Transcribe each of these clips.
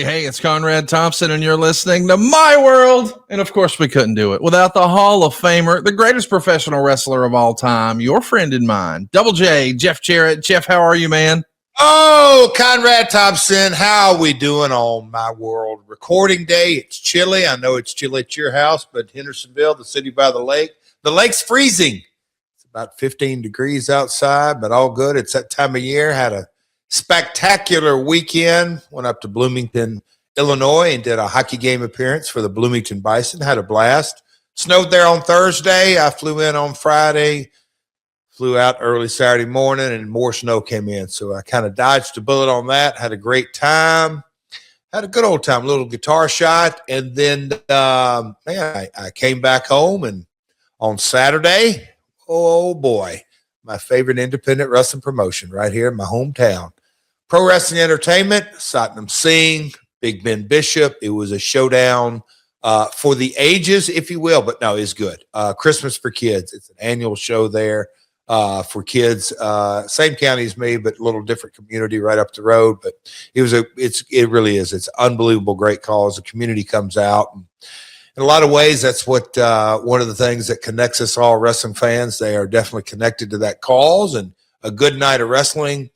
Hey, it's Conrad Thompson, and you're listening to My World. And of course, we couldn't do it without the Hall of Famer, the greatest professional wrestler of all time, your friend and mine, Double J, Jeff Jarrett. Jeff, how are you, man? Oh, Conrad Thompson, how are we doing on My World recording day? It's chilly. I know it's chilly at your house, but Hendersonville, the city by the lake's freezing. It's about 15 degrees outside, but all good. It's that time of year. Had a spectacular weekend. Went up to Bloomington, Illinois, and did a hockey game appearance for the Bloomington Bison. Had a blast. Snowed there on Thursday. I flew in on Friday. Flew out early Saturday morning, and more snow came in. So I kind of dodged a bullet on that. Had a great time. Had a good old time. Little guitar shot. And then, I came back home, and on Saturday, oh boy, my favorite independent wrestling promotion right here in my hometown. Pro Wrestling Entertainment, Satnam Singh, Big Ben Bishop. It was a showdown for the ages, if you will, but no, it's good. Christmas for Kids. It's an annual show there for kids. Same county as me, but a little different community right up the road. But it really is. It's unbelievable, great cause. The community comes out. And in a lot of ways, that's what one of the things that connects us all wrestling fans. They are definitely connected to that cause, and a good night of wrestling.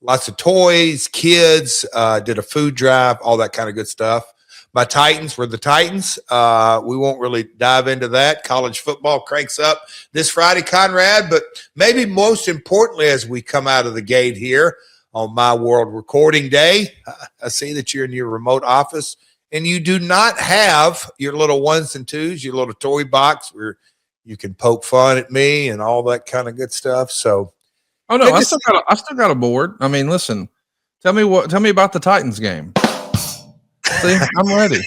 Lots of toys, kids, did a food drive, all that kind of good stuff. My Titans were the Titans. We won't really dive into that. College football cranks up this Friday, Conrad, but maybe most importantly, as we come out of the gate here on My World recording day, I see that you're in your remote office and you do not have your little ones and twos, your little toy box where you can poke fun at me and all that kind of good stuff. So, oh no, I still got a board. I mean, listen, tell me about the Titans game. See, I'm ready.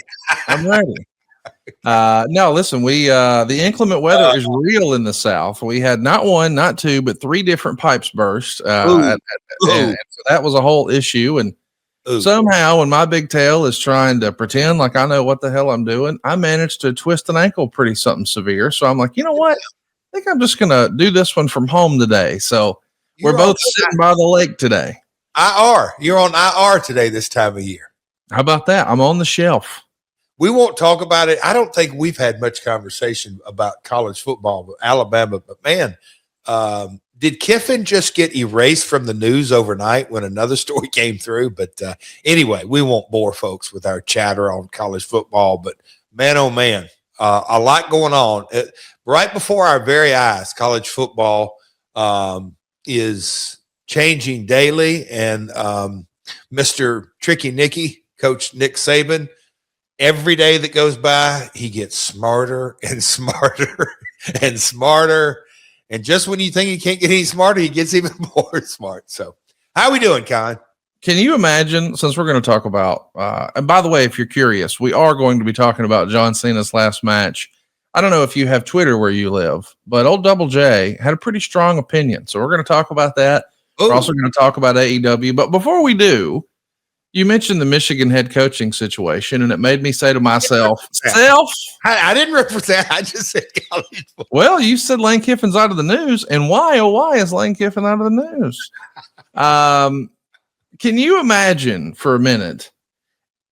No, listen, the inclement weather is real in the South. We had not one, not two, but three different pipes burst. And so that was a whole issue. And somehow when my big tail is trying to pretend like I know what the hell I'm doing, I managed to twist an ankle pretty something severe. So I'm like, you know what? I think I'm just going to do this one from home today. So we're both sitting by the lake today. IR. You're on IR today this time of year. How about that? I'm on the shelf. We won't talk about it. I don't think we've had much conversation about college football, but Alabama. But man, did Kiffin just get erased from the news overnight when another story came through? But anyway, we won't bore folks with our chatter on college football. But man, oh man, a lot going on. Right before our very eyes, college football is changing daily. And Mr. Tricky Nicky, Coach Nick Saban, every day that goes by, he gets smarter and smarter and smarter. And just when you think he can't get any smarter, he gets even more smart. So how are we doing, Con? Can you imagine, since we're going to talk about, and by the way, if you're curious, we are going to be talking about John Cena's last match. I don't know if you have Twitter where you live, but old Double J had a pretty strong opinion. So we're going to talk about that. Ooh. We're also going to talk about AEW. But before we do, you mentioned the Michigan head coaching situation, and it made me say to myself, I didn't represent. I just said college football. Well, you said Lane Kiffin's out of the news, and why is Lane Kiffin out of the news? Can you imagine for a minute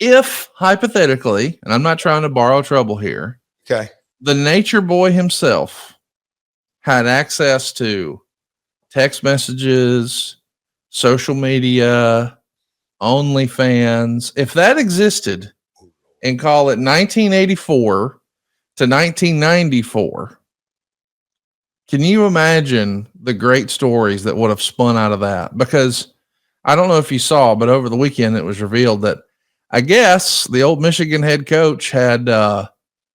if, hypothetically, and I'm not trying to borrow trouble here, okay, the nature boy himself had access to text messages, social media, OnlyFans, if that existed, and call it 1984 to 1994, can you imagine the great stories that would have spun out of that? Because I don't know if you saw, but over the weekend it was revealed that I guess the old Michigan head coach had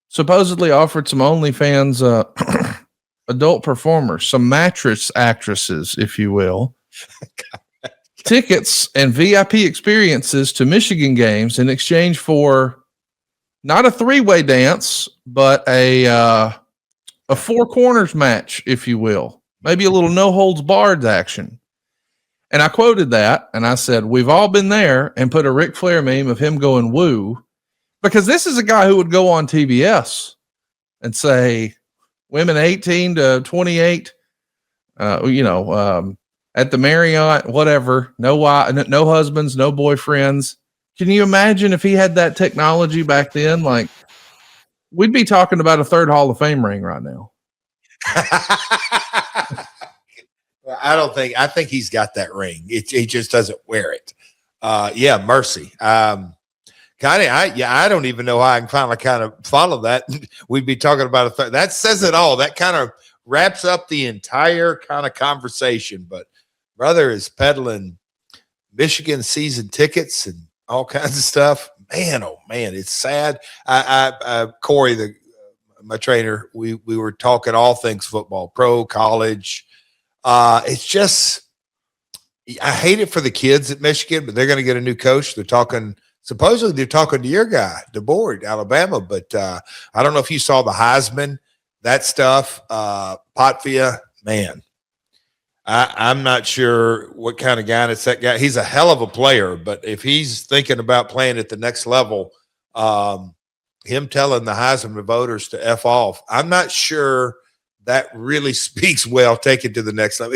supposedly offered some OnlyFans adult performers, some mattress actresses, if you will, tickets and VIP experiences to Michigan games in exchange for not a three-way dance, but a four corners match, if you will, maybe a little no holds barred action. And I quoted that and I said, we've all been there, and put a Ric Flair meme of him going woo, because this is a guy who would go on TBS and say women 18 to 28, at the Marriott, whatever, no husbands, no boyfriends. Can you imagine if he had that technology back then? Like, we'd be talking about a third Hall of Fame ring right now. I think he's got that ring. He just doesn't wear it. Yeah, mercy. I don't even know how I can finally kind of follow that. We'd be talking about a third. That says it all. That kind of wraps up the entire kind of conversation. But brother is peddling Michigan season tickets and all kinds of stuff. Man, oh man, it's sad. Corey, my trainer, we were talking all things football, pro, college. It's just, I hate it for the kids at Michigan, but they're going to get a new coach. Supposedly they're talking to your guy, DeBoer, Alabama, but I don't know if you saw the Heisman, that stuff, Potvia, man. I'm not sure what kind of guy it's that guy. He's a hell of a player, but if he's thinking about playing at the next level, him telling the Heisman voters to F off, I'm not sure that really speaks well, take it to the next level.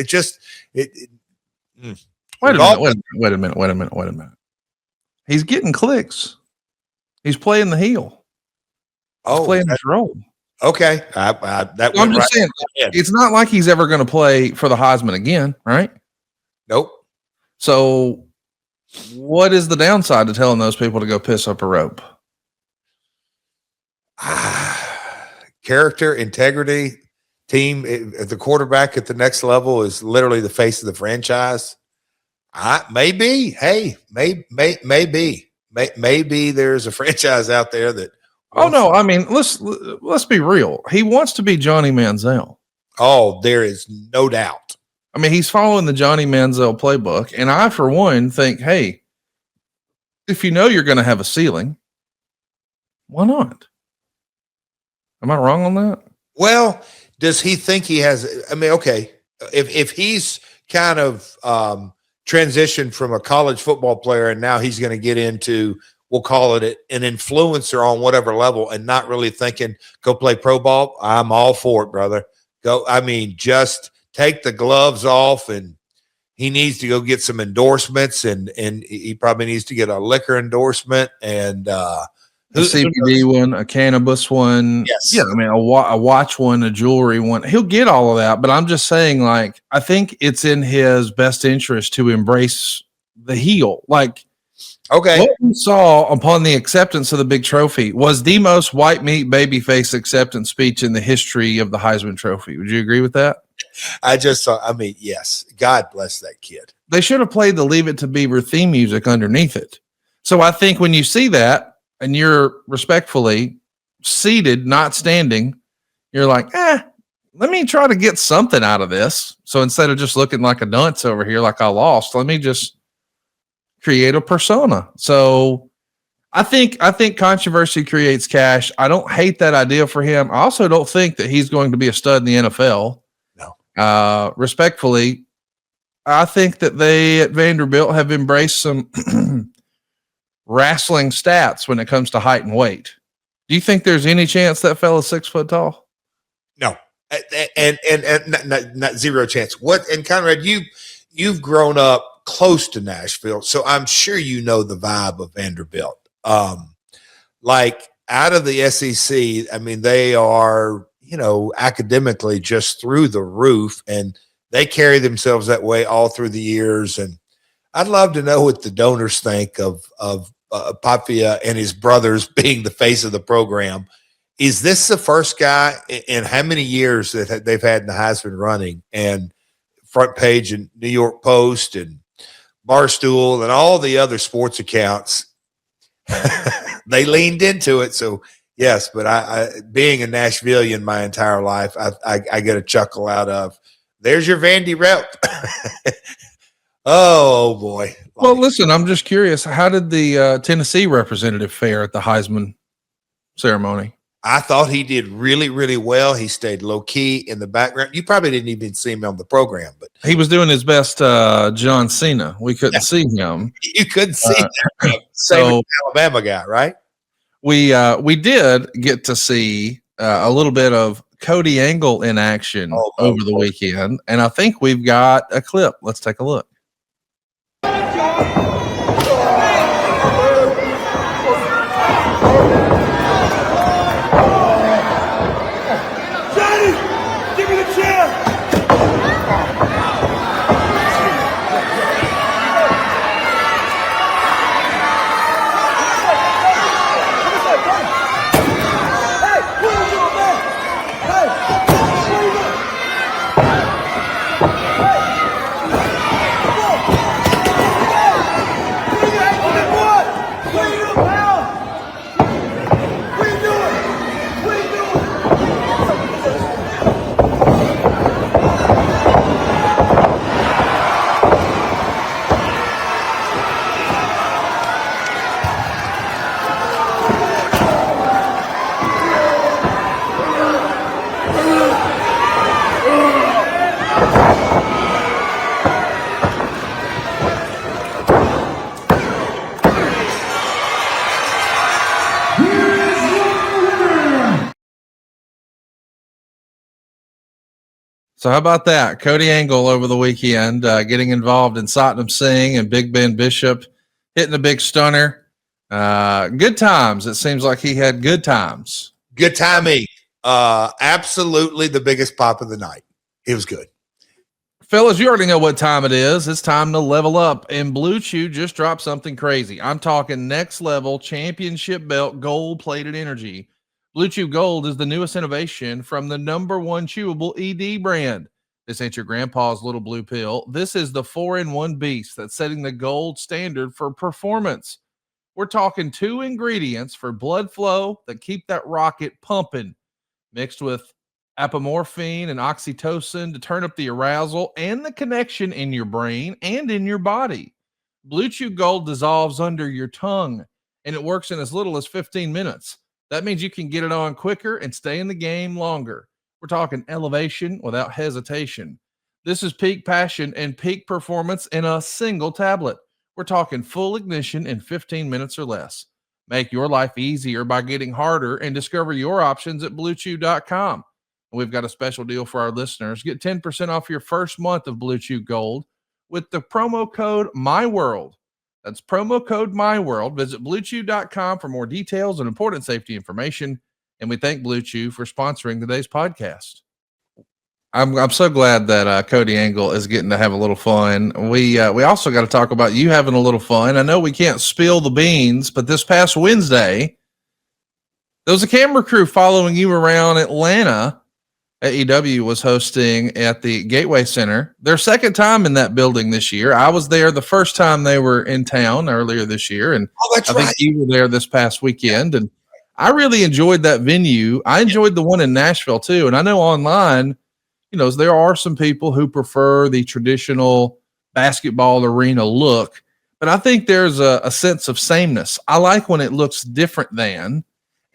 Wait a minute. He's getting clicks. He's playing the heel. He's playing his role. Okay. I'm just saying, it's not like he's ever going to play for the Heisman again, right? Nope. So what is the downside to telling those people to go piss up a rope? Character, integrity, team. The quarterback at the next level is literally the face of the franchise. Maybe there's a franchise out there that. Oh no! I mean, let's be real. He wants to be Johnny Manziel. Oh, there is no doubt. I mean, he's following the Johnny Manziel playbook, and I, for one, think, hey, if you know you're going to have a ceiling, why not? Am I wrong on that? Well, does he think he has? I mean, okay, if he's kind of transitioned from a college football player and now he's going to get into, we'll call it an influencer on whatever level, and not really thinking go play pro ball, I'm all for it, brother. Go. I mean, just take the gloves off, and he needs to go get some endorsements, and he probably needs to get a liquor endorsement and a CBD one, a cannabis one. Yes. Yeah. I mean, a watch one, a jewelry one. He'll get all of that, but I'm just saying, like, I think it's in his best interest to embrace the heel. Like, okay. What we saw upon the acceptance of the big trophy was the most white meat babyface acceptance speech in the history of the Heisman Trophy. Would you agree with that? I just saw, I mean, yes, God bless that kid. They should have played the Leave It to Beaver theme music underneath it. So I think when you see that and you're respectfully seated, not standing, you're like, let me try to get something out of this. So instead of just looking like a dunce over here, like I lost, let me just create a persona. So I think controversy creates cash. I don't hate that idea for him. I also don't think that he's going to be a stud in the NFL. No. Respectfully, I think that they at Vanderbilt have embraced some wrestling stats when it comes to height and weight. Do you think there's any chance that fella's 6 foot tall? No. And not zero chance. What, and Conrad, you've grown up close to Nashville, so I'm sure you know the vibe of Vanderbilt. Like out of the SEC, I mean, they are, academically just through the roof, and they carry themselves that way all through the years. And I'd love to know what the donors think of Potvia and his brothers being the face of the program. Is this the first guy in how many years that they've had in the Heisman running, and front page and New York Post and Barstool and all the other sports accounts? They leaned into it. So yes, but I being a Nashvilleian my entire life, I get a chuckle out of, there's your Vandy rep. Oh boy. Well, listen, I'm just curious. How did the Tennessee representative fare at the Heisman ceremony? I thought he did really, really well. He stayed low key in the background. You probably didn't even see him on the program, but he was doing his best. John Cena. We couldn't see him. You couldn't see him. So Alabama guy, right? We did get to see a little bit of Cody Angle in action over the weekend, and I think we've got a clip. Let's take a look. Give me the chair! So how about that? Cody Angle over the weekend, getting involved in Satnam Singh and Big Ben Bishop, hitting a big stunner. Good times. It seems like he had good times. Good timing. Absolutely the biggest pop of the night. It was good. Fellas, you already know what time it is. It's time to level up. And Blue Chew just dropped something crazy. I'm talking next level championship belt gold plated energy. Blue Chew Gold is the newest innovation from the #1 chewable ED brand. This ain't your grandpa's little blue pill. This is the 4-in-1 beast that's setting the gold standard for performance. We're talking 2 ingredients for blood flow that keep that rocket pumping, mixed with apomorphine and oxytocin to turn up the arousal and the connection in your brain and in your body. Blue Chew Gold dissolves under your tongue, and it works in as little as 15 minutes. That means you can get it on quicker and stay in the game longer. We're talking elevation without hesitation. This is peak passion and peak performance in a single tablet. We're talking full ignition in 15 minutes or less. Make your life easier by getting harder and discover your options at bluechew.com. We've got a special deal for our listeners. Get 10% off your first month of Blue Chew Gold with the promo code MyWorld. That's promo code MyWorld. Visit bluechew.com for more details and important safety information. And we thank Blue Chew for sponsoring today's podcast. I'm so glad that Cody Angle is getting to have a little fun. We also got to talk about you having a little fun. I know we can't spill the beans, but this past Wednesday, there was a camera crew following you around Atlanta. AEW was hosting at the Gateway Center. Their second time in that building this year. I was there the first time they were in town earlier this year, and I think you were there this past weekend. And I really enjoyed that venue. I enjoyed the one in Nashville too. And I know online, you know, there are some people who prefer the traditional basketball arena look, but I think there's a sense of sameness. I like when it looks different than.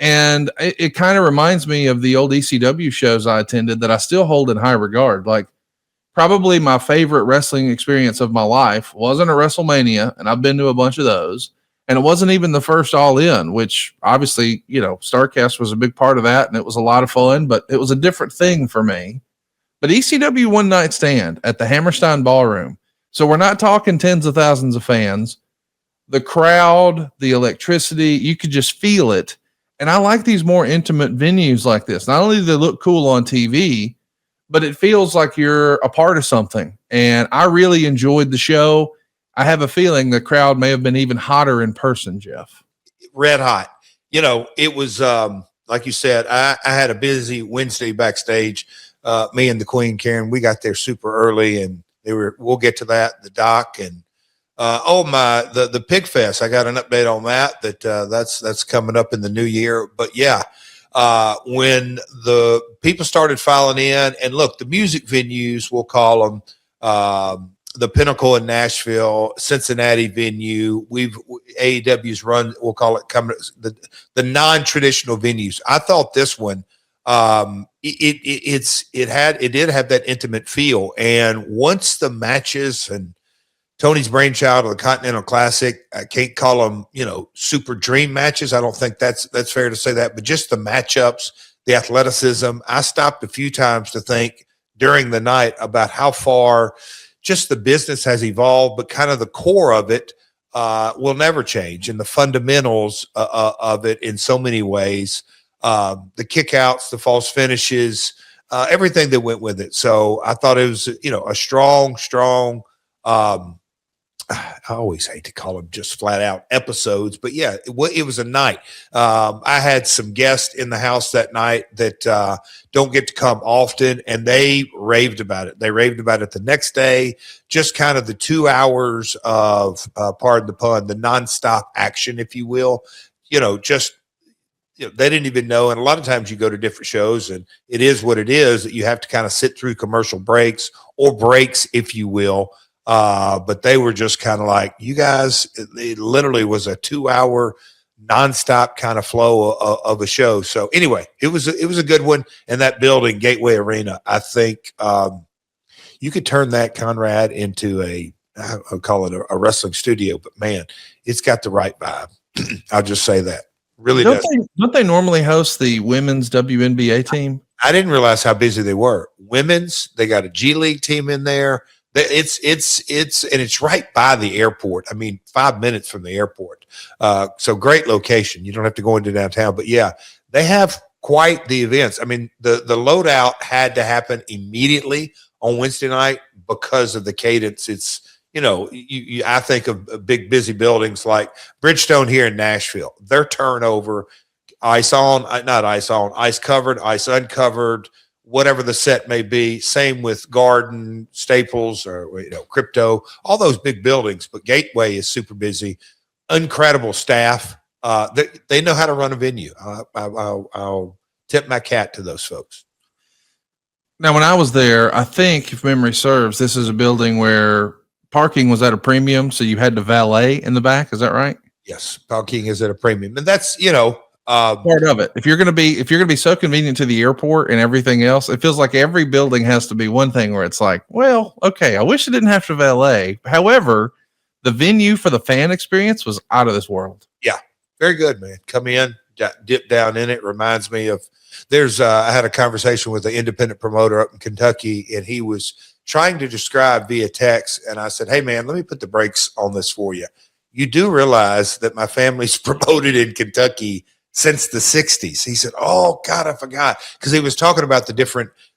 And it kind of reminds me of the old ECW shows I attended that I still hold in high regard. Like probably my favorite wrestling experience of my life wasn't a WrestleMania, and I've been to a bunch of those. And it wasn't even the first All In, which obviously, you know, StarCast was a big part of that, and it was a lot of fun, but it was a different thing for me. But ECW One Night Stand at the Hammerstein Ballroom. So we're not talking tens of thousands of fans. The crowd, the electricity, you could just feel it. And I like these more intimate venues like this. Not only do they look cool on TV, but it feels like you're a part of something. And I really enjoyed the show. I have a feeling the crowd may have been even hotter in person, Jeff. Red hot. You know, it was, like you said, I had a busy Wednesday backstage. Me and the Queen, Karen, we got there super early, and we'll get to that, the doc, and the Pig Fest. I got an update on that. That's coming up in the new year. But yeah, when the people started filing in, and look, the music venues, we'll call them the Pinnacle in Nashville, Cincinnati venue. AEW's run, we'll call it the non-traditional venues. I thought this one, it did have that intimate feel. And once the matches, and Tony's brainchild of the Continental Classic, I can't call them, you know, super dream matches. I don't think that's fair to say that, but just the matchups, the athleticism. I stopped a few times to think during the night about how far just the business has evolved, but kind of the core of it, will never change, and the fundamentals of it in so many ways, the kickouts, the false finishes, everything that went with it. So I thought it was, a strong. I always hate to call them just flat out episodes, but yeah, it was a night. I had some guests in the house that night that don't get to come often, and they raved about it. They raved about it the next day, just kind of the 2 hours of, pardon the pun, the nonstop action, if you will. They didn't even know. And a lot of times you go to different shows, and it is what it is that you have to kind of sit through commercial breaks or breaks, if you will. But they were just kind of like, you guys, it literally was a 2 hour nonstop kind of flow of a show. So anyway, it was a good one. And that building, Gateway Arena, I think, you could turn that, Conrad, into I'll call it a wrestling studio, but man, it's got the right vibe. I'll just say that. Really does. Don't they normally host the women's WNBA team? I didn't realize how busy they were. Women's, they got a G League team in there. It's right by the airport. I mean, 5 minutes from the airport. So great location. You don't have to go into downtown, but yeah, they have quite the events. I mean, the loadout had to happen immediately on Wednesday night because of the cadence. It's, I think of big busy buildings like Bridgestone here in Nashville. Their turnover, ice on, not ice on, ice covered, ice uncovered, whatever the set may be. Same with Garden, Staples, or Crypto, all those big buildings. But Gateway is super busy, incredible staff. They know how to run a venue. I'll tip my hat to those folks. Now, when I was there, I think, if memory serves, this is a building where parking was at a premium, so you had to valet in the back. Is that right? Yes, parking is at a premium, and that's part of it. If you're going to be so convenient to the airport and everything else, it feels like every building has to be one thing where it's like, well, okay, I wish I didn't have to valet. However, the venue for the fan experience was out of this world. Yeah, very good, man. Come in, dip down in it. Reminds me of I had a conversation with an independent promoter up in Kentucky, and he was trying to describe via text, and I said, hey man, let me put the brakes on this for you. You do realize that my family's promoted in Kentucky since the 60s. He said, oh God, I forgot. Because he was talking about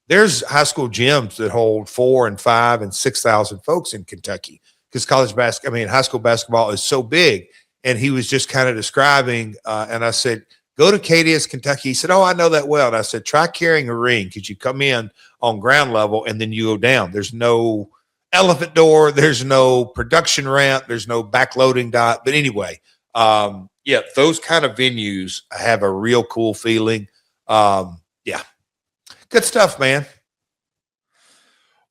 there's high school gyms that hold 4,000 and 5,000 and 6,000 folks in Kentucky, because high school basketball is so big. And he was just kind of describing, and I said, go to Cadius, Kentucky. He said, oh, I know that well. And I said, try carrying a ring, because you come in on ground level and then you go down. There's no elephant door. There's no production ramp. There's no backloading dot. But anyway, yeah, those kind of venues have a real cool feeling. Yeah, good stuff, man.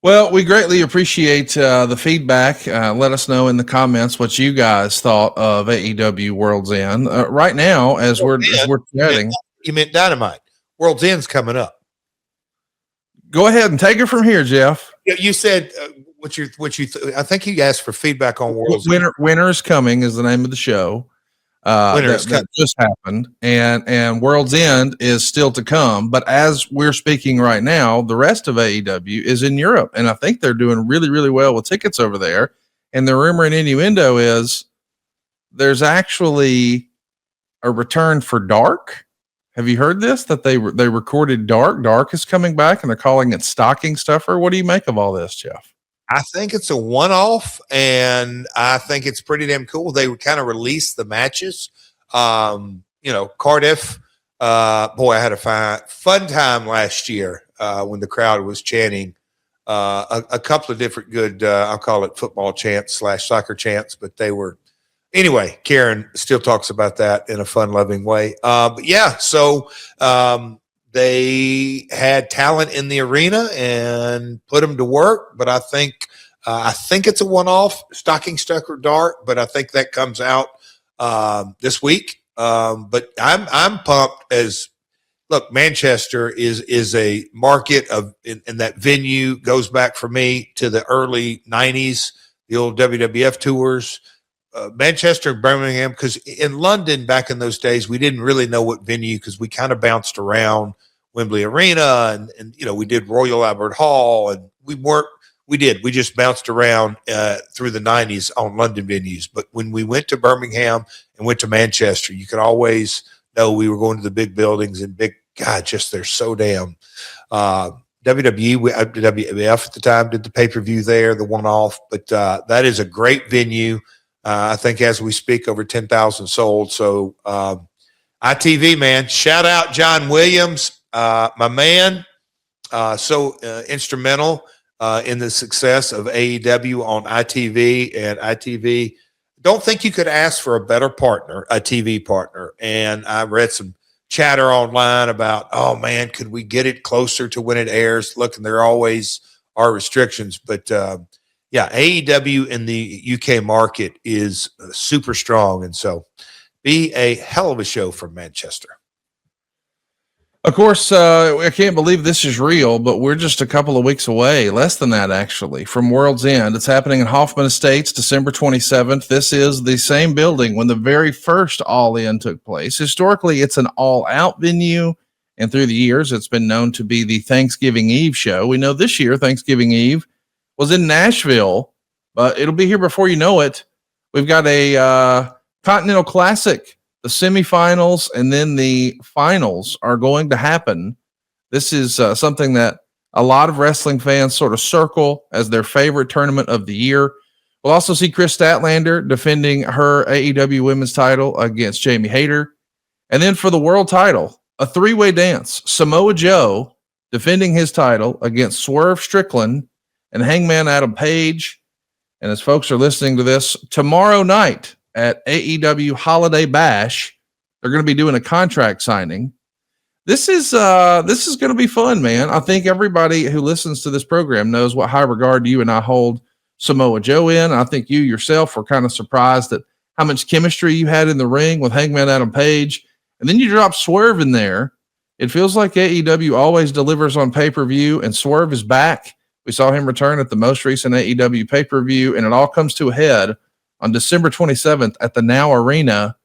Well, we greatly appreciate the feedback. Let us know in the comments what you guys thought of AEW World's End. Right now, as we're chatting, you meant Dynamite. World's End's coming up. Go ahead and take it from here, Jeff. You said I think you asked for feedback on World's End. Winter is Coming is the name of the show. That just happened, and World's End is still to come. But as we're speaking right now, the rest of AEW is in Europe, and I think they're doing really, really well with tickets over there. And the rumor and innuendo is there's actually a return for Dark. Have you heard this? That they recorded Dark. Dark is coming back, and they're calling it Stocking Stuffer. What do you make of all this, Jeff? I think it's a one-off, and I think it's pretty damn cool. They kind of released the matches. Cardiff, boy, I had a fun time last year when the crowd was chanting a couple of different good, I'll call it football chants / soccer chants, but they were, anyway, Karen still talks about that in a fun-loving way. But yeah, so they had talent in the arena and put them to work, but I think it's a one-off. Stocking Stuffer Dark, but I think that comes out this week. But I'm pumped. Look, Manchester is a market and that venue goes back for me to the early 90s, the old WWF tours. Manchester and Birmingham, because in London back in those days, we didn't really know what venue, because we kind of bounced around Wembley Arena and we did Royal Albert Hall, and we We did. We just bounced around through the 90s on London venues. But when we went to Birmingham and went to Manchester, you could always know we were going to the big buildings and big, God, just they're so damn. WWE, WWF at the time did the pay-per-view there, the one-off. But that is a great venue. I think as we speak, over 10,000 sold. So ITV, man, shout out John Williams, my man. So instrumental in the success of AEW on ITV, and ITV. Don't think you could ask for a better partner, a TV partner. And I read some chatter online about, oh man, could we get it closer to when it airs? Look, and there always are restrictions, but yeah, AEW in the UK market is super strong, and so be a hell of a show from Manchester. Of course, I can't believe this is real, but we're just a couple of weeks away, less than that actually, from World's End. It's happening in Hoffman Estates, December 27th. This is the same building when the very first All In took place. Historically, it's an all-out venue, and through the years, it's been known to be the Thanksgiving Eve show. We know this year, Thanksgiving Eve was in Nashville, but it'll be here before you know it. We've got a Continental Classic. The semifinals and then the finals are going to happen. This is something that a lot of wrestling fans sort of circle as their favorite tournament of the year. We'll also see Chris Statlander defending her AEW women's title against Jamie Hayter. And then for the world title, a three-way dance. Samoa Joe defending his title against Swerve Strickland and Hangman Adam Page. And as folks are listening to this, tomorrow night at AEW Holiday Bash, they're going to be doing a contract signing. This is going to be fun, man. I think everybody who listens to this program knows what high regard you and I hold Samoa Joe in. I think you yourself were kind of surprised at how much chemistry you had in the ring with Hangman Adam Page. And then you drop Swerve in there. It feels like AEW always delivers on pay-per-view, and Swerve is back. We saw him return at the most recent AEW pay-per-view, and it all comes to a head on December 27th at the Now Arena.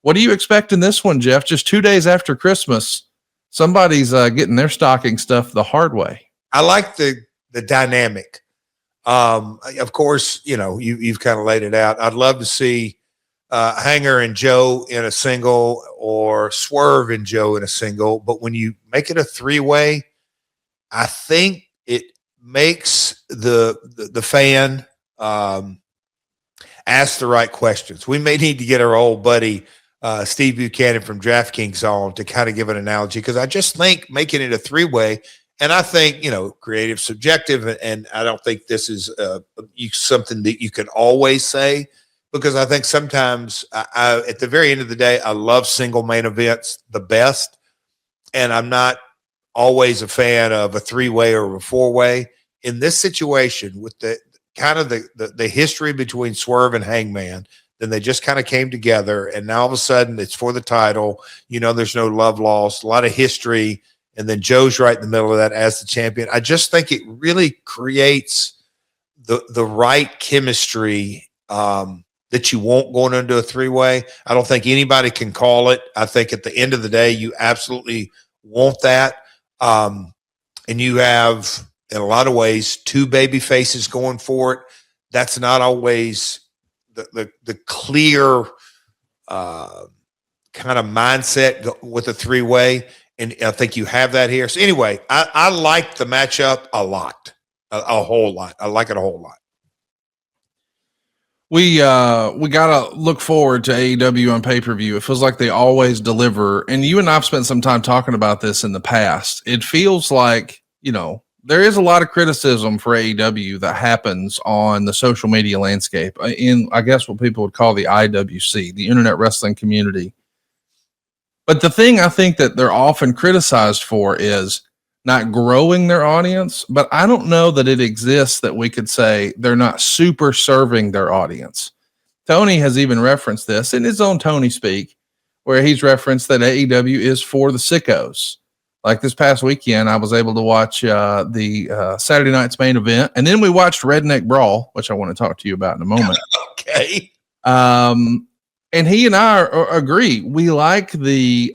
What do you expect in this one, Jeff? Just 2 days after Christmas, somebody's getting their stocking stuffed the hard way. I like the dynamic. Of course, you know, you've kind of laid it out. I'd love to see Hanger and Joe in a single, or Swerve and Joe in a single. But when you make it a three-way, I think it makes the fan ask the right questions. We may need to get our old buddy Steve Buchanan from DraftKings on to kind of give an analogy, because I just think making it a three-way, and I think, you know, creative, subjective, and I don't think this is something that you can always say, because I think sometimes I at the very end of the day, I love single main events the best, and I'm not always a fan of a three-way or a four-way. In this situation, with the kind of the history between Swerve and Hangman, then they just kind of came together, and now all of a sudden it's for the title. You know, there's no love lost, a lot of history, and then Joe's right in the middle of that as the champion. I just think it really creates the right chemistry that you want going into a three-way. I don't think anybody can call it. I think at the end of the day, you absolutely want that. And you have, in a lot of ways, two baby faces going for it. That's not always the clear kind of mindset with a three-way. And I think you have that here. So anyway, I like the matchup a lot, a whole lot. I like it a whole lot. We gotta look forward to AEW on pay-per-view. It feels like they always deliver. And you and I've spent some time talking about this in the past. It feels like, you know, there is a lot of criticism for AEW that happens on the social media landscape in, I guess, what people would call the IWC, the Internet Wrestling Community. But the thing I think that they're often criticized for is not growing their audience, but I don't know that it exists that we could say they're not super serving their audience. Tony has even referenced this in his own Tony speak, where he's referenced that AEW is for the sickos. Like this past weekend, I was able to watch the Saturday night's main event, and then we watched Redneck Brawl, which I want to talk to you about in a moment. Okay. And he and I agree. We like the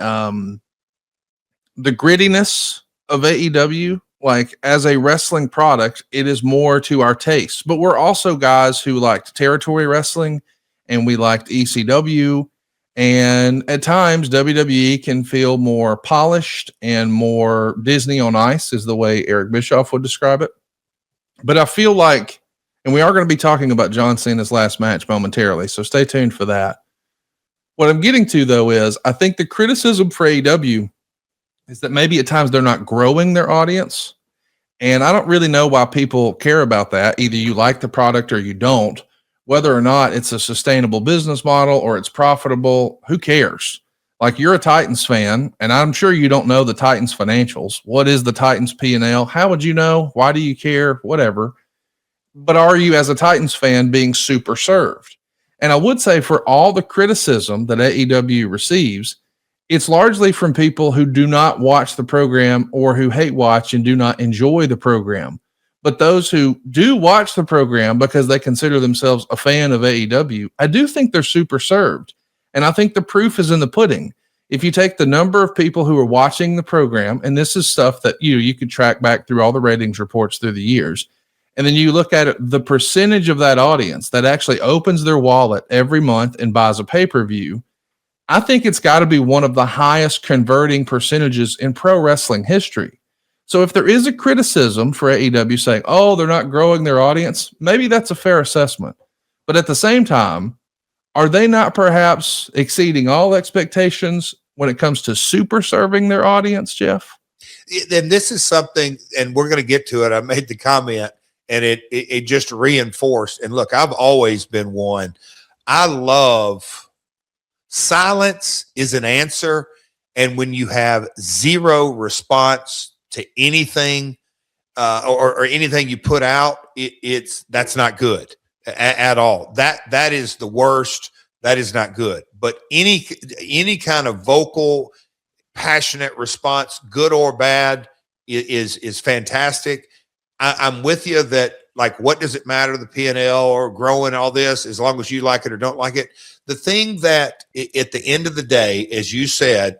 grittiness of AEW. like as a wrestling product, it is more to our taste. But we're also guys who liked territory wrestling and we liked ECW. And at times, WWE can feel more polished and more Disney on ice, is the way Eric Bischoff would describe it. But I feel like, and we are going to be talking about John Cena's last match momentarily, so stay tuned for that. What I'm getting to, though, is I think the criticism for AEW is that maybe at times they're not growing their audience. And I don't really know why people care about that. Either you like the product or you don't. Whether or not it's a sustainable business model or it's profitable, who cares? Like, you're a Titans fan, and I'm sure you don't know the Titans financials. What is the Titans P&L? How would you know? Why do you care? Whatever. But are you, as a Titans fan, being super served? And I would say, for all the criticism that AEW receives, it's largely from people who do not watch the program or who hate watch and do not enjoy the program. But those who do watch the program because they consider themselves a fan of AEW, I do think they're super served. And I think the proof is in the pudding. If you take the number of people who are watching the program, and this is stuff that you could track back through all the ratings reports through the years, and then you look at it, the percentage of that audience that actually opens their wallet every month and buys a pay-per-view, I think it's got to be one of the highest converting percentages in pro wrestling history. So if there is a criticism for AEW saying, oh, they're not growing their audience, maybe that's a fair assessment. But at the same time, are they not perhaps exceeding all expectations when it comes to super serving their audience, Jeff? And this is something, and we're going to get to it. I made the comment, and it just reinforced. And look, I've always been one. I love silence is an answer. And when you have zero response to anything or anything you put out, that's not good at all. That is the worst. That is not good. But any kind of vocal, passionate response, good or bad, is fantastic. I'm with you that, like, what does it matter, the P&L or growing all this, as long as you like it or don't like it? The thing that at the end of the day, as you said,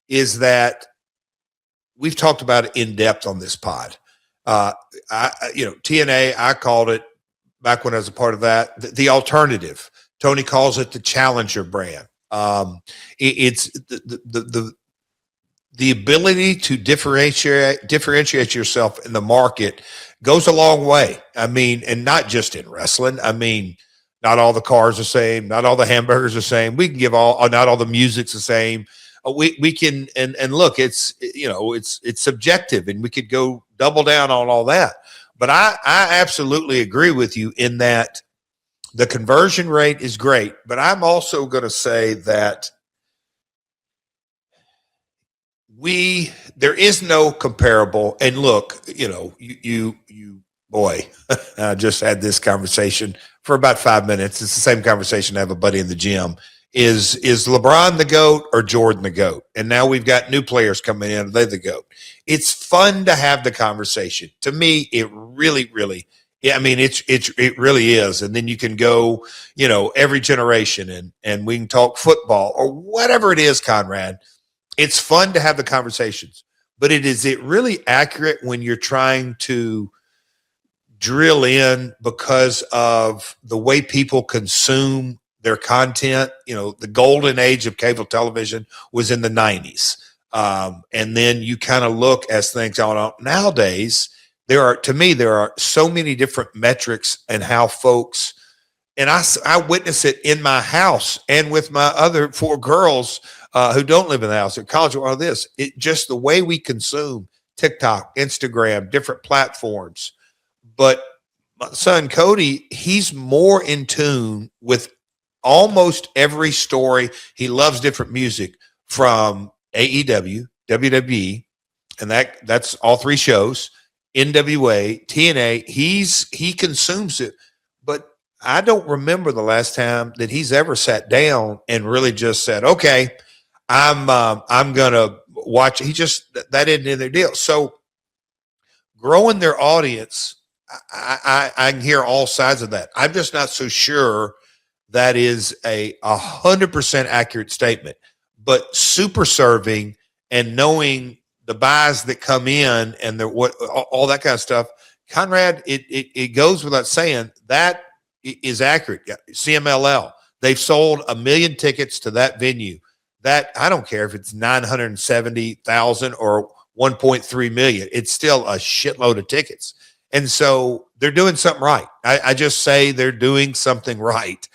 is that we've talked about it in depth on this pod. TNA, I called it back when I was a part of that, the alternative. Tony calls it the challenger brand. It's the ability to differentiate yourself in the market goes a long way. I mean, and not just in wrestling. I mean, not all the cars are the same. Not all the hamburgers are the same. We can give not all the music's the same. We can, and look, it's subjective, and we could go double down on all that. But I absolutely agree with you in that the conversion rate is great. But I'm also going to say that there is no comparable. And look, you boy, I just had this conversation for about 5 minutes. It's the same conversation I have a buddy in the gym. Is LeBron the GOAT or Jordan the GOAT? And now we've got new players coming in. Are they the GOAT? It's fun to have the conversation. To me, it really, really, I mean, it really is. And then you can go, every generation and we can talk football or whatever it is, Conrad. It's fun to have the conversations, but is it really accurate when you're trying to drill in because of the way people consume their content? The golden age of cable television was in the 90s. And then you kind of look as things on nowadays, there are so many different metrics and how folks, and I witness it in my house and with my other 4 girls who don't live in the house at college or all this. It just the way we consume TikTok, Instagram, different platforms. But my son Cody, he's more in tune with almost every story. He loves different music from AEW, WWE, and that's all 3 shows, NWA, TNA. He consumes it, but I don't remember the last time that he's ever sat down and really just said, okay, I'm gonna watch. That isn't in their deal. So growing their audience, I can hear all sides of that. I'm just not so sure that is a 100% accurate statement. But super serving and knowing the buys that come in and the what all that kind of stuff, Conrad, it goes without saying that is accurate. CMLL, they've sold 1 million tickets to that venue. That I don't care if it's 970,000 or 1.3 million. It's still a shitload of tickets. And so they're doing something right. I just say they're doing something right.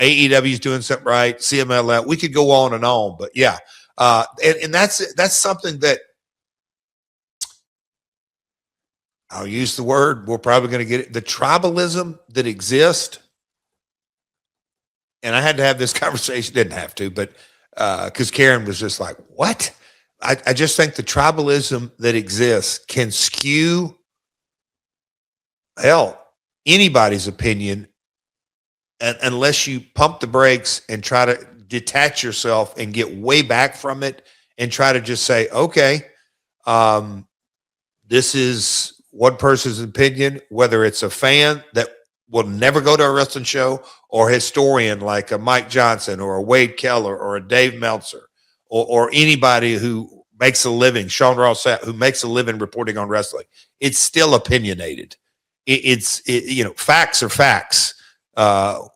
AEW is doing something right. CMLL, we could go on and on, but yeah. And that's something that I'll use the word. We're probably going to get it. The tribalism that exists. And I had to have this conversation. Didn't have to, but because Karen was just like, what? I just think the tribalism that exists can skew, hell, anybody's opinion, and unless you pump the brakes and try to detach yourself and get way back from it and try to just say, okay, this is one person's opinion, whether it's a fan that will never go to a wrestling show or a historian like a Mike Johnson or a Wade Keller or a Dave Meltzer or anybody who makes a living, Sean Ross, who makes a living reporting on wrestling. It's still opinionated. Facts are facts.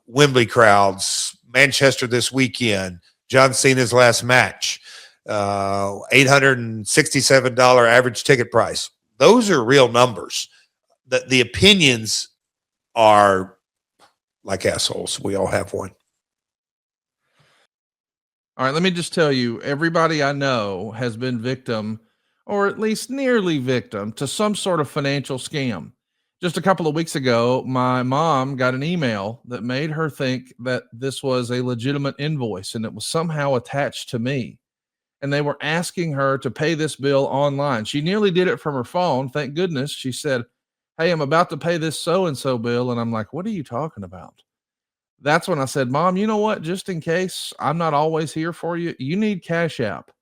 Wembley crowds, Manchester this weekend, John Cena's last match, $867 average ticket price. Those are real numbers. The opinions are like assholes. We all have one. All right, let me just tell you, everybody I know has been victim, or at least nearly victim, to some sort of financial scam. Just a couple of weeks ago, my mom got an email that made her think that this was a legitimate invoice and it was somehow attached to me. And they were asking her to pay this bill online. She nearly did it from her phone. Thank goodness. She said, hey, I'm about to pay this so-and-so bill. And I'm like, what are you talking about? That's when I said, Mom, you know what? Just in case I'm not always here for you, you need Cash App.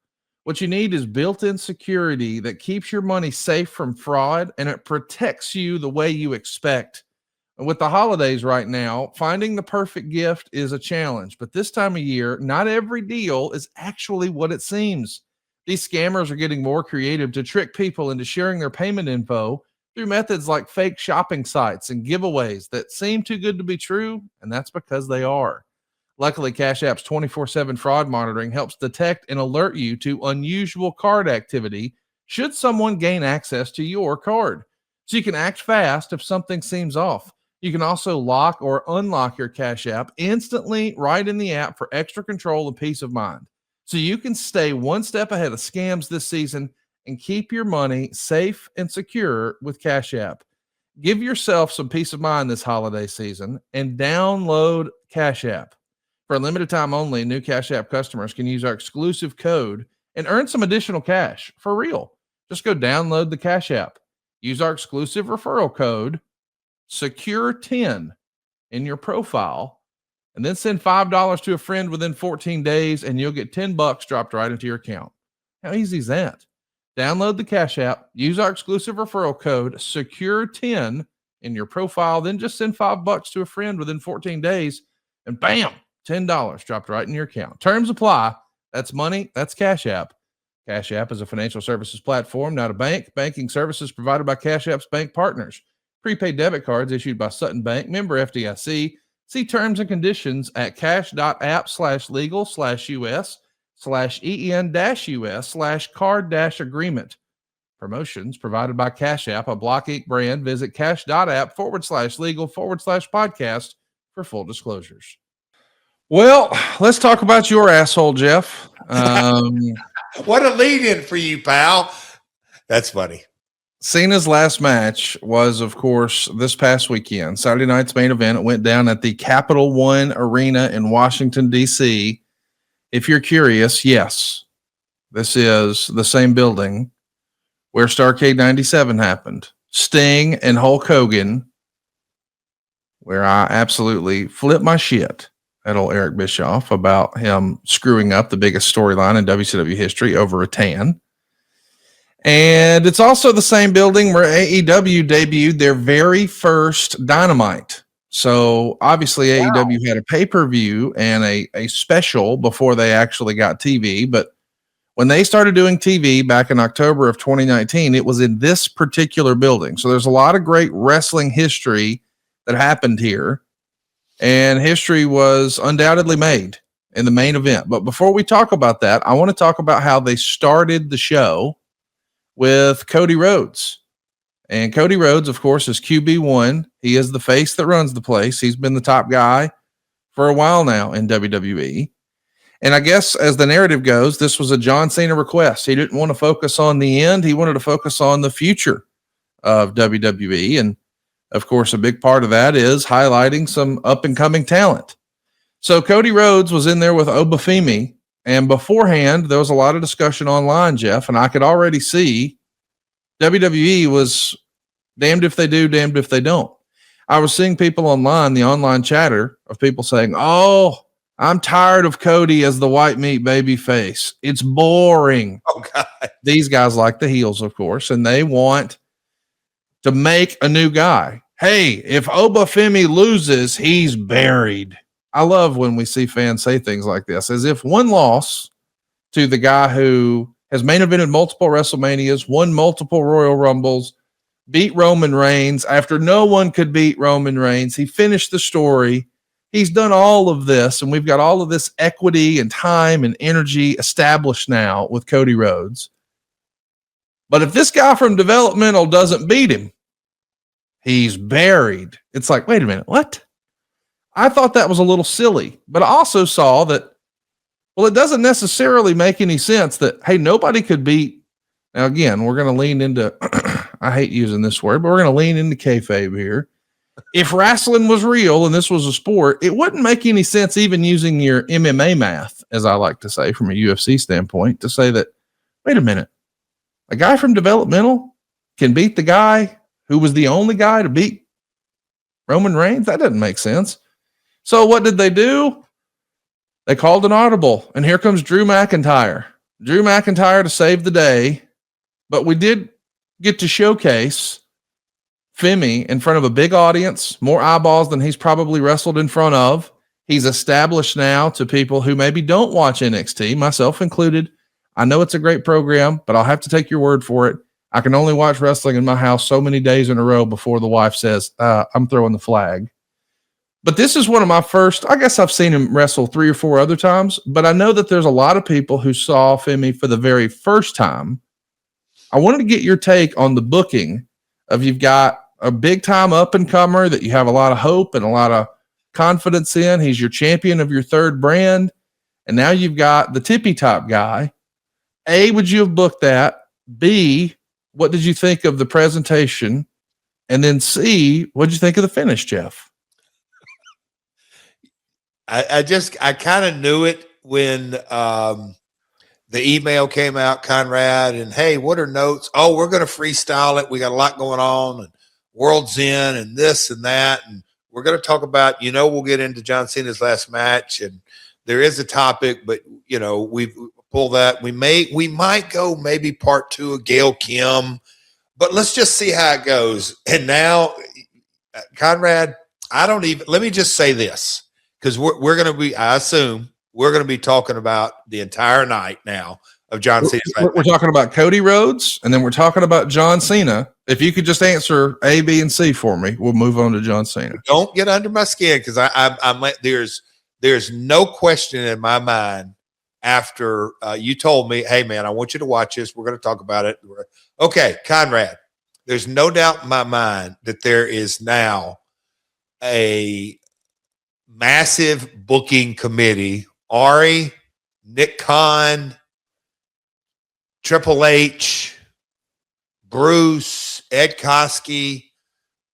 What you need is built-in security that keeps your money safe from fraud, and it protects you the way you expect. And with the holidays right now, finding the perfect gift is a challenge. But this time of year, not every deal is actually what it seems. These scammers are getting more creative to trick people into sharing their payment info through methods like fake shopping sites and giveaways that seem too good to be true, and that's because they are. Luckily, Cash App's 24/7 fraud monitoring helps detect and alert you to unusual card activity should someone gain access to your card. So you can act fast if something seems off. You can also lock or unlock your Cash App instantly right in the app for extra control and peace of mind. So you can stay one step ahead of scams this season and keep your money safe and secure with Cash App. Give yourself some peace of mind this holiday season and download Cash App. For a limited time only, new Cash App customers can use our exclusive code and earn some additional cash for real. Just go download the Cash App. Use our exclusive referral code, SECURE10, in your profile, and then send $5 to a friend within 14 days, and you'll get $10 dropped right into your account. How easy is that? Download the Cash App, use our exclusive referral code, SECURE10, in your profile, then just send $5 to a friend within 14 days, and bam, $10 dropped right in your account. Terms apply. That's money. That's Cash App. Cash App is a financial services platform, not a bank. Banking services provided by Cash App's bank partners. Prepaid debit cards issued by Sutton Bank, member FDIC. See terms and conditions at cash.app/legal/EN-US/card-agreement. Promotions provided by Cash App, a Block Inc. brand. Visit cash.app/legal/podcast for full disclosures. Well, let's talk about your asshole, Jeff. What a lead in for you, pal. That's funny. Cena's last match was, of course, this past weekend. Saturday night's main event. It went down at the Capital One Arena in Washington, D.C. If you're curious, yes, this is the same building where Starrcade 97 happened. Sting and Hulk Hogan, where I absolutely flipped my shit at old Eric Bischoff about him screwing up the biggest storyline in WCW history over a tan. And it's also the same building where AEW debuted their very first Dynamite. So obviously AEW had a pay-per-view and a special before they actually got TV, but When they started doing TV back in October of 2019, it was in this particular building. So there's a lot of great wrestling history that happened here, and history was undoubtedly made in the main event. But before we talk about that, I want to talk about how they started the show with Cody Rhodes. And Cody Rhodes, of course, is QB1. He is the face that runs the place. He's been the top guy for a while now in WWE. And I guess as the narrative goes, this was a John Cena request. He didn't want to focus on the end. He wanted to focus on the future of WWE. And of course, a big part of that is highlighting some up and coming talent. So Cody Rhodes was in there with Obafemi. And beforehand, there was a lot of discussion online, Jeff, and I could already see WWE was damned if they do, damned if they don't. I was seeing people online, the online chatter of people saying, "Oh, I'm tired of Cody as the white meat baby face. It's boring." Oh, God. These guys like the heels, of course, and they want to make a new guy. Hey, if Obafemi loses, he's buried. I love when we see fans say things like this, as if one loss to the guy who has main evented multiple WrestleManias, won multiple Royal Rumbles, beat Roman Reigns after no one could beat Roman Reigns. He finished the story. He's done all of this, and we've got all of this equity and time and energy established now with Cody Rhodes. But if this guy from developmental doesn't beat him, he's buried. It's like, wait a minute, what? I thought that was a little silly, but I also saw that, well, it doesn't necessarily make any sense that, hey, nobody could beat. Now, again, we're going to lean into, I hate using this word, but we're going to lean into kayfabe here. If wrestling was real and this was a sport, it wouldn't make any sense even using your MMA math, as I like to say from a UFC standpoint, to say that, wait a minute, a guy from developmental can beat the guy who was the only guy to beat Roman Reigns? That doesn't make sense. So what did they do? They called an audible, and here comes Drew McIntyre. Drew McIntyre to save the day, but we did get to showcase Femi in front of a big audience, more eyeballs than he's probably wrestled in front of. He's established now to people who maybe don't watch NXT, myself included. I know it's a great program, but I'll have to take your word for it. I can only watch wrestling in my house so many days in a row before the wife says, I'm throwing the flag. But this is one of my first, I guess I've seen him wrestle 3 or 4 other times, but I know that there's a lot of people who saw Femi for the very first time. I wanted to get your take on the booking of, you've got a big time up and comer that you have a lot of hope and a lot of confidence in. He's your champion of your third brand. And now you've got the tippy top guy. A, would you have booked that? B, what did you think of the presentation? And then C, what did you think of the finish, Jeff? I kind of knew it when the email came out, Conrad, and hey, what are notes? Oh, we're going to freestyle it. We got a lot going on, and World's End and this and that. And we're going to talk about, we'll get into John Cena's last match. And there is a topic, but, we've pulled that. We might go maybe part 2 of Gail Kim, but let's just see how it goes. And now, Conrad, let me just say this. Because we're going to be, I assume, we're going to be talking about the entire night now of John Cena. We're talking about Cody Rhodes, and then we're talking about John Cena. If you could just answer A, B, and C for me, we'll move on to John Cena. Don't get under my skin, because there's no question in my mind after you told me, hey, man, I want you to watch this. We're going to talk about it. Okay, Conrad, there's no doubt in my mind that there is now a massive booking committee. Ari, Nick Khan, Triple H, Bruce, Ed Koskey,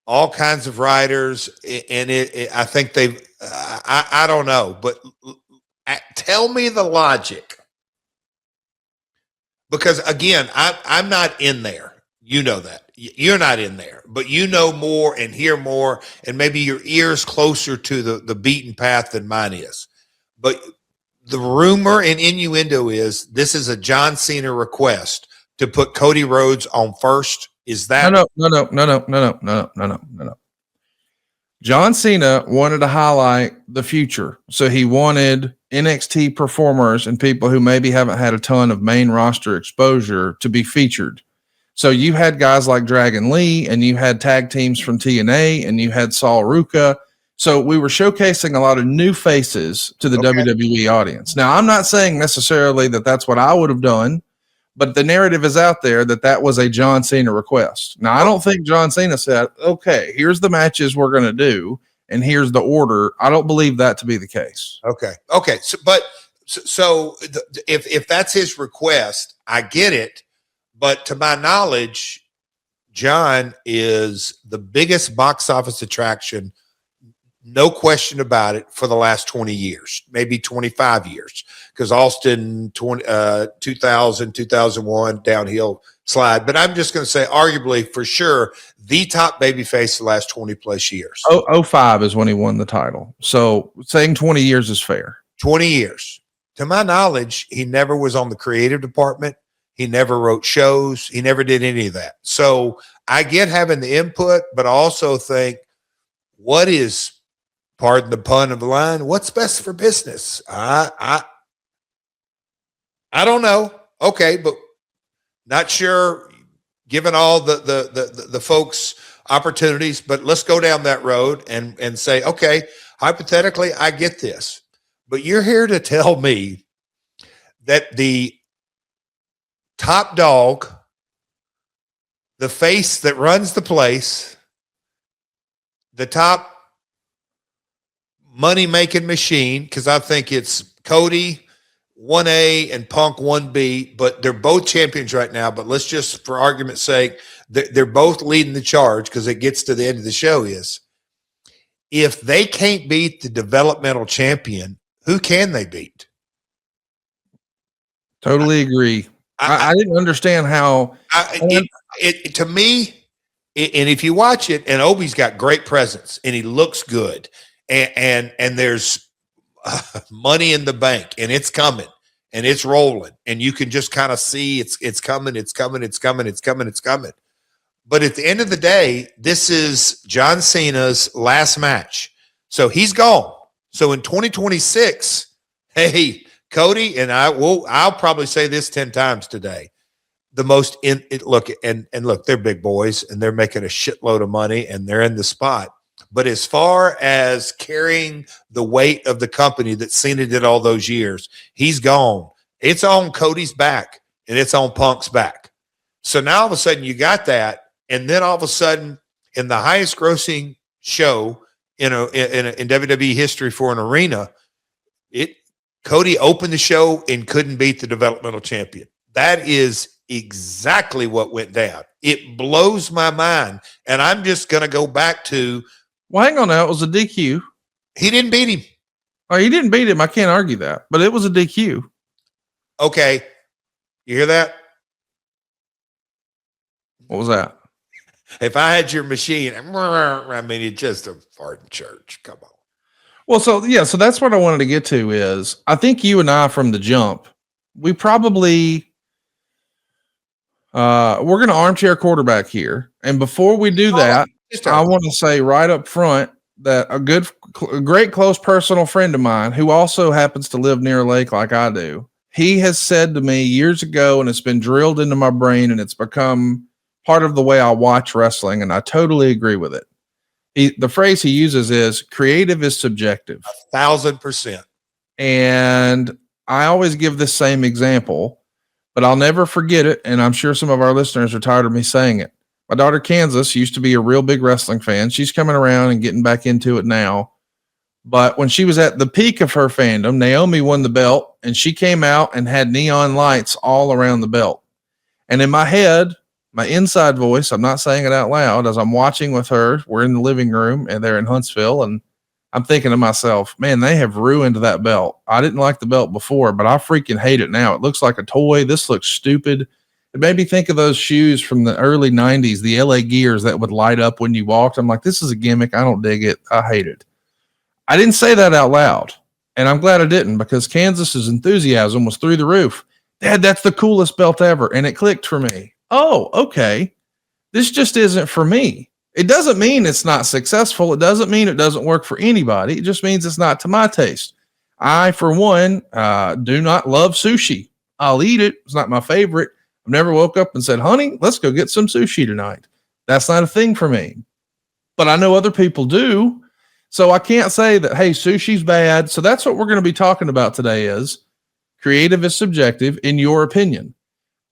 all kinds of writers. And I think I don't know, but tell me the logic. Because again, I'm not in there. You know that. You're not in there, but you know more and hear more, and maybe your ear's closer to the beaten path than mine is. But the rumor and innuendo is this is a John Cena request to put Cody Rhodes on first. Is that No. John Cena wanted to highlight the future. So he wanted NXT performers and people who maybe haven't had a ton of main roster exposure to be featured. So you had guys like Dragon Lee, and you had tag teams from TNA, and you had Saul Ruka. So we were showcasing a lot of new faces to the WWE audience. Now, I'm not saying necessarily that that's what I would have done, but the narrative is out there that that was a John Cena request. Now, I don't think John Cena said, okay, here's the matches we're going to do, and here's the order. I don't believe that to be the case. Okay. So if that's his request, I get it. But to my knowledge, John is the biggest box office attraction, no question about it, for the last 20 years, maybe 25 years, because Austin 2000, 2001, downhill slide. But I'm just going to say, arguably, for sure, the top babyface the last 20 plus years. 05 is when he won the title. So saying 20 years is fair. 20 years. To my knowledge, he never was on the creative department. He never wrote shows. He never did any of that. So I get having the input, but I also think, what is, pardon the pun of the line, what's best for business? I don't know. Okay, but not sure, given all the folks opportunities, but let's go down that road and say, okay, hypothetically, I get this, but you're here to tell me that the top dog, the face that runs the place, the top money-making machine, because I think it's Cody 1A and Punk 1B, but they're both champions right now. But let's just, for argument's sake, they're both leading the charge, because it gets to the end of the show, is if they can't beat the developmental champion, who can they beat? Totally agree. I didn't understand how. To me, and if you watch it, and Obi's got great presence, and he looks good, and there's money in the bank, and it's coming, and it's rolling, and you can just kind of see it's coming. But at the end of the day, this is John Cena's last match, so he's gone. So in 2026, hey, Cody, and I'll probably say this 10 times today. Look, they're big boys, and they're making a shitload of money, and they're in the spot. But as far as carrying the weight of the company that Cena did all those years, he's gone. It's on Cody's back, and it's on Punk's back. So now all of a sudden you got that, and then all of a sudden, in the highest grossing show in WWE history for an arena, Cody opened the show and couldn't beat the developmental champion. That is exactly what went down. It blows my mind. And I'm just going to go back to. Well, hang on now. It was a DQ. He didn't beat him. Oh, he didn't beat him. I can't argue that. But it was a DQ. Okay. You hear that? What was that? If I had your machine, I mean, it's just a farting church. Come on. Well, so that's what I wanted to get to is I think you and I from the jump, we probably we're going to armchair quarterback here. And before we do that, I want to say right up front that a great close personal friend of mine who also happens to live near a lake like I do, he has said to me years ago, and it's been drilled into my brain, and it's become part of the way I watch wrestling, and I totally agree with it. The phrase he uses is creative is subjective. 1,000%. And I always give this same example, but I'll never forget it. And I'm sure some of our listeners are tired of me saying it. My daughter, Kansas, used to be a real big wrestling fan. She's coming around and getting back into it now. But when she was at the peak of her fandom, Naomi won the belt, and she came out and had neon lights all around the belt. And in my head, my inside voice, I'm not saying it out loud, as I'm watching with her, we're in the living room and they're in Huntsville, and I'm thinking to myself, man, they have ruined that belt. I didn't like the belt before, but I freaking hate it now. It looks like a toy. This looks stupid. It made me think of those shoes from the early 90s, the LA Gears that would light up when you walked. I'm like, this is a gimmick. I don't dig it. I hate it. I didn't say that out loud, and I'm glad I didn't, because Kansas's enthusiasm was through the roof. Dad, that's the coolest belt ever, and it clicked for me. Oh, okay. This just isn't for me. It doesn't mean it's not successful. It doesn't mean it doesn't work for anybody. It just means it's not to my taste. I, for one, do not love sushi. I'll eat it. It's not my favorite. I've never woke up and said, honey, let's go get some sushi tonight. That's not a thing for me. But I know other people do. So I can't say that, hey, sushi's bad. So that's what we're going to be talking about today is creative is subjective in your opinion.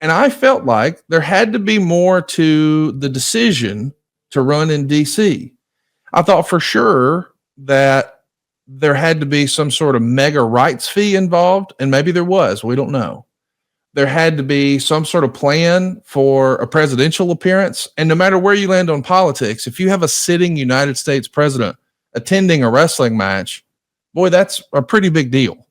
And I felt like there had to be more to the decision to run in DC. I thought for sure that there had to be some sort of mega rights fee involved, and maybe there was. We don't know. There had to be some sort of plan for a presidential appearance. And no matter where you land on politics, if you have a sitting United States president attending a wrestling match, boy, that's a pretty big deal.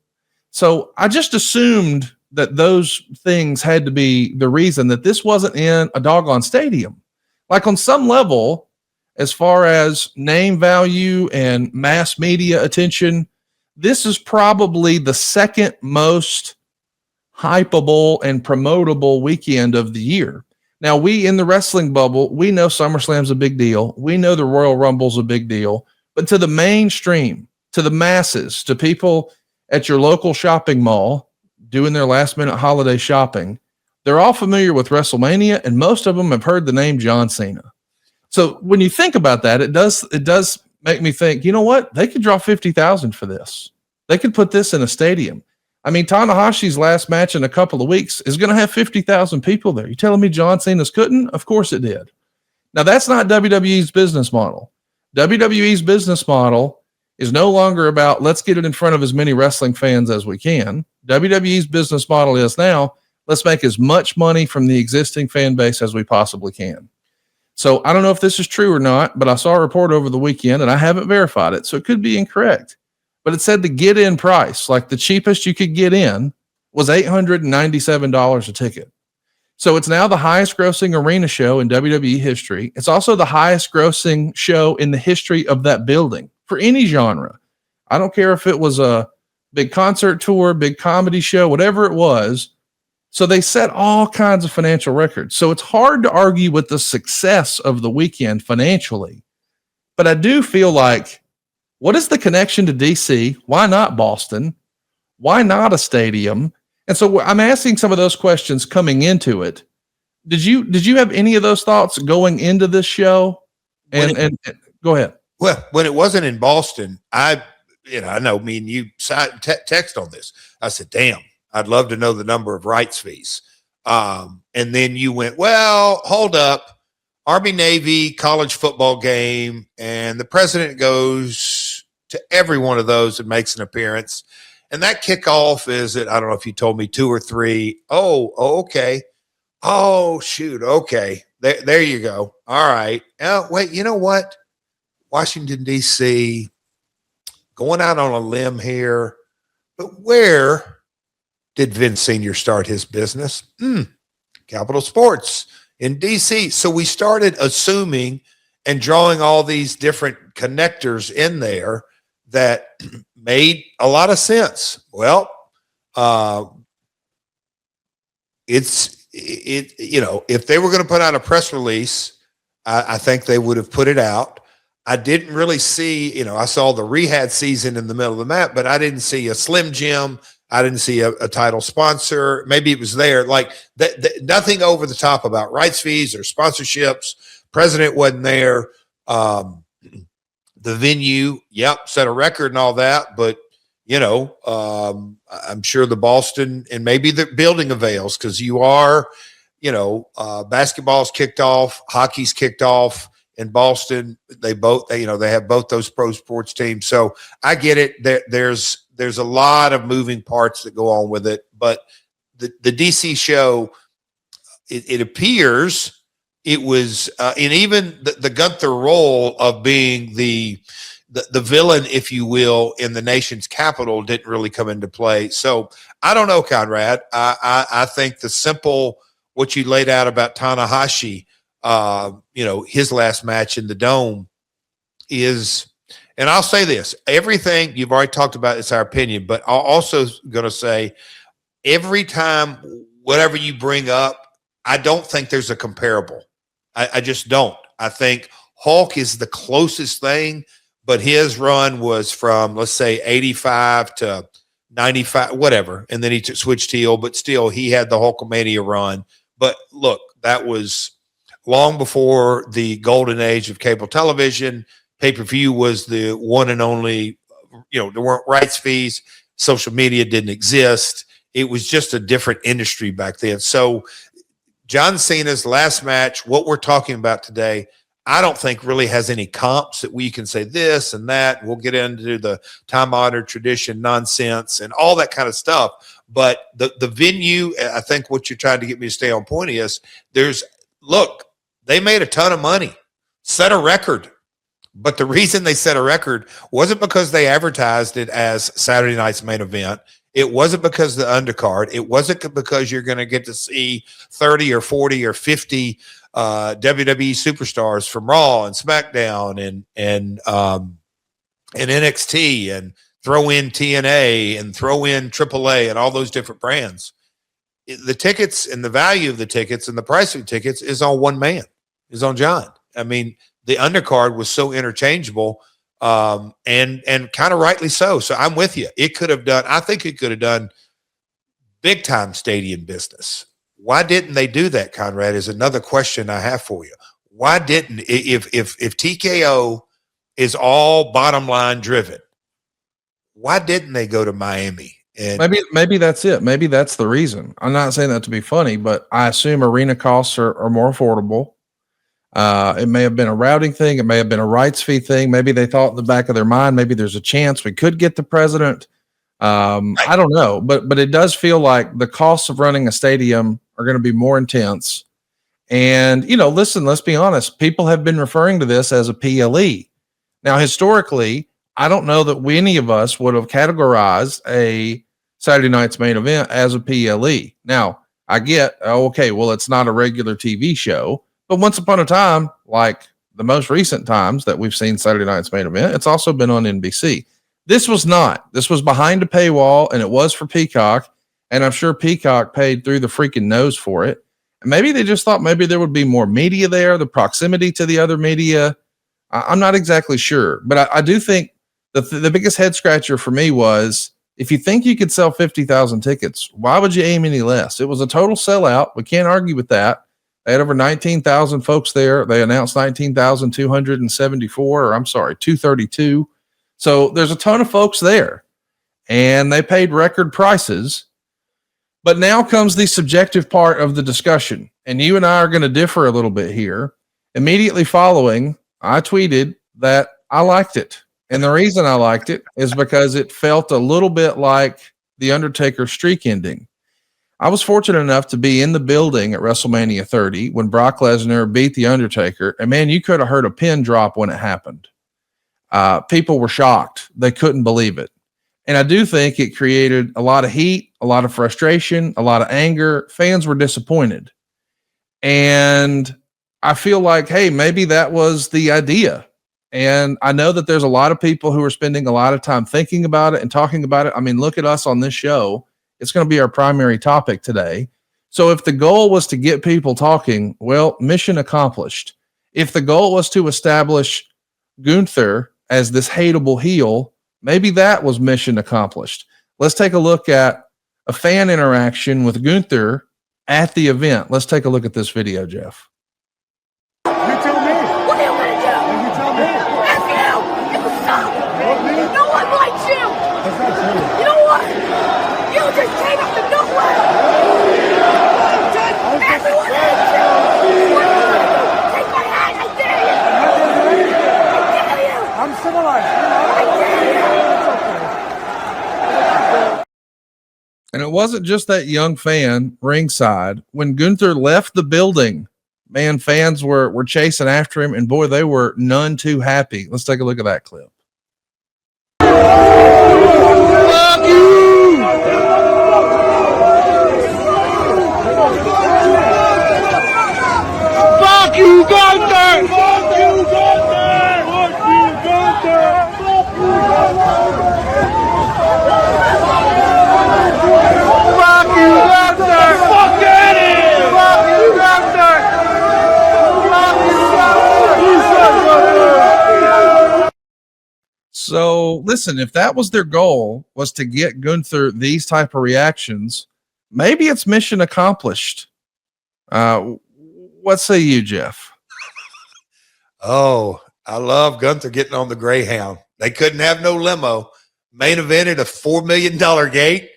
So I just assumed that those things had to be the reason that this wasn't in a doggone stadium. Like on some level, as far as name value and mass media attention, this is probably the second most hypeable and promotable weekend of the year. Now, we in the wrestling bubble, we know SummerSlam's a big deal. We know the Royal Rumble's a big deal. But to the mainstream, to the masses, to people at your local shopping mall doing their last minute holiday shopping, they're all familiar with WrestleMania, and most of them have heard the name John Cena. So when you think about that, it does make me think, you know what? They could draw 50,000 for this. They could put this in a stadium. I mean, Tanahashi's last match in a couple of weeks is going to have 50,000 people there. You telling me John Cena's couldn't? Of course it did. Now, that's not WWE's business model. WWE's business model is no longer about let's get it in front of as many wrestling fans as we can. WWE's business model is now let's make as much money from the existing fan base as we possibly can. So I don't know if this is true or not, but I saw a report over the weekend and I haven't verified it, so it could be incorrect. But it said the get-in price, like the cheapest you could get in, was $897 a ticket. So it's now the highest grossing arena show in WWE history. It's also the highest grossing show in the history of that building for any genre. I don't care if it was a big concert tour, big comedy show, whatever it was. So they set all kinds of financial records. So it's hard to argue with the success of the weekend financially. But I do feel like, what is the connection to DC? Why not Boston? Why not a stadium? And so I'm asking some of those questions coming into it. Did you have any of those thoughts going into this show? And go ahead. Well, when it wasn't in Boston, I know me and you text on this. I said, damn, I'd love to know the number of rights fees. And then you went, well, hold up. Army Navy college football game, and the president goes to every one of those and makes an appearance. And that kickoff is at, I don't know if you told me 2 or 3. Oh, okay. Oh, shoot. Okay. There you go. All right. Wait, you know what? Washington, D.C., going out on a limb here. But where did Vince Sr. start his business? Capital Sports in D.C. So we started assuming and drawing all these different connectors in there that made a lot of sense. Well, if they were going to put out a press release, I think they would have put it out. I didn't really see, I saw the rehab season in the middle of the map, but I didn't see a Slim Jim. I didn't see a title sponsor. Maybe it was there. Like nothing over the top about rights fees or sponsorships. President wasn't there. The venue, set a record and all that. But, I'm sure the Boston and maybe the building avails because you are, basketball's kicked off, hockey's kicked off in Boston. They have both those pro sports teams. So I get it. There's a lot of moving parts that go on with it, but the DC show, it appears it was, and even the Gunther role of being the villain, if you will, in the nation's capital didn't really come into play. So I don't know, Conrad. I think the simple, what you laid out about Tanahashi, his last match in the Dome is, and I'll say this, everything you've already talked about is our opinion, but I'll also going to say every time, whatever you bring up, I don't think there's a comparable. I just don't. I think Hulk is the closest thing, but his run was from, let's say, 85 to 95, whatever. And then he switched heel, but still he had the Hulkamania run. But look, that was long before the golden age of cable television. Pay-per-view was the one and only, there weren't rights fees. Social media didn't exist. It was just a different industry back then. So John Cena's last match, what we're talking about today, I don't think really has any comps that we can say this and that. We'll get into the time-honored tradition nonsense and all that kind of stuff. But the venue, I think what you're trying to get me to stay on point is look, they made a ton of money, set a record. But the reason they set a record wasn't because they advertised it as Saturday night's main event. It wasn't because of the undercard. It wasn't because you're going to get to see 30 or 40 or 50 WWE superstars from Raw and SmackDown and NXT, and throw in TNA and throw in AAA and all those different brands. The tickets and the value of the tickets and the price of the tickets is on one man, is on John. I mean, the undercard was so interchangeable, and kind of rightly so. So I'm with you. I think it could have done big time stadium business. Why didn't they do that, Conrad, is another question I have for you. Why didn't, if TKO is all bottom line driven, why didn't they go to Miami? And maybe that's it. Maybe that's the reason. I'm not saying that to be funny, but I assume arena costs are more affordable. It may have been a routing thing. It may have been a rights fee thing. Maybe they thought in the back of their mind, maybe there's a chance we could get the president. I don't know, but it does feel like the costs of running a stadium are going to be more intense. And, listen, let's be honest. People have been referring to this as a PLE. Now, historically, I don't know that any of us would have categorized a Saturday night's main event as a PLE. Now, I get, okay, well, it's not a regular TV show, but once upon a time, like the most recent times that we've seen Saturday night's main event, it's also been on NBC. This was not. This was behind a paywall, and it was for Peacock, and I'm sure Peacock paid through the freaking nose for it. And maybe they just thought maybe there would be more media there, the proximity to the other media. I'm not exactly sure, but I do think the biggest head scratcher for me was, if you think you could sell 50,000 tickets, why would you aim any less? It was a total sellout. We can't argue with that. They had over 19,000 folks there. They announced 19,274, or I'm sorry, 232. So there's a ton of folks there, and they paid record prices. But now comes the subjective part of the discussion, and you and I are going to differ a little bit here. Immediately following, I tweeted that I liked it. And the reason I liked it is because it felt a little bit like the Undertaker streak ending. I was fortunate enough to be in the building at WrestleMania 30 when Brock Lesnar beat the Undertaker. And man, you could have heard a pin drop when it happened. People were shocked. They couldn't believe it. And I do think it created a lot of heat, a lot of frustration, a lot of anger. Fans were disappointed. And I feel like, hey, maybe that was the idea. And I know that there's a lot of people who are spending a lot of time thinking about it and talking about it. I mean, look at us on this show. It's going to be our primary topic today. So if the goal was to get people talking, well, mission accomplished. If the goal was to establish Gunther as this hateable heel, maybe that was mission accomplished. Let's take a look at a fan interaction with Gunther at the event. Let's take a look at this video, Jeff. You tell me. What are you going to do? You tell me. F you! You suck! No one likes you! That's not true. You know what? You just came up to nowhere! Everyone hates you! What are you going to do? Take my hand! I dare you! I dare you! I'm civilized. I dare you! And it wasn't just that young fan ringside. When Gunther left the building, man, fans were chasing after him, and boy, they were none too happy. Let's take a look at that clip. Fuck you! Fuck you, Gunther! Fuck you, Gunther! Fuck you, Gunther! Fuck you, Gunther! Fuck at him! Fuck you, Gunther! Fuck you, Gunther! So listen, if that was their goal, was to get Gunther these type of reactions, maybe it's mission accomplished. What say you, Jeff? Oh, I love Gunther getting on the Greyhound. They couldn't have no limo. Main evented a $4 million gate.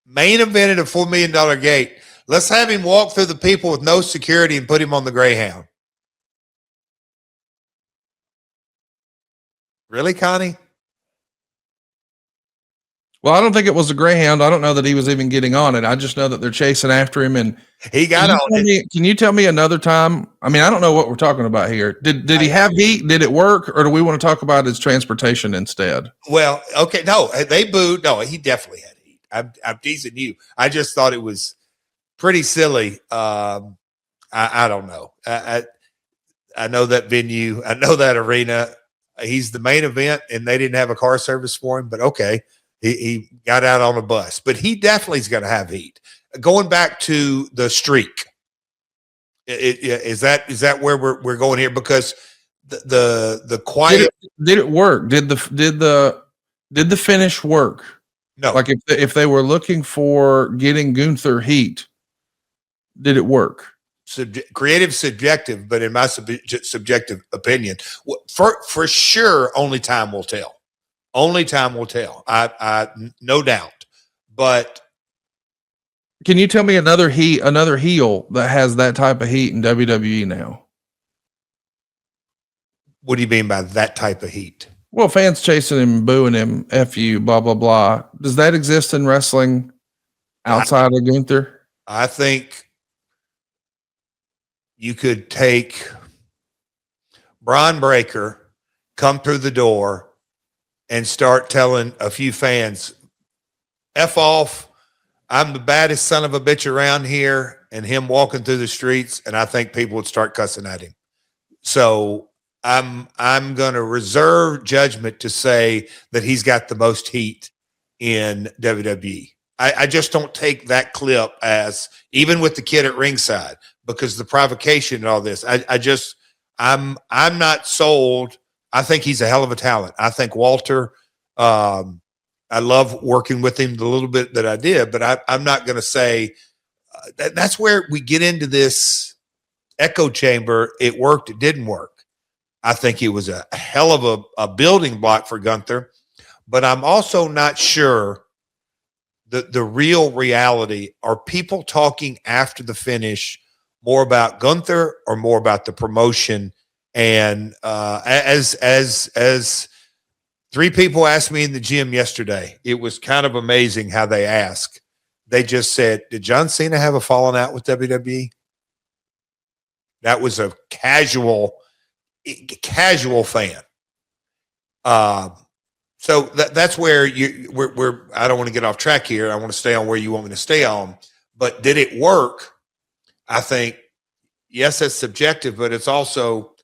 Main evented a $4 million gate. Let's have him walk through the people with no security and put him on the Greyhound. Really, Connie? Well, I don't think it was a Greyhound. I don't know that he was even getting on it. I just know that they're chasing after him. And he got on it. Can you tell me another time? I mean, I don't know what we're talking about here. Did he have heat? Did it work? Or do we want to talk about his transportation instead? Well, okay. No, they booed. No, he definitely had heat. I'm teasing you. I just thought it was pretty silly. I don't know. I know that venue. I know that arena. He's the main event, and they didn't have a car service for him. But okay, he got out on a bus. But he definitely is going to have heat. Going back to the streak, is that where we're going here? Because the quiet did it work? Did the finish work? No. Like if they were looking for getting Gunther heat, did it work? Creative, subjective, but in my subjective opinion, for sure, only time will tell. Only time will tell. I no doubt. But can you tell me another heel that has that type of heat in WWE now? What do you mean by that type of heat? Well, fans chasing him, booing him, F you, blah, blah, blah. Does that exist in wrestling outside of Gunther? I think you could take Braun Breaker, come through the door, and start telling a few fans, F off, I'm the baddest son of a bitch around here, and him walking through the streets, and I think people would start cussing at him. So I'm going to reserve judgment to say that he's got the most heat in WWE. I just don't take that clip as, even with the kid at ringside, because the provocation and all this, I'm not sold. I think he's a hell of a talent. I think Walter, I love working with him the little bit that I did, but I'm not going to say that's where we get into this echo chamber. It worked. It didn't work. I think it was a hell of a building block for Gunther, but I'm also not sure the real reality. Are people talking after the finish more about Gunther or more about the promotion? And as three people asked me in the gym yesterday, it was kind of amazing how they asked. They just said, did John Cena have a falling out with WWE? That was a casual fan. So that's where we're I don't want to get off track here. I want to stay on where you want me to stay on. But did it work? I think, yes, it's subjective, but it's also,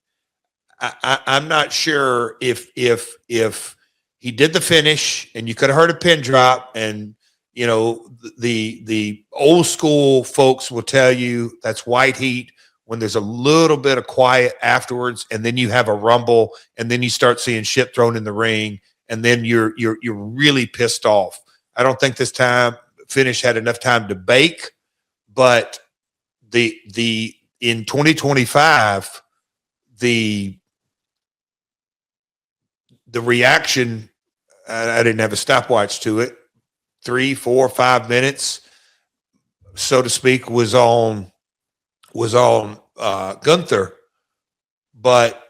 I'm not sure if he did the finish and you could have heard a pin drop, and you know the old school folks will tell you that's white heat when there's a little bit of quiet afterwards, and then you have a rumble, and then you start seeing shit thrown in the ring, and then you're really pissed off. I don't think this time finish had enough time to bake, but the in 2025 the reaction, I didn't have a stopwatch to it, 3, 4, 5 minutes, so to speak, was on Gunther. But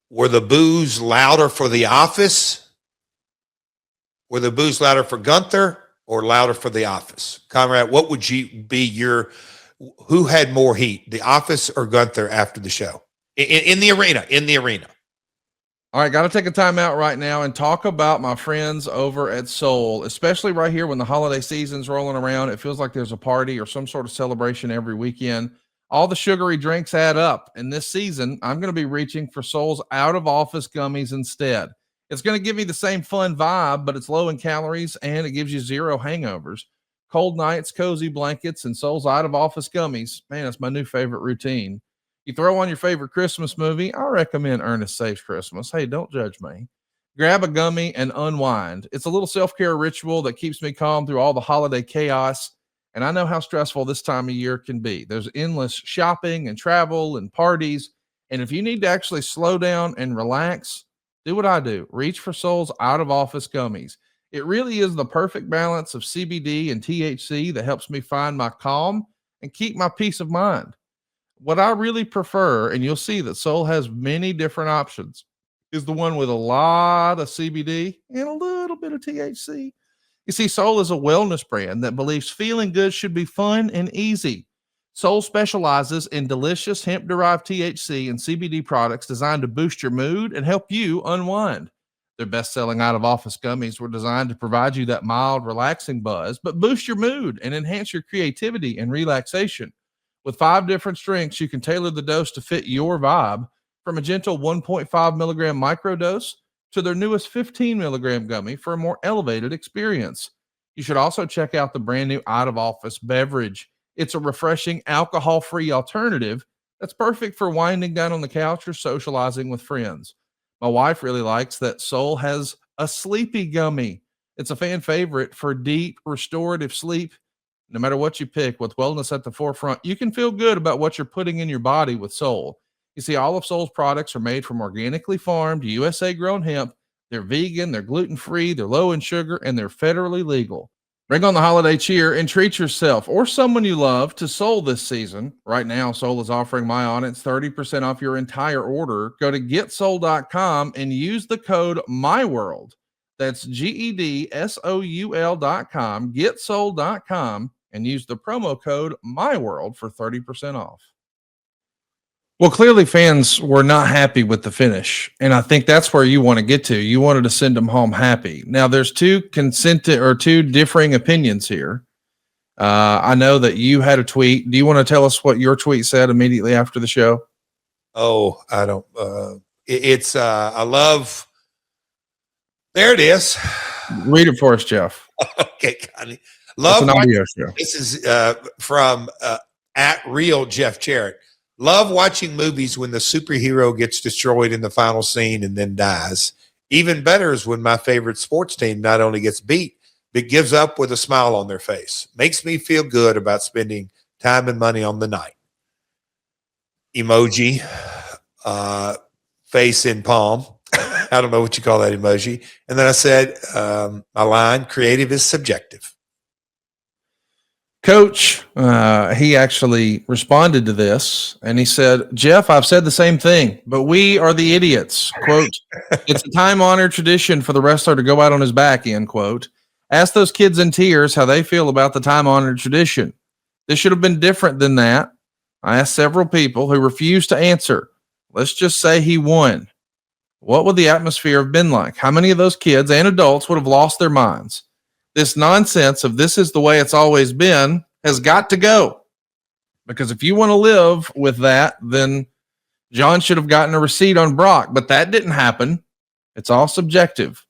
were the boos louder for The Office? Were the boos louder for Gunther or louder for The Office? Conrad, what would you be who had more heat, The Office or Gunther after the show? In the arena, All right, got to take a time out right now and talk about my friends over at Soul, especially right here when the holiday season's rolling around. It feels like there's a party or some sort of celebration every weekend. All the sugary drinks add up. And this season, I'm going to be reaching for Soul's out-of-office gummies instead. It's going to give me the same fun vibe, but it's low in calories and it gives you 0 hangovers. Cold nights, cozy blankets, and Soul's out-of-office gummies. Man, it's my new favorite routine. You throw on your favorite Christmas movie. I recommend Ernest Saves Christmas. Hey, don't judge me. Grab a gummy and unwind. It's a little self-care ritual that keeps me calm through all the holiday chaos. And I know how stressful this time of year can be. There's endless shopping and travel and parties. And if you need to actually slow down and relax, do what I do. Reach for Soul's out of office gummies. It really is the perfect balance of CBD and THC that helps me find my calm and keep my peace of mind. What I really prefer, and you'll see that Soul has many different options, is the one with a lot of CBD and a little bit of THC. You see, Soul is a wellness brand that believes feeling good should be fun and easy. Soul specializes in delicious hemp-derived THC and CBD products designed to boost your mood and help you unwind. Their best-selling out-of-office gummies were designed to provide you that mild, relaxing buzz, but boost your mood and enhance your creativity and relaxation. With 5 different strengths, you can tailor the dose to fit your vibe, from a gentle 1.5 milligram microdose to their newest 15 milligram gummy for a more elevated experience. You should also check out the brand new out-of-office beverage. It's a refreshing alcohol-free alternative that's perfect for winding down on the couch or socializing with friends. My wife really likes that Soul has a sleepy gummy. It's a fan favorite for deep restorative sleep. No matter what you pick, with wellness at the forefront, you can feel good about what you're putting in your body with Soul. You see, all of Soul's products are made from organically farmed, USA grown hemp. They're vegan, they're gluten-free, they're low in sugar, and they're federally legal. Bring on the holiday cheer and treat yourself or someone you love to Soul this season. Right now, Soul is offering My Onnits 30% off your entire order. Go to getsoul.com and use the code MyWorld. That's GEDSOUL.com, getsoul.com, and use the promo code MyWorld for 30% off. Well, clearly fans were not happy with the finish, and I think that's where you want to get to. You wanted to send them home happy. Now, there's two differing opinions here. I know that you had a tweet. Do you want to tell us what your tweet said immediately after the show? Oh, I don't. I love. There it is. Read it for us, Jeff. Okay, Connie. Love an audio show. This is from at Real Jeff Jarrett. Love watching movies when the superhero gets destroyed in the final scene and then dies. Even better is when my favorite sports team not only gets beat, but gives up with a smile on their face. Makes me feel good about spending time and money on the night. Emoji, face in palm. I don't know what you call that emoji. And then I said, my line, creative is subjective. Coach, he actually responded to this and he said, Jeff, I've said the same thing, but we are the idiots. Quote, it's a time-honored tradition for the wrestler to go out on his back, end quote. Ask those kids in tears how they feel about the time-honored tradition. This should have been different than that. I asked several people who refused to answer. Let's just say he won. What would the atmosphere have been like? How many of those kids and adults would have lost their minds? This nonsense of this is the way it's always been has got to go. Because if you want to live with that, then John should have gotten a receipt on Brock, but that didn't happen. It's all subjective.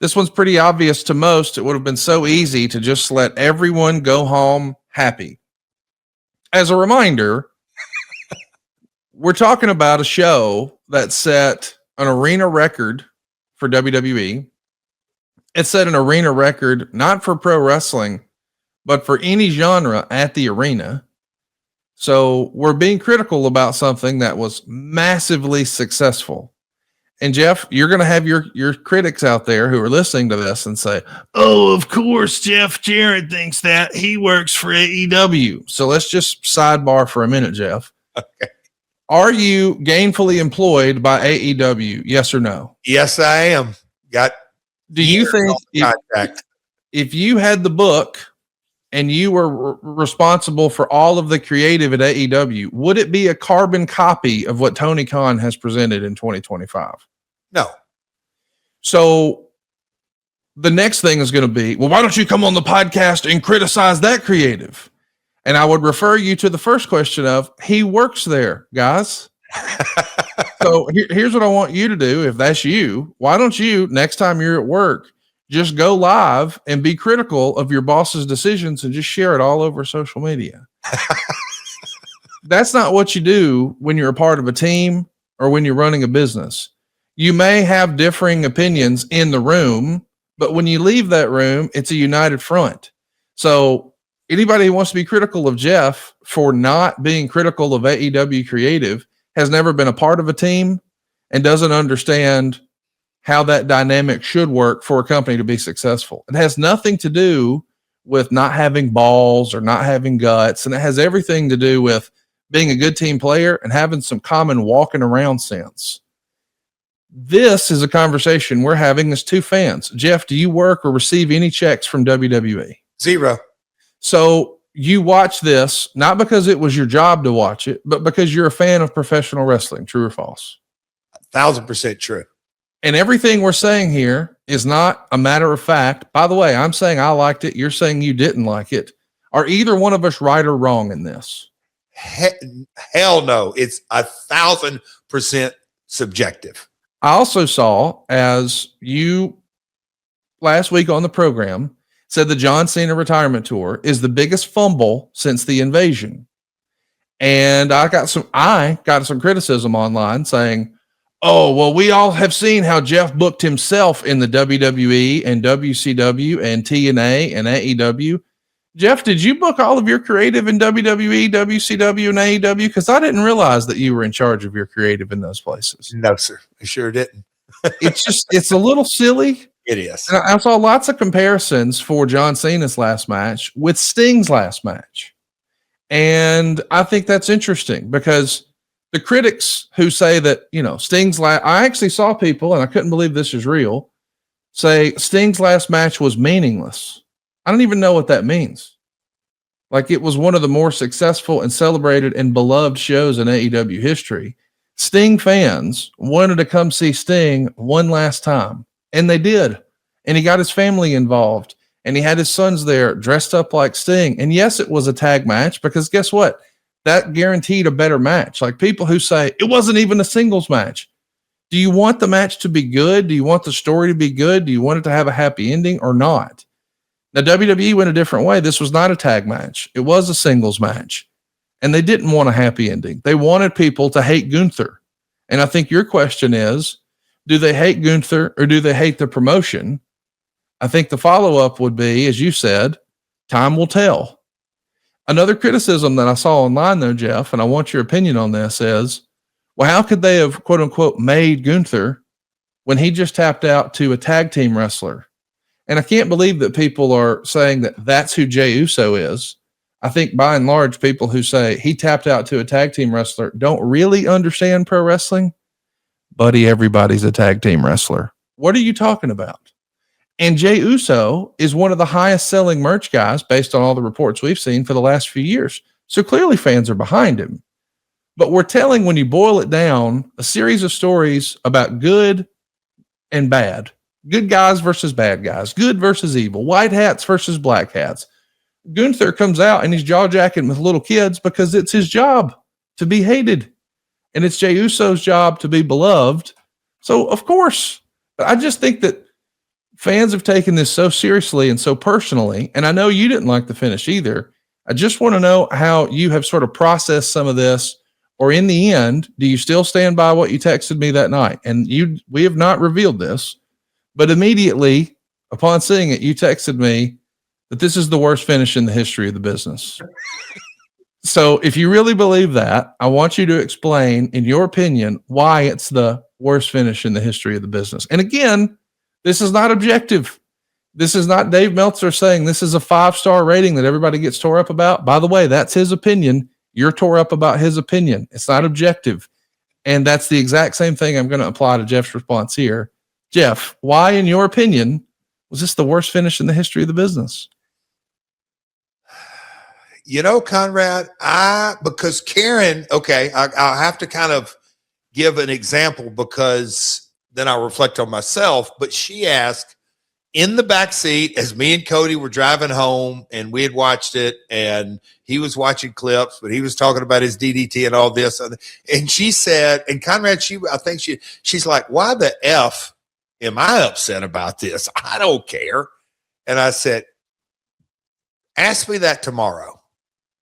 This one's pretty obvious to most. It would have been so easy to just let everyone go home happy. As a reminder, we're talking about a show that set an arena record for WWE. It set an arena record, not for pro wrestling, but for any genre at the arena. So we're being critical about something that was massively successful. And Jeff, you're going to have your critics out there who are listening to this and say, oh, of course, Jeff Jarrett thinks that he works for AEW. So let's just sidebar for a minute, Jeff. Okay. Are you gainfully employed by AEW? Yes or no? Yes, I am. Do you think if you had the book and you were responsible for all of the creative at AEW, would it be a carbon copy of what Tony Khan has presented in 2025? No. So the next thing is going to be, well, why don't you come on the podcast and criticize that creative? And I would refer you to the first question of, he works there, guys. So here's what I want you to do. If that's you, why don't you, next time you're at work, just go live and be critical of your boss's decisions and just share it all over social media. That's not what you do when you're a part of a team or when you're running a business. You may have differing opinions in the room, but when you leave that room, it's a united front. So anybody who wants to be critical of Jeff for not being critical of AEW Creative has never been a part of a team and doesn't understand how that dynamic should work for a company to be successful. It has nothing to do with not having balls or not having guts, and it has everything to do with being a good team player and having some common walking around sense. This is a conversation we're having as two fans. Jeff, do you work or receive any checks from WWE? Zero. So you watch this, not because it was your job to watch it, but because you're a fan of professional wrestling. True or false? 1,000% true. And everything we're saying here is not a matter of fact. By the way, I'm saying I liked it. You're saying you didn't like it. Are either one of us right or wrong in this? Hell no. It's 1,000% subjective. I also saw, as you last week on the program said, the John Cena retirement tour is the biggest fumble since the invasion. And I got some criticism online saying, oh, well, we all have seen how Jeff booked himself in the WWE and WCW and TNA and AEW. Jeff, did you book all of your creative in WWE, WCW, and AEW? Because I didn't realize that you were in charge of your creative in those places. No, sir. I sure didn't. It's a little silly. It is. And I saw lots of comparisons for John Cena's last match with Sting's last match. And I think that's interesting because the critics who say that, Sting's I actually saw people, and I couldn't believe this is real, say Sting's last match was meaningless. I don't even know what that means. Like, it was one of the more successful and celebrated and beloved shows in AEW history. Sting fans wanted to come see Sting one last time, and they did. And he got his family involved, and he had his sons there dressed up like Sting. And yes, it was a tag match, because guess what? That guaranteed a better match. Like, people who say it wasn't even a singles match. Do you want the match to be good? Do you want the story to be good? Do you want it to have a happy ending or not? Now, WWE went a different way. This was not a tag match. It was a singles match. And they didn't want a happy ending. They wanted people to hate Gunther. And I think your question is, do they hate Gunther or do they hate the promotion? I think the follow-up would be, as you said, time will tell. Another criticism that I saw online, though, Jeff, and I want your opinion on this, is, well, how could they have, quote unquote, made Gunther when he just tapped out to a tag team wrestler? And I can't believe that people are saying that that's who Jey Uso is. I think by and large, people who say he tapped out to a tag team wrestler don't really understand pro wrestling. Buddy, everybody's a tag team wrestler. What are you talking about? And Jey Uso is one of the highest selling merch guys based on all the reports we've seen for the last few years. So clearly fans are behind him. But we're telling, when you boil it down, a series of stories about good and bad. Good guys versus bad guys, good versus evil, white hats versus black hats. Gunther comes out and he's jaw-jacking with little kids because it's his job to be hated. And it's Jey Uso's job to be beloved. So, of course, I just think that fans have taken this so seriously and so personally. And I know you didn't like the finish either. I just want to know how you have sort of processed some of this, or in the end, do you still stand by what you texted me that night? And we have not revealed this. But immediately upon seeing it, you texted me that this is the worst finish in the history of the business. So if you really believe that, I want you to explain, in your opinion, why it's the worst finish in the history of the business. And again, this is not objective. This is not Dave Meltzer saying this is a 5-star rating that everybody gets tore up about. By the way, that's his opinion. You're tore up about his opinion. It's not objective. And that's the exact same thing I'm going to apply to Jeff's response here. Jeff, why, in your opinion, was this the worst finish in the history of the business? Conrad, because Karen, okay, I'll have to kind of give an example because then I'll reflect on myself. But she asked in the back seat as me and Cody were driving home, and we had watched it, and he was watching clips, but he was talking about his DDT and all this. And she said, and Conrad, she's like, why the F am I upset about this? I don't care. And I said, ask me that tomorrow.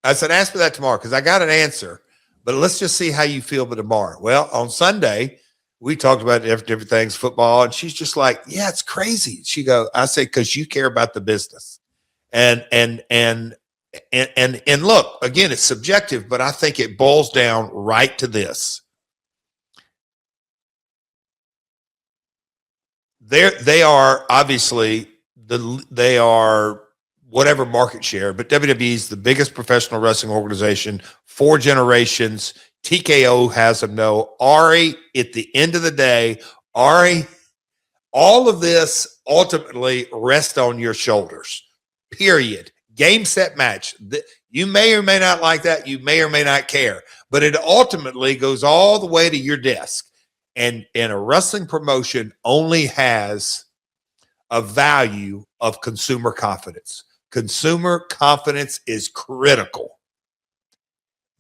Ask me that tomorrow, because I got an answer. but let's just see how you feel about tomorrow. Well, on Sunday, we talked about different things, football, and she's just like, yeah, it's crazy. I say, because you care about the business. And look, again, it's subjective, but I think it boils down right to this. They are obviously they are whatever market share, but WWE is the biggest professional wrestling organization, 4 generations. TKO has them. No, Ari, at the end of the day, Ari, all of this ultimately rests on your shoulders, period. Game, set, match. You may or may not like that. You may or may not care, but it ultimately goes all the way to your desk. And a wrestling promotion only has a value of consumer confidence. Consumer confidence is critical.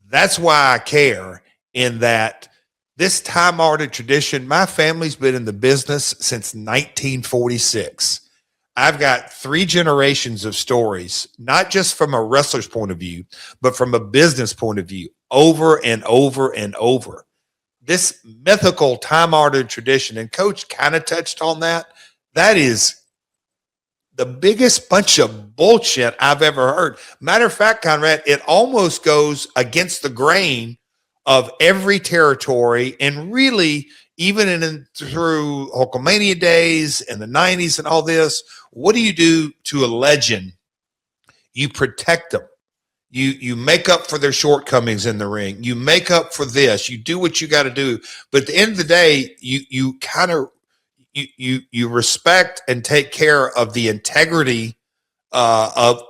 That's why I care, in that this time-honored tradition, my family's been in the business since 1946. I've got 3 generations of stories, not just from a wrestler's point of view, but from a business point of view, over and over and over. This mythical time-honored tradition, and Coach kind of touched on that, that is the biggest bunch of bullshit I've ever heard. Matter of fact, Conrad, it almost goes against the grain of every territory, and really even through Hulkamania days and the 90s and all this. What do you do to a legend? You protect them. You make up for their shortcomings in the ring. You make up for this. You do what you got to do. But at the end of the day, you kind of you respect and take care of the integrity of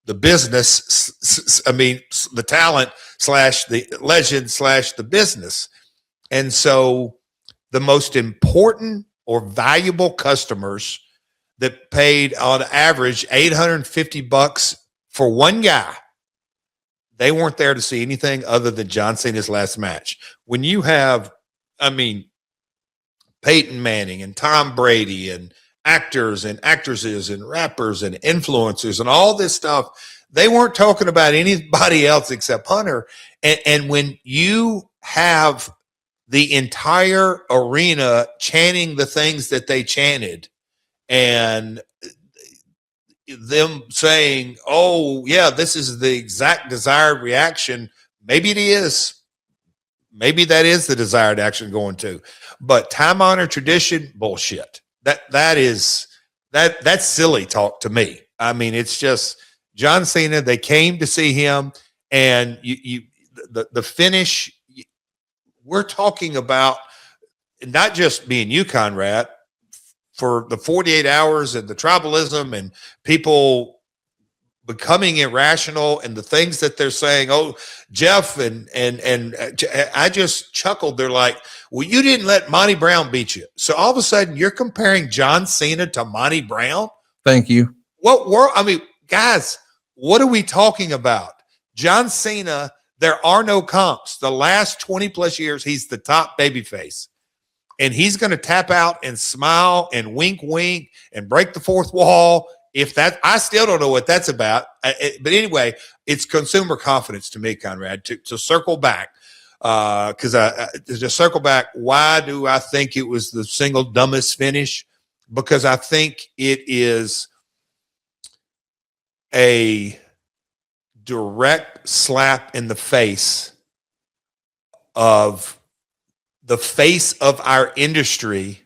the business. I mean, the talent / the legend / the business. And so the most important or valuable customers that paid on average $850 for one guy, they weren't there to see anything other than John Cena's last match. When you have, I mean, Peyton Manning and Tom Brady and actors and actresses and rappers and influencers and all this stuff, they weren't talking about anybody else except Hunter. And when you have the entire arena chanting the things that they chanted, and them saying, oh, yeah, this is the exact desired reaction. Maybe it is. Maybe that is the desired action going to. But time-honored tradition, bullshit. That's silly talk to me. I mean, it's just John Cena. They came to see him, and the finish. We're talking about not just me and you, Conrad, for the 48 hours and the tribalism and people becoming irrational and the things that they're saying. Oh, Jeff and I just chuckled. They're like, well, you didn't let Monty Brown beat you. So all of a sudden you're comparing John Cena to Monty Brown. Thank you. I mean, guys, what are we talking about? John Cena, there are no comps. The last 20 plus years, he's the top babyface. And he's going to tap out and smile and wink, wink, and break the fourth wall. I still don't know what that's about. But anyway, it's consumer confidence to me, Conrad. To circle back, to circle back, why do I think it was the single dumbest finish? Because I think it is a direct slap in the face of the face of our industry.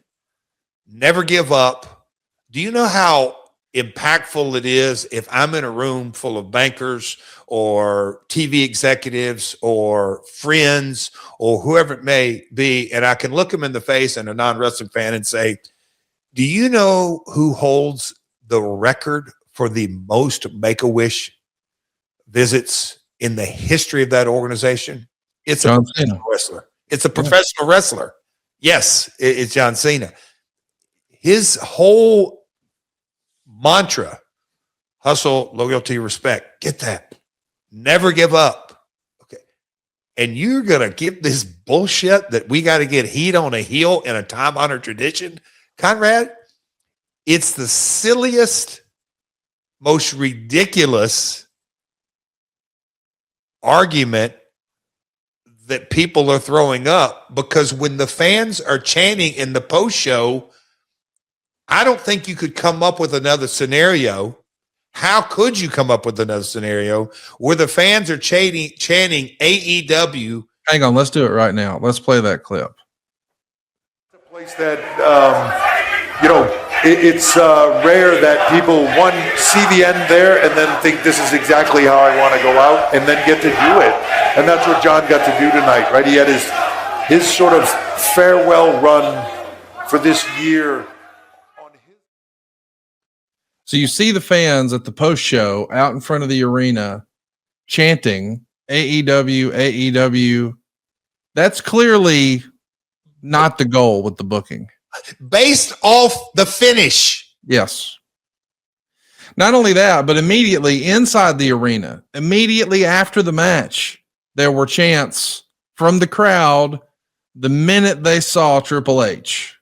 Never give up. Do you know how impactful it is if I'm in a room full of bankers or TV executives or friends or whoever it may be, and I can look them in the face and a non-wrestling fan and say, do you know who holds the record for the most Make-A-Wish visits in the history of that organization? It's John Cena. Wrestler. It's a professional wrestler. Yes, it's John Cena. His whole mantra, hustle, loyalty, respect. Get that. Never give up. Okay. And you're going to get this bullshit that we got to get heat on a heel in a time-honored tradition? Conrad, it's the silliest, most ridiculous argument that people are throwing up, because when the fans are chanting in the post show, I don't think you could come up with another scenario. How could you come up with another scenario where the fans are chanting AEW? Hang on, let's do it right now. Let's play that clip. A place that, it's rare that people, one, see the end there and then think this is exactly how I want to go out and then get to do it. And that's what John got to do tonight, right? He had his sort of farewell run for this year. So you see the fans at the post show out in front of the arena chanting AEW, AEW. That's clearly not the goal with the booking. Based off the finish. Yes. Not only that, but immediately inside the arena, immediately after the match, there were chants from the crowd the minute they saw Triple H.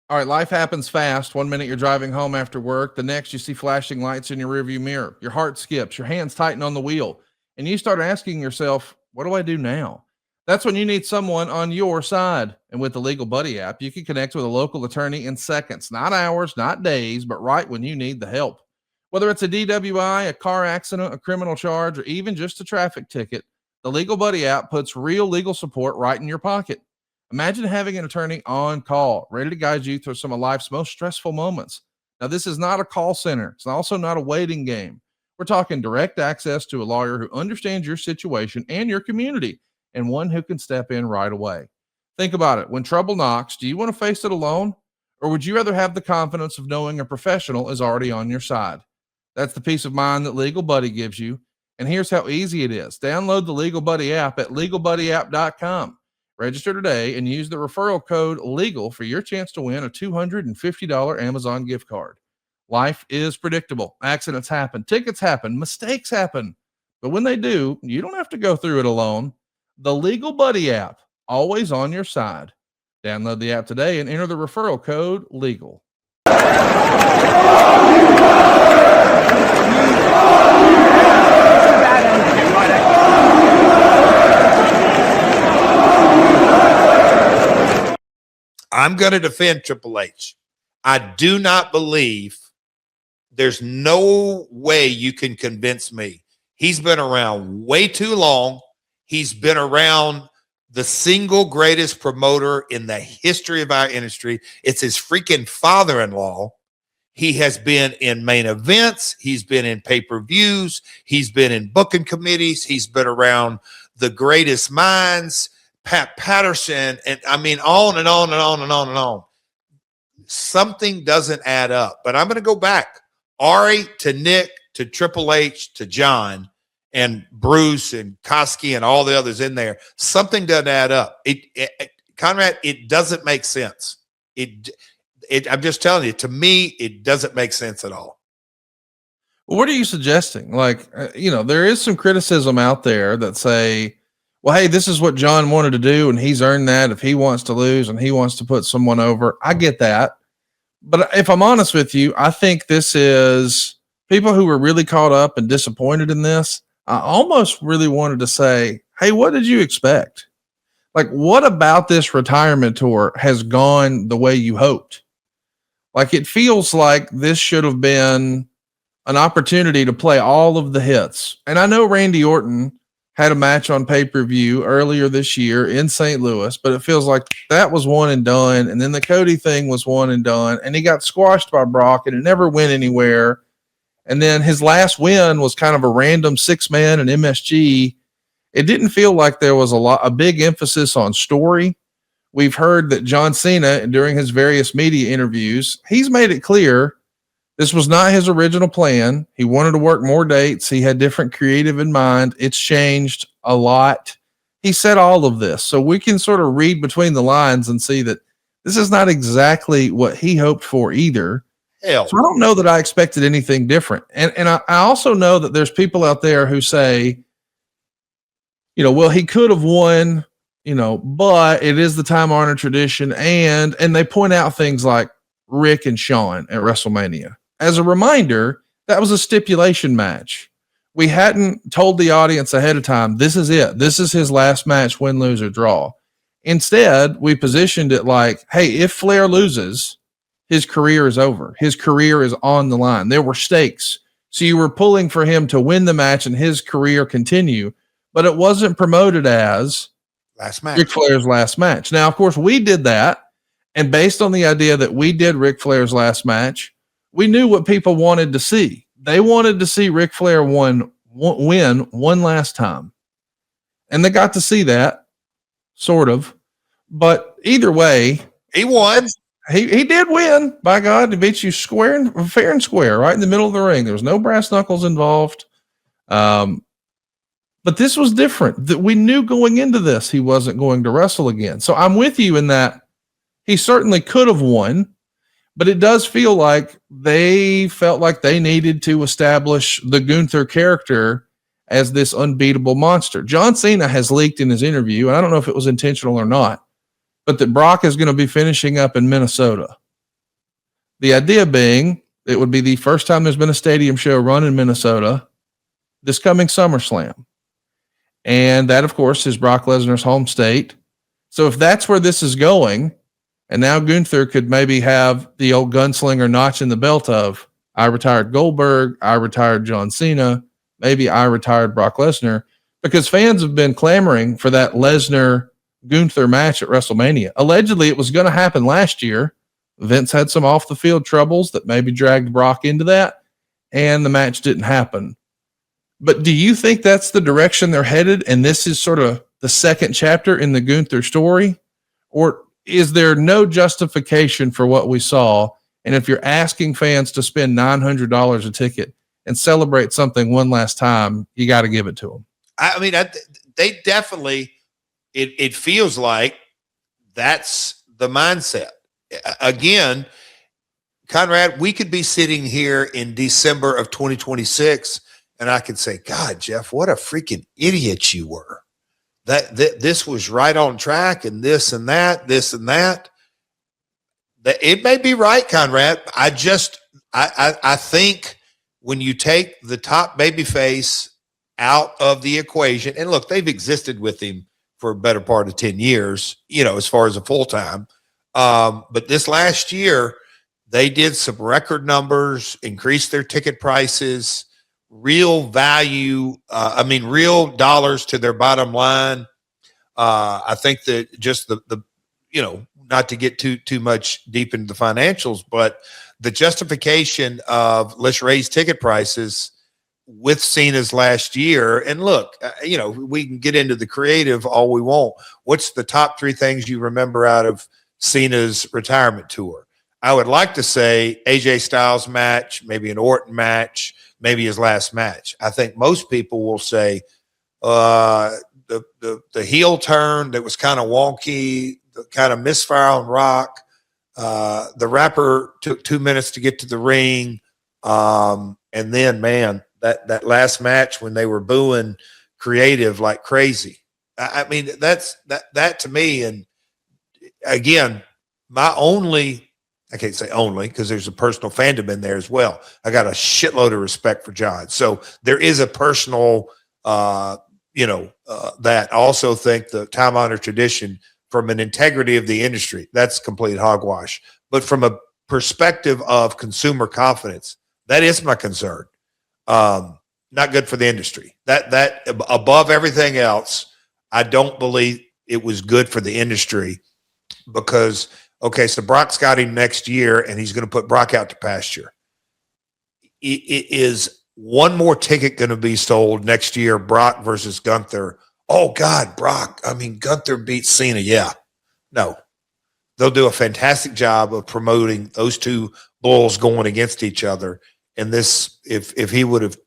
All right, life happens fast. 1 minute you're driving home after work. The next you see flashing lights in your rearview mirror. Your heart skips. Your hands tighten on the wheel. And you start asking yourself, what do I do now? That's when you need someone on your side. And with the Legal Buddy app, you can connect with a local attorney in seconds, not hours, not days, but right when you need the help. Whether it's a DWI, a car accident, a criminal charge, or even just a traffic ticket, the Legal Buddy app puts real legal support right in your pocket. Imagine having an attorney on call, ready to guide you through some of life's most stressful moments. Now, this is not a call center. It's also not a waiting game. We're talking direct access to a lawyer who understands your situation and your community, and one who can step in right away. Think about it. When trouble knocks, do you want to face it alone? Or would you rather have the confidence of knowing a professional is already on your side? That's the peace of mind that Legal Buddy gives you. And here's how easy it is. Download the Legal Buddy app at LegalBuddyApp.com. Register today and use the referral code LEGAL for your chance to win a $250 Amazon gift card. Life is predictable. Accidents happen. Tickets happen. Mistakes happen. But when they do, you don't have to go through it alone. The Legal Buddy app, always on your side. Download the app today and enter the referral code LEGAL. I'm going to defend Triple H. I do not believe, there's no way you can convince me. He's been around way too long. He's been around the single greatest promoter in the history of our industry. It's his freaking father-in-law. He has been in main events. He's been in pay-per-views. He's been in booking committees. He's been around the greatest minds, Pat Patterson, and I mean, on and on and on and on and on. Something doesn't add up. But I'm going to go back. Ari to Nick to Triple H to John and Bruce and Koski and all the others in there. Something doesn't add up. Conrad, it doesn't make sense. I'm just telling you, to me, it doesn't make sense at all. What are you suggesting? There is some criticism out there that say, well, hey, this is what John wanted to do, and he's earned that if he wants to lose and he wants to put someone over. I get that. But if I'm honest with you, I think this is people who were really caught up and disappointed in this. I almost really wanted to say, hey, what did you expect? Like, what about this retirement tour has gone the way you hoped? Like, it feels like this should have been an opportunity to play all of the hits. And I know Randy Orton had a match on pay-per-view earlier this year in St. Louis, but it feels like that was one and done. And then the Cody thing was one and done, and he got squashed by Brock and it never went anywhere. And then his last win was kind of a random 6-man and MSG. It didn't feel like there was a big emphasis on story. We've heard that John Cena, during his various media interviews, he's made it clear this was not his original plan. He wanted to work more dates. He had different creative in mind. It's changed a lot. He said all of this. So we can sort of read between the lines and see that this is not exactly what he hoped for either. Hell. So I don't know that I expected anything different. And I also know that there's people out there who say, well, he could have won, but it is the time-honored tradition. And they point out things like Rick and Shawn at WrestleMania. As a reminder, that was a stipulation match we hadn't told the audience ahead of time, this is it. This is his last match, win, lose, or draw. Instead, we positioned it like, hey, if Flair loses, his career is over. His career is on the line. There were stakes. So you were pulling for him to win the match and his career continue, but it wasn't promoted as last match. Ric Flair's last match. Now, of course, we did that. And based on the idea that we did Ric Flair's last match, we knew what people wanted to see. They wanted to see Ric Flair win one last time. And they got to see that, sort of. But either way, he won. He did win. By God, he beat you fair and square, right in the middle of the ring. There was no brass knuckles involved. But this was different. That we knew going into this he wasn't going to wrestle again. So I'm with you in that he certainly could have won, but it does feel like they felt like they needed to establish the Gunther character as this unbeatable monster. John Cena has leaked in his interview, and I don't know if it was intentional or not, but that Brock is going to be finishing up in Minnesota. The idea being it would be the first time there's been a stadium show run in Minnesota this coming SummerSlam. And that, of course, is Brock Lesnar's home state. So if that's where this is going, and now Gunther could maybe have the old gunslinger notch in the belt of, I retired Goldberg, I retired John Cena, maybe I retired Brock Lesnar, because fans have been clamoring for that Lesnar-Gunther match at WrestleMania. Allegedly, it was going to happen last year. Vince had some off-the-field troubles that maybe dragged Brock into that, and the match didn't happen. But do you think that's the direction they're headed, and this is sort of the second chapter in the Gunther story? Or is there no justification for what we saw? And if you're asking fans to spend $900 a ticket and celebrate something one last time, you got to give it to them. I mean, they definitely, it feels like that's the mindset. Again, Conrad, we could be sitting here in December of 2026 and I could say, God, Jeff, what a freaking idiot you were. That this was right on track and this and that. It may be right, Conrad. I think when you take the top babyface out of the equation, and look, they've existed with him for a better part of 10 years, as far as a full-time. But this last year, they did some record numbers, increased their ticket prices, real value, real dollars to their bottom line. I think that just the not to get too much deep into the financials, but the justification of let's raise ticket prices with Cena's last year. And look, we can get into the creative all we want. What's the top three things you remember out of Cena's retirement tour? I would like to say AJ Styles match, maybe an Orton match, maybe his last match. I think most people will say the heel turn that was kind of wonky, the kind of misfire on Rock. The rapper took 2 minutes to get to the ring. And then, man, that last match when they were booing creative like crazy. I mean, that to me. And again, I can't say only because there's a personal fandom in there as well. I got a shitload of respect for John. So there is a personal, that I also think the time-honored tradition from an integrity of the industry, that's complete hogwash. But from a perspective of consumer confidence, that is my concern. Not good for the industry. That above everything else, I don't believe it was good for the industry because – okay, so Brock's got him next year, and he's going to put Brock out to pasture. Is one more ticket going to be sold next year, Brock versus Gunther? Oh, God, Gunther beats Cena. Yeah. No. They'll do a fantastic job of promoting those two bulls going against each other. And this, if he would have,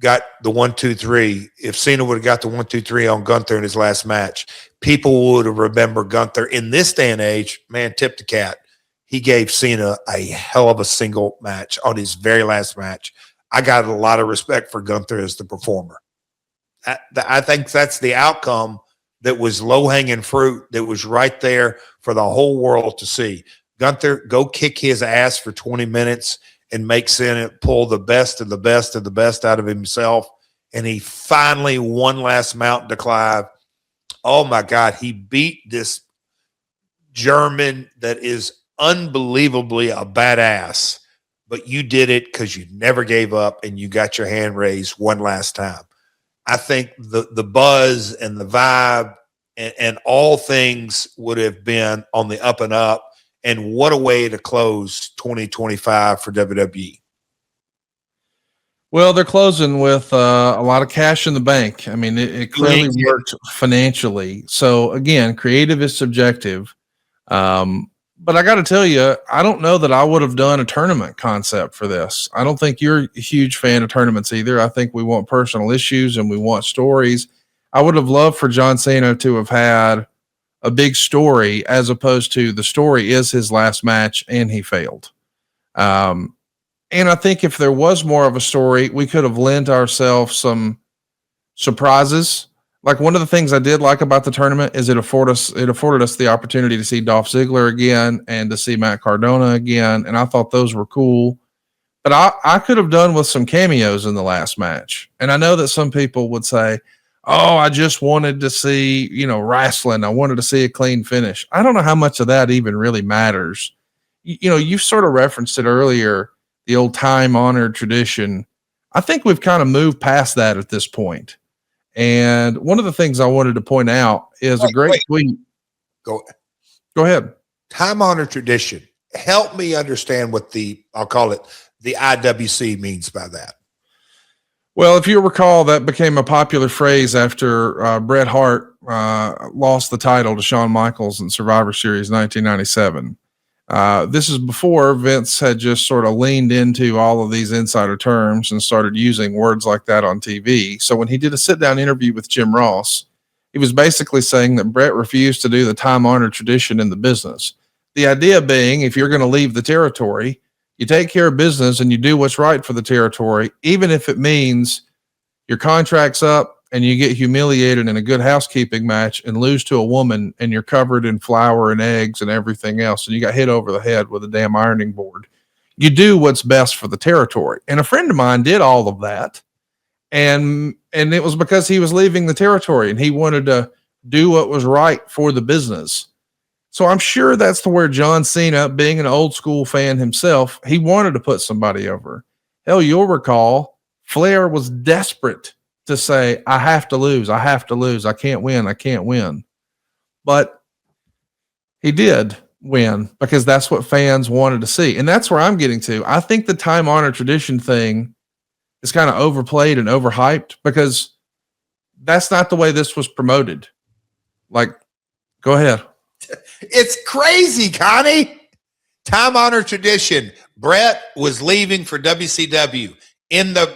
got the 1, 2, 3, if Cena would have got the 1, 2, 3 on Gunther in his last match, people would have remembered Gunther in this day and age. Man, tip the cat. He gave Cena a hell of a single match on his very last match. I got a lot of respect for Gunther as the performer. I think that's the outcome that was low-hanging fruit that was right there for the whole world to see. Gunther, go kick his ass for 20 minutes and make Cena pull the best of the best of the best out of himself. And he finally one last mountain to climb. Oh my God, he beat this German that is unbelievably a badass, but you did it because you never gave up and you got your hand raised one last time. I think the buzz and the vibe and all things would have been on the up and up. And what a way to close 2025 for WWE. Well, they're closing with a lot of cash in the bank. I mean, it clearly worked financially. So again, creative is subjective. But I got to tell you, I don't know that I would have done a tournament concept for this. I don't think you're a huge fan of tournaments either. I think we want personal issues and we want stories. I would have loved for John Cena to have had a big story as opposed to the story is his last match and he failed. And I think if there was more of a story, we could have lent ourselves some surprises. Like one of the things I did like about the tournament is it afforded us the opportunity to see Dolph Ziggler again and to see Matt Cardona again. And I thought those were cool, but I could have done with some cameos in the last match. And I know that some people would say, oh, I just wanted to see, wrestling. I wanted to see a clean finish. I don't know how much of that even really matters. You sort of referenced it earlier, the old time-honored tradition. I think we've kind of moved past that at this point. And one of the things I wanted to point out is a great tweet. Go ahead. Time-honored tradition. Help me understand what I'll call it, the IWC means by that. Well, if you recall, that became a popular phrase after Bret Hart lost the title to Shawn Michaels in Survivor Series 1997. This is before Vince had just sort of leaned into all of these insider terms and started using words like that on TV. So when he did a sit-down interview with Jim Ross, he was basically saying that Bret refused to do the time-honored tradition in the business. The idea being, if you're going to leave the territory, you take care of business and you do what's right for the territory, even if it means your contract's up and you get humiliated in a Good Housekeeping match and lose to a woman and you're covered in flour and eggs and everything else and you got hit over the head with a damn ironing board. You do what's best for the territory. And a friend of mine did all of that. And it was because he was leaving the territory and he wanted to do what was right for the business. So I'm sure that's where John Cena, being an old school fan himself, he wanted to put somebody over. Hell, you'll recall Flair was desperate to say, I have to lose. I have to lose. I can't win. I can't win. But he did win because that's what fans wanted to see. And that's where I'm getting to. I think the time-honored tradition thing is kind of overplayed and overhyped because that's not the way this was promoted. Like, go ahead. It's crazy, Connie. Time-honored tradition. Bret was leaving for WCW in the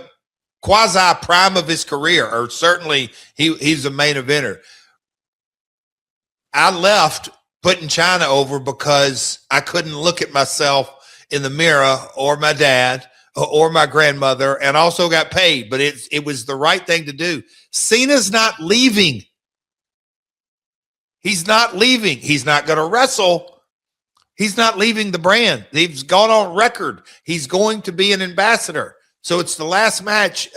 quasi prime of his career, or certainly he's a main eventer. I left putting China over because I couldn't look at myself in the mirror or my dad or my grandmother, and also got paid, but it was the right thing to do. Cena's not leaving. He's not leaving. He's not going to wrestle. He's not leaving the brand. He's gone on record. He's going to be an ambassador. So it's the last match.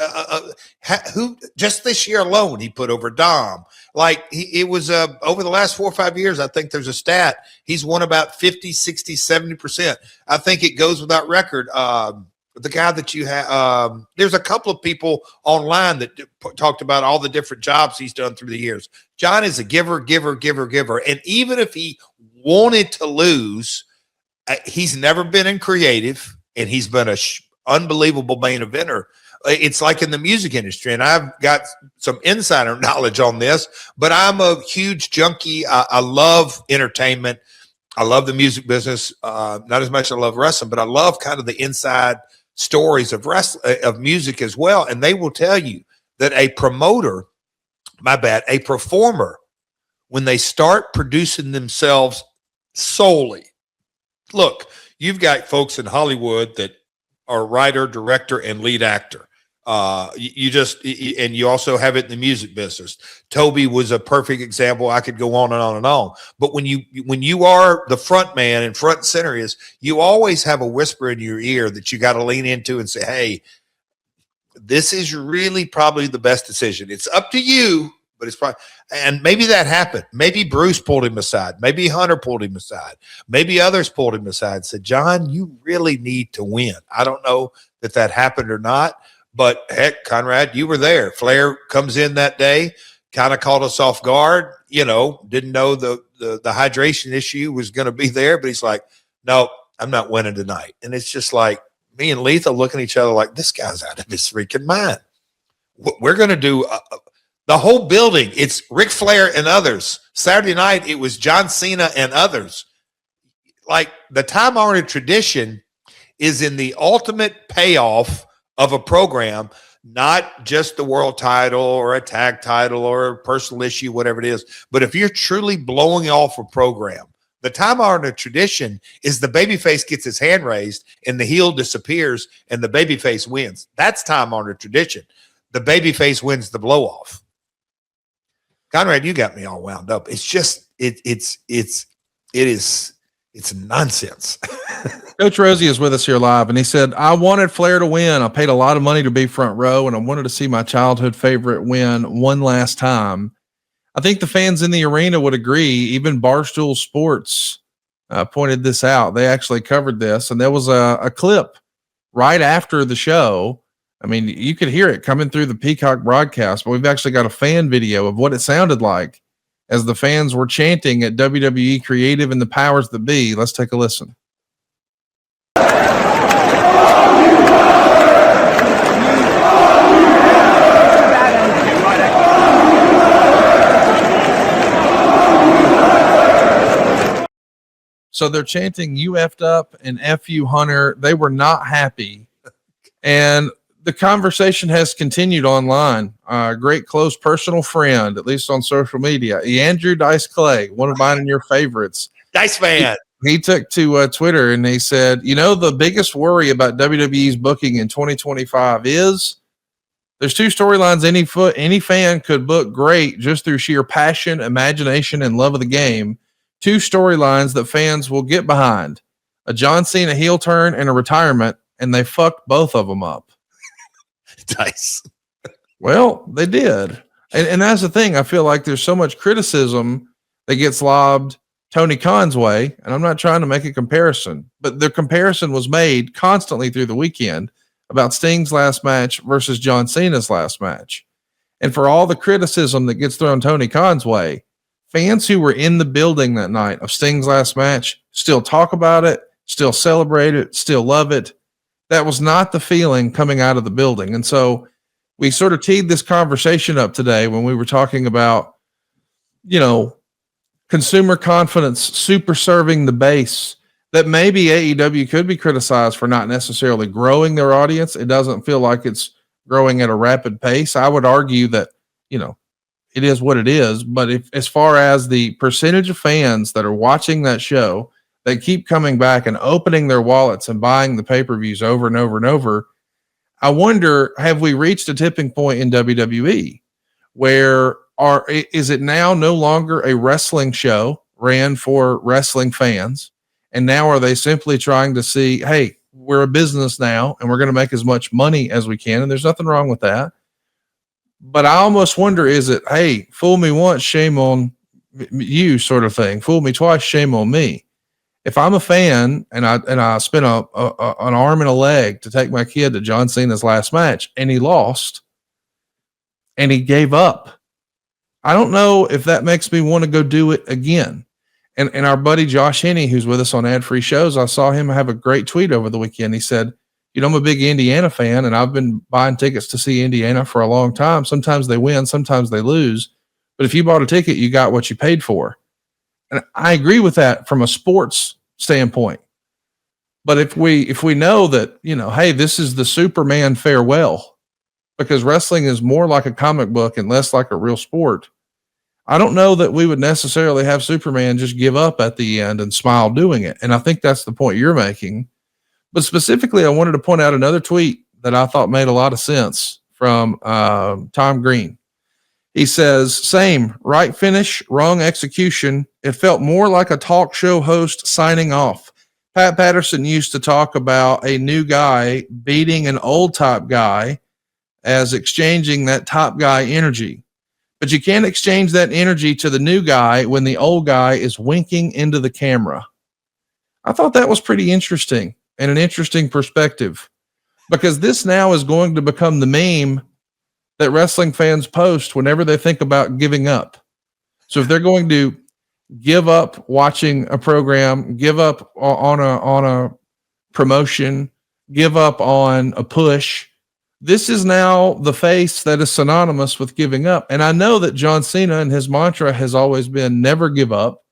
Who just this year alone he put over Dom. Like it was over the last 4 or 5 years. I think there's a stat. He's won about 50, 60, 70%. I think it goes without record. The guy that you have, there's a couple of people online that talked about all the different jobs he's done through the years. John is a giver. And even if he wanted to lose, he's never been in creative, and he's been a unbelievable main eventer. It's like in the music industry, and I've got some insider knowledge on this, but I'm a huge junkie. I love entertainment. I love the music business, not as much as I love wrestling, but I love kind of the inside stories of music as well. And they will tell you that a performer, when they start producing themselves solely, look, you've got folks in Hollywood that are writer, director, and lead actor. And you also have it in the music business. Toby was a perfect example. I could go on and on and on. But when you are the front man and front and center you always have a whisper in your ear that you got to lean into and say, hey, this is really probably the best decision. It's up to you, but it's probably, and maybe that happened. Maybe Bruce pulled him aside. Maybe Hunter pulled him aside. Maybe others pulled him aside and said, John, you really need to win. I don't know that happened or not. But heck, Conrad, you were there. Flair comes in that day, kind of caught us off guard, didn't know the hydration issue was going to be there, but he's like, no, I'm not winning tonight. And it's just like me and Letha looking at each other like, this guy's out of his freaking mind. We're going to do the whole building. It's Ric Flair and others. Saturday night, it was John Cena and others. Like the time-honored tradition is in the ultimate payoff of a program, not just the world title or a tag title or a personal issue, whatever it is. But if you're truly blowing off a program, the time-honored tradition is the babyface gets his hand raised and the heel disappears and the babyface wins. That's time-honored tradition. The babyface wins the blow-off. Conrad, you got me all wound up. It's just it's nonsense. Coach Rosie is with us here live, and he said, I wanted Flair to win. I paid a lot of money to be front row, and I wanted to see my childhood favorite win one last time. I think the fans in the arena would agree. Even Barstool Sports pointed this out. They actually covered this, and there was a clip right after the show. I mean, you could hear it coming through the Peacock broadcast, but we've actually got a fan video of what it sounded like as the fans were chanting at WWE Creative and the powers that be. Let's take a listen. So they're chanting "You effed up" and "F you, Hunter." They were not happy. And the conversation has continued online. A great close personal friend, at least on social media, Andrew Dice Clay, one of mine and your favorites. Dice fan. He took to Twitter and he said, the biggest worry about WWE's booking in 2025 is there's two storylines any fan could book great just through sheer passion, imagination, and love of the game. Two storylines that fans will get behind: a John Cena heel turn and a retirement, and they fucked both of them up. Dice. Well, they did. And that's the thing. I feel like there's so much criticism that gets lobbed Tony Khan's way, and I'm not trying to make a comparison, but the comparison was made constantly through the weekend about Sting's last match versus John Cena's last match. And for all the criticism that gets thrown Tony Khan's way, fans who were in the building that night of Sting's last match still talk about it, still celebrate it, still love it. That was not the feeling coming out of the building. And so we sort of teed this conversation up today when we were talking about, consumer confidence, super serving the base, that maybe AEW could be criticized for not necessarily growing their audience. It doesn't feel like it's growing at a rapid pace. I would argue that, it is what it is. But as far as the percentage of fans that are watching that show, they keep coming back and opening their wallets and buying the pay-per-views over and over and over. I wonder, have we reached a tipping point in WWE where is it now no longer a wrestling show ran for wrestling fans? And now are they simply trying to see, hey, we're a business now and we're going to make as much money as we can. And there's nothing wrong with that. But I almost wonder, is it, hey, fool me once, shame on you sort of thing. Fool me twice, shame on me. If I'm a fan and I spent an arm and a leg to take my kid to John Cena's last match and he lost and he gave up, I don't know if that makes me want to go do it again. And our buddy Josh Henney, who's with us on Ad Free Shows, I saw him have a great tweet over the weekend. He said, I'm a big Indiana fan and I've been buying tickets to see Indiana for a long time. Sometimes they win, sometimes they lose. But if you bought a ticket, you got what you paid for. And I agree with that from a sports standpoint. But if we know that, hey, this is the Superman farewell, because wrestling is more like a comic book and less like a real sport, I don't know that we would necessarily have Superman just give up at the end and smile doing it. And I think that's the point you're making. But specifically, I wanted to point out another tweet that I thought made a lot of sense from Tom Green. He says, same, right finish, wrong execution. It felt more like a talk show host signing off. Pat Patterson used to talk about a new guy beating an old top guy as exchanging that top guy energy. But you can't exchange that energy to the new guy when the old guy is winking into the camera. I thought that was pretty interesting and an interesting perspective, because this now is going to become the meme that wrestling fans post whenever they think about giving up. So if they're going to give up watching a program, give up on a promotion, give up on a push, this is now the face that is synonymous with giving up. And I know that John Cena and his mantra has always been never give up.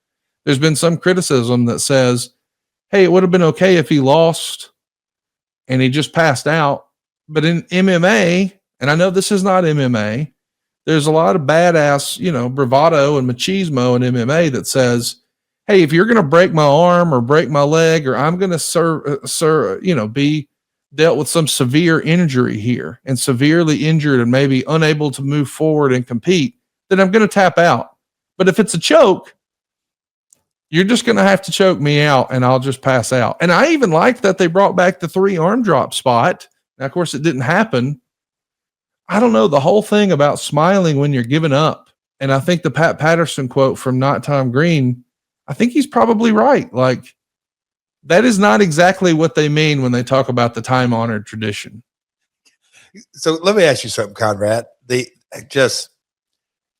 There's been some criticism that says, hey, it would have been okay if he lost and he just passed out. But in MMA, and I know this is not MMA, there's a lot of badass, bravado and machismo in MMA that says, hey, if you're going to break my arm or break my leg, or I'm going to be dealt with some severe injury here and severely injured and maybe unable to move forward and compete, then I'm going to tap out. But if it's a choke, you're just going to have to choke me out and I'll just pass out. And I even liked that they brought back the 3 arm drop spot. Now, of course, it didn't happen. I don't know, the whole thing about smiling when you're giving up. And I think the Pat Patterson quote from Not Tom Green, I think he's probably right. Like, that is not exactly what they mean when they talk about the time-honored tradition. So let me ask you something, Conrad. You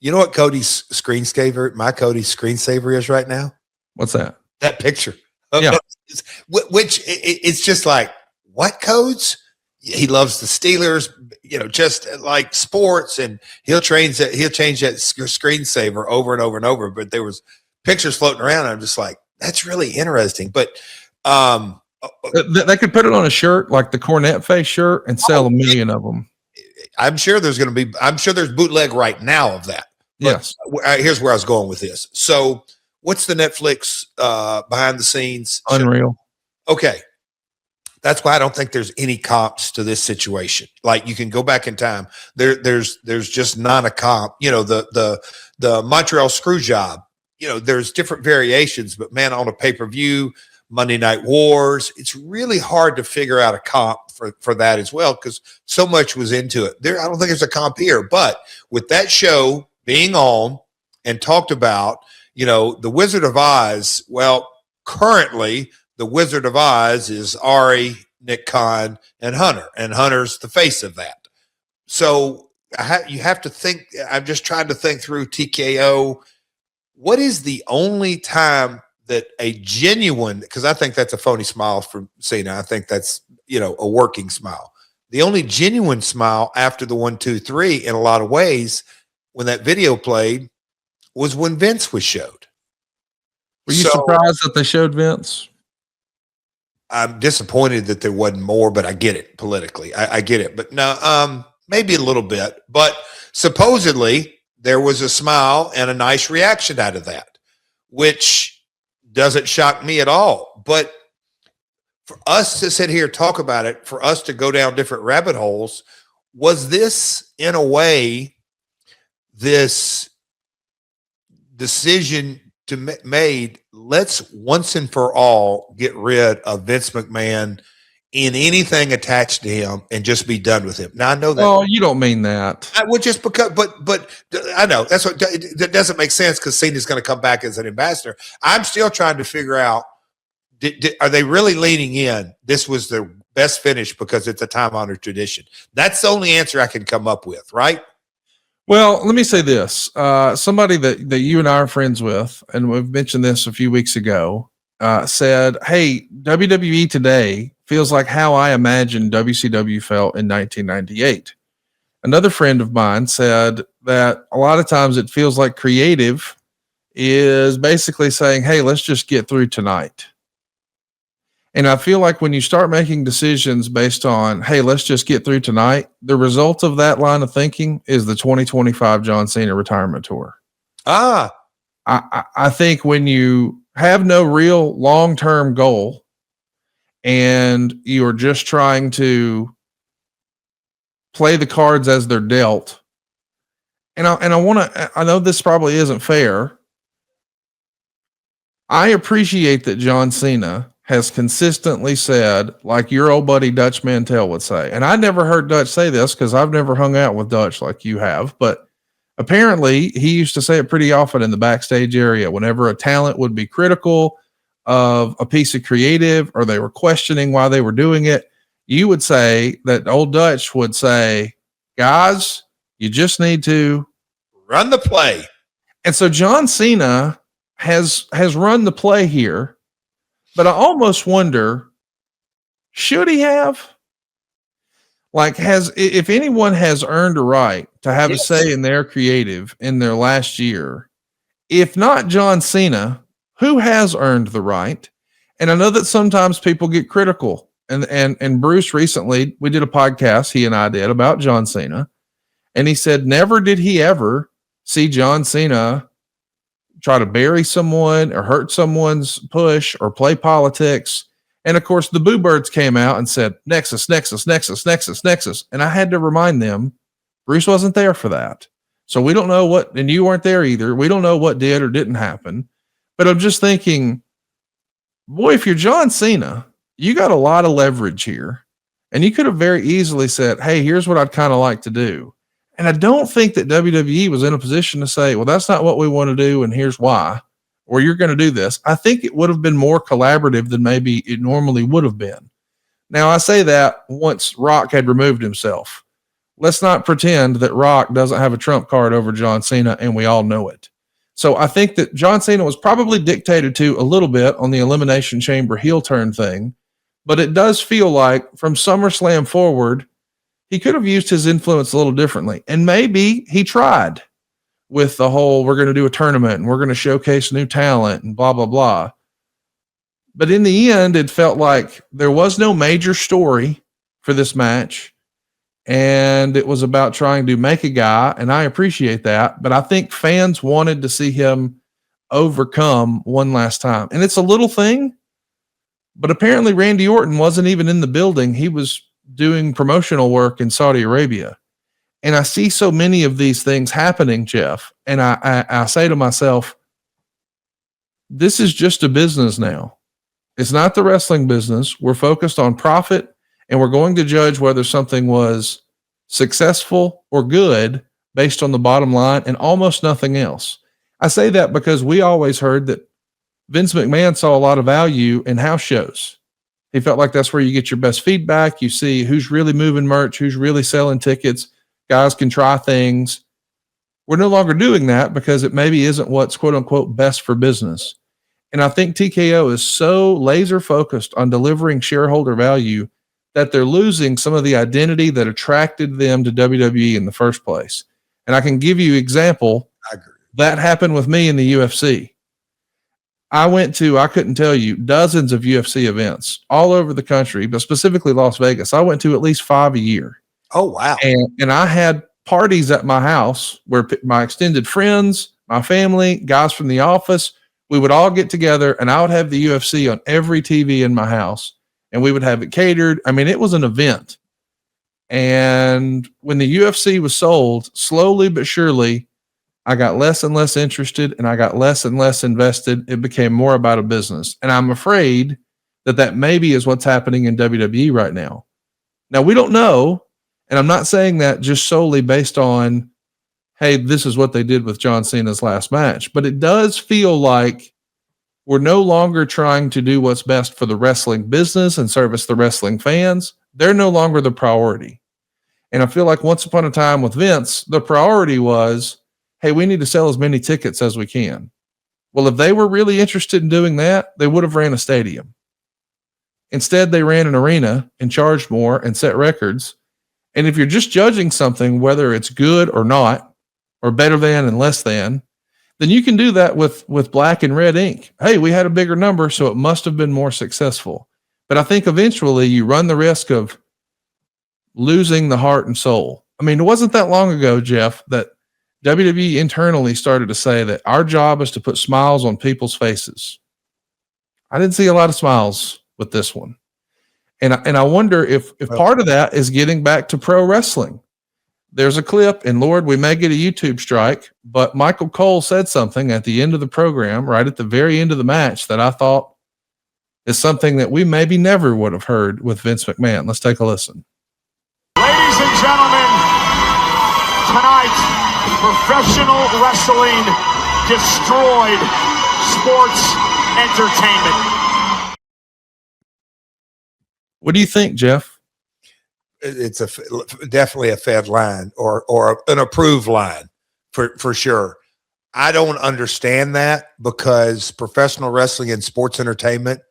know what Cody's screensaver is right now? What's that? That picture. Yeah. Which it's just like, what codes? He loves the Steelers, just like sports, and he'll change that screensaver over and over and over. But there was pictures floating around. And I'm just like, that's really interesting. But they could put it on a shirt, like the Cornette face shirt, and sell 1 million of them. I'm sure there's bootleg right now of that. But yes. Here's where I was going with this. So what's the Netflix behind the scenes? Unreal. Okay. That's why I don't think there's any comps to this situation. Like, you can go back in time. There's just not a comp. The Montreal screw job, there's different variations, but man, on a pay-per-view, Monday Night Wars, it's really hard to figure out a comp for that as well, because so much was into it. I don't think there's a comp here, but with that show being on and talked about, the Wizard of Oz, well, currently the Wizard of Oz is Ari, Nick Khan, and Hunter. And Hunter's the face of that. So you have to think. I'm just trying to think through TKO. What is the only time that a genuine, because I think that's a phony smile from Cena. I think that's, a working smile. The only genuine smile after the 1, 2, 3 in a lot of ways when that video played was when Vince was showed. Were you surprised that they showed Vince? I'm disappointed that there wasn't more, but I get it politically. I get it, but no, maybe a little bit. But supposedly there was a smile and a nice reaction out of that, which doesn't shock me at all. But for us to sit here and talk about it, for us to go down different rabbit holes, was this in a way this decision made, let's once and for all get rid of Vince McMahon in anything attached to him and just be done with him. Now, I know that. Oh, you don't mean that. I would just because, but I know that's what that doesn't make sense, because Cena's going to come back as an ambassador. I'm still trying to figure out, are they really leaning in? This was their best finish because it's a time-honored tradition. That's the only answer I can come up with, right? Well, let me say this. Somebody that you and I are friends with, and we've mentioned this a few weeks ago, said, hey, WWE today feels like how I imagined WCW felt in 1998. Another friend of mine said that a lot of times it feels like creative is basically saying, hey, let's just get through tonight. And I feel like when you start making decisions based on, hey, let's just get through tonight, the result of that line of thinking is the 2025 John Cena retirement tour. I think when you have no real long-term goal and you're just trying to play the cards as they're dealt. And I know this probably isn't fair. I appreciate that John Cena has consistently said, like your old buddy Dutch Mantell would say, and I never heard Dutch say this because I've never hung out with Dutch like you have, but apparently he used to say it pretty often in the backstage area whenever a talent would be critical of a piece of creative or they were questioning why they were doing it. You would say that old Dutch would say, guys, you just need to run the play. And so John Cena has run the play here, but I almost wonder, should he have? Like, if anyone has earned a right to have a say in their creative in their last year, if not John Cena, who has earned the right? And I know that sometimes people get critical. And Bruce recently, we did a podcast, he and I did, about John Cena. And he said, never did he ever see John Cena try to bury someone or hurt someone's push or play politics. And of course, the Boo Birds came out and said, Nexus, Nexus, Nexus, Nexus, Nexus. And I had to remind them, Bruce wasn't there for that. So we don't know what, and you weren't there either. We don't know what did or didn't happen. But I'm just thinking, boy, if you're John Cena, you got a lot of leverage here. And you could have very easily said, hey, here's what I'd kind of like to do. And I don't think that WWE was in a position to say, well, that's not what we want to do, and here's why, or you're going to do this. I think it would have been more collaborative than maybe it normally would have been. Now, I say that once Rock had removed himself. Let's not pretend that Rock doesn't have a trump card over John Cena, and we all know it. So I think that John Cena was probably dictated to a little bit on the Elimination Chamber heel turn thing, but it does feel like from SummerSlam forward, he could have used his influence a little differently. And maybe he tried with the whole, we're going to do a tournament and we're going to showcase new talent and blah, blah, blah. But in the end, it felt like there was no major story for this match. And it was about trying to make a guy. And I appreciate that. But I think fans wanted to see him overcome one last time. And it's a little thing, but apparently Randy Orton wasn't even in the building. He was doing promotional work in Saudi Arabia. And I see so many of these things happening, Jeff. And I say to myself, this is just a business now. It's not the wrestling business. We're focused on profit, and we're going to judge whether something was successful or good based on the bottom line and almost nothing else. I say that because we always heard that Vince McMahon saw a lot of value in house shows. He felt like that's where you get your best feedback. You see who's really moving merch, who's really selling tickets. Guys can try things. We're no longer doing that because it maybe isn't what's quote unquote best for business. And I think TKO is so laser focused on delivering shareholder value that they're losing some of the identity that attracted them to WWE in the first place. And I can give you an example. I agree. That happened with me in the UFC. I couldn't tell you, dozens of UFC events all over the country, but specifically Las Vegas. I went to at least 5 a year. Oh, wow. And I had parties at my house where my extended friends, my family, guys from the office, we would all get together and I would have the UFC on every TV in my house and we would have it catered. I mean, it was an event. And when the UFC was sold, slowly but surely, I got less and less interested and I got less and less invested. It became more about a business. And I'm afraid that maybe is what's happening in WWE right now. Now, we don't know. And I'm not saying that just solely based on, hey, this is what they did with John Cena's last match. But it does feel like we're no longer trying to do what's best for the wrestling business and service the wrestling fans. They're no longer the priority. And I feel like once upon a time with Vince, the priority was, hey, we need to sell as many tickets as we can. Well, if they were really interested in doing that, they would have ran a stadium. Instead, they ran an arena and charged more and set records. And if you're just judging something, whether it's good or not, or better than and less than, then you can do that with black and red ink. Hey, we had a bigger number, so it must have been more successful. But I think eventually you run the risk of losing the heart and soul. I mean, it wasn't that long ago, Jeff, that WWE internally started to say that our job is to put smiles on people's faces. I didn't see a lot of smiles with this one. And I wonder if part of that is getting back to pro wrestling. there's a clip, and Lord, we may get a YouTube strike, but Michael Cole said something at the end of the program, right at the very end of the match, that I thought is something that we maybe never would have heard with Vince McMahon. Let's take a listen. Ladies and gentlemen, tonight, professional wrestling destroyed sports entertainment. What do you think, Jeff? It's definitely a fed line or an approved line for sure. I don't understand that because professional wrestling and sports entertainment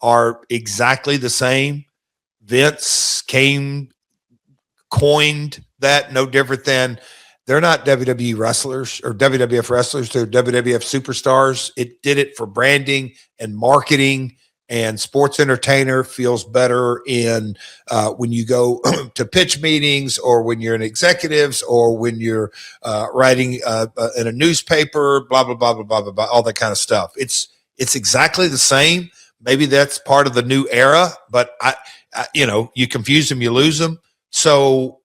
are exactly the same. Vince coined that, no different than they're not WWE wrestlers or WWF wrestlers. They're WWF superstars. It did it for branding and marketing, and sports entertainer feels better in when you go to pitch meetings or when you're in executives or when you're writing in a newspaper, blah, blah, blah, blah, blah, blah, blah, all that kind of stuff. It's exactly the same. Maybe that's part of the new era, but I you confuse them, you lose them. So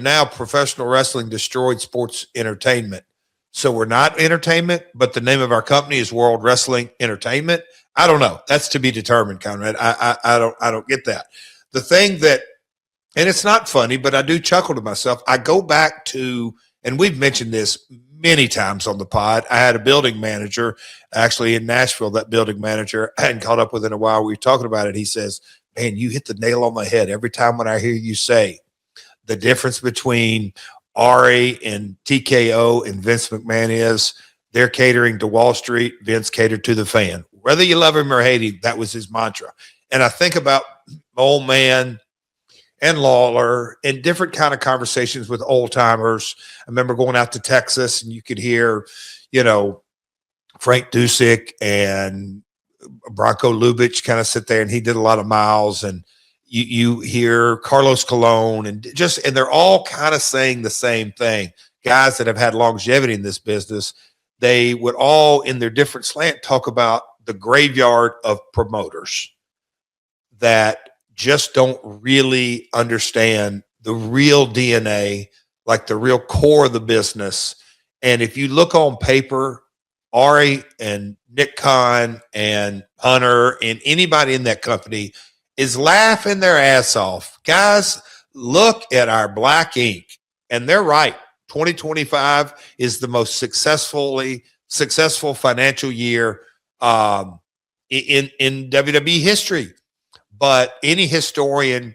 now professional wrestling destroyed sports entertainment. So we're not entertainment, but the name of our company is World Wrestling Entertainment. I don't know. That's to be determined, Conrad. I don't get that. The thing that, and it's not funny, but I do chuckle to myself. I go back to, and we've mentioned this many times on the pod. I had a building manager actually in Nashville. That building manager, I hadn't caught up with in a while. We were talking about it. He says, man, you hit the nail on the head every time when I hear you say the difference between Ari and TKO and Vince McMahon is they're catering to Wall Street. Vince catered to the fan. Whether you love him or hate him, that was his mantra. And I think about Old Man and Lawler and different kind of conversations with old timers. I remember going out to Texas and you could hear, Frank Dusek and Bronco Lubitsch kind of sit there, and he did a lot of miles, and you hear Carlos Colon and they're all kind of saying the same thing. Guys that have had longevity in this business, they would all in their different slant talk about the graveyard of promoters that just don't really understand the real DNA, like the real core of the business. And if you look on paper, Ari and Nick Khan and Hunter and anybody in that company is laughing their ass off. Guys, look at our black ink. And they're right. 2025 is the most successful financial year in WWE history. But any historian,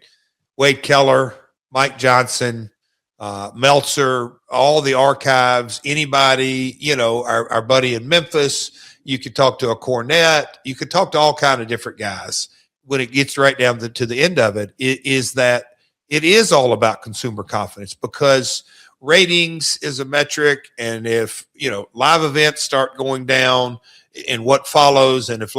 Wade Keller, Mike Johnson, Meltzer, all the archives, anybody, our buddy in Memphis, you could talk to a Cornette, you could talk to all kind of different guys. When it gets right down to the end of it, is that it is all about consumer confidence, because ratings is a metric. And if, live events start going down and what follows, and if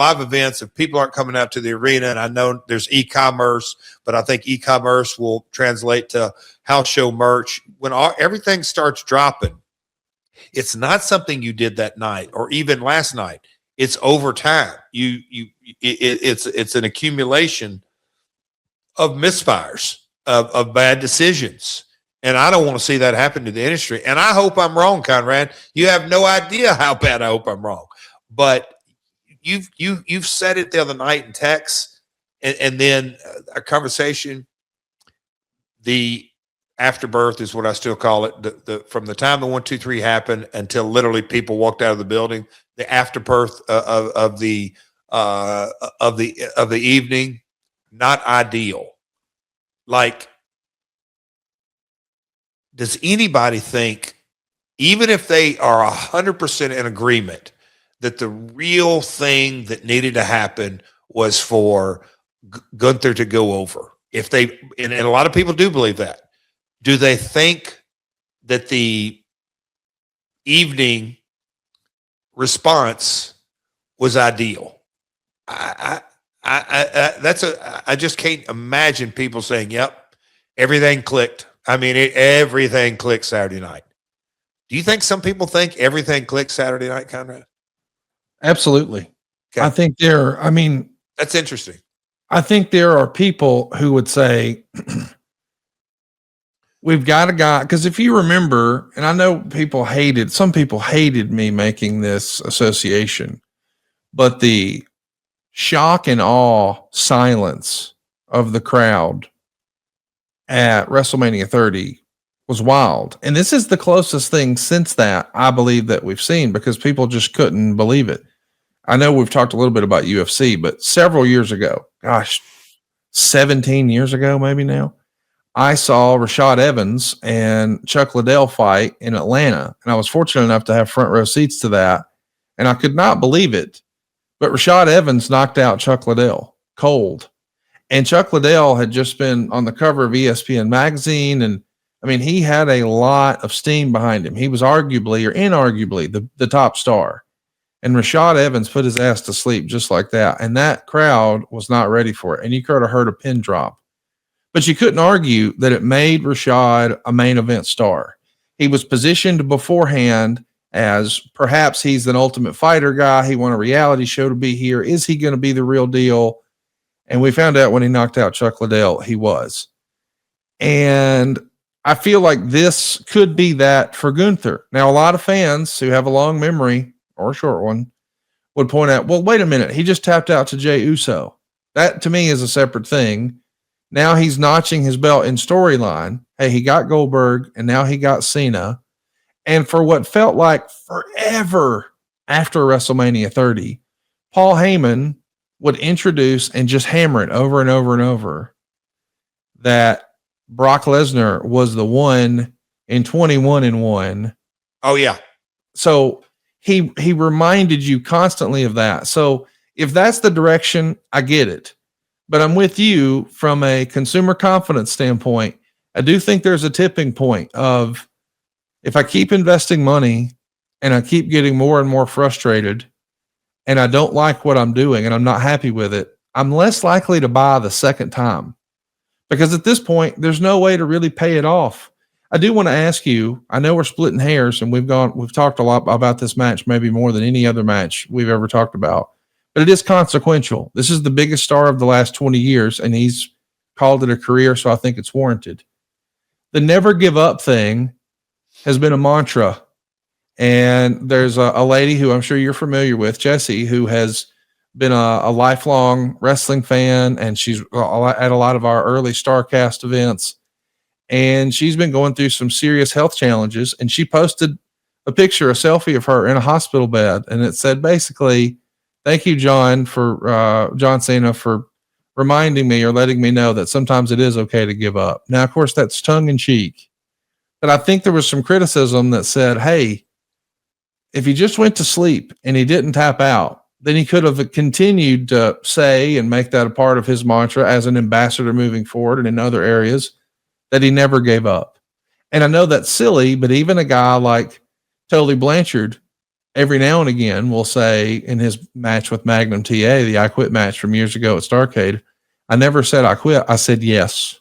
people aren't coming out to the arena, and I know there's e-commerce, but I think e-commerce will translate to house show merch. When everything starts dropping, it's not something you did that night or even last night. It's over time. It's an accumulation of misfires, of bad decisions. And I don't want to see that happen to the industry. And I hope I'm wrong, Conrad. You have no idea how bad I hope I'm wrong. But you've said it the other night in text, and then a conversation. The afterbirth is what I still call it. The from the time the 1, 2, 3 happened until literally people walked out of the building. The afterbirth of the evening, not ideal. Like, does anybody think, even if they are 100% in agreement, that the real thing that needed to happen was for Gunther to go over? If they, and a lot of people do believe that, do they think that the evening response was ideal? I just can't imagine people saying, "Yep, everything clicked." I mean, everything clicked Saturday night. Do you think some people think everything clicked Saturday night, Conrad? Absolutely. Okay. I think that's interesting. I think there are people who would say we've got a guy, because if you remember, and I know some people hated me making this association, but the shock and awe silence of the crowd at WrestleMania 30 was wild. And this is the closest thing since that, I believe, that we've seen, because people just couldn't believe it. I know we've talked a little bit about UFC, but several years ago, 17 years ago, maybe now, I saw Rashad Evans and Chuck Liddell fight in Atlanta. And I was fortunate enough to have front row seats to that. And I could not believe it. But Rashad Evans knocked out Chuck Liddell cold. And Chuck Liddell had just been on the cover of ESPN magazine. And I mean, he had a lot of steam behind him. He was arguably or inarguably the top star. And Rashad Evans put his ass to sleep just like that. And that crowd was not ready for it. And you could have heard a pin drop. But you couldn't argue that it made Rashad a main event star. He was positioned beforehand as perhaps he's an Ultimate Fighter guy. He won a reality show to be here. Is he going to be the real deal? And we found out when he knocked out Chuck Liddell, he was. And I feel like this could be that for Gunther. Now, a lot of fans who have a long memory or a short one would point out, well, wait a minute. He just tapped out to Jey Uso. That to me is a separate thing. Now he's notching his belt in storyline. Hey, he got Goldberg and now he got Cena. And for what felt like forever after WrestleMania 30, Paul Heyman would introduce and just hammer it over and over and over that Brock Lesnar was the one in 21-1. Oh yeah. So he reminded you constantly of that. So if that's the direction, I get it. But I'm with you from a consumer confidence standpoint. I do think there's a tipping point of, if I keep investing money and I keep getting more and more frustrated and I don't like what I'm doing and I'm not happy with it, I'm less likely to buy the second time, because at this point, there's no way to really pay it off. I do want to ask you, I know we're splitting hairs and we've talked a lot about this match, maybe more than any other match we've ever talked about, but it is consequential. This is the biggest star of the last 20 years and he's called it a career. So I think it's warranted. The never give up thing has been a mantra. And there's a lady who I'm sure you're familiar with, Jessie, who has been a lifelong wrestling fan. And she's at a lot of our early StarCast events. And she's been going through some serious health challenges. And she posted a selfie of her in a hospital bed. And it said, basically, thank you, John Cena, for reminding me or letting me know that sometimes it is okay to give up. Now, of course, that's tongue in cheek. But I think there was some criticism that said, hey, if he just went to sleep and he didn't tap out, then he could have continued to say and make that a part of his mantra as an ambassador moving forward and in other areas, that he never gave up. And I know that's silly, but even a guy like Tully Blanchard, every now and again, will say in his match with Magnum TA, the I Quit match from years ago at Starrcade, I never said I quit. I said yes.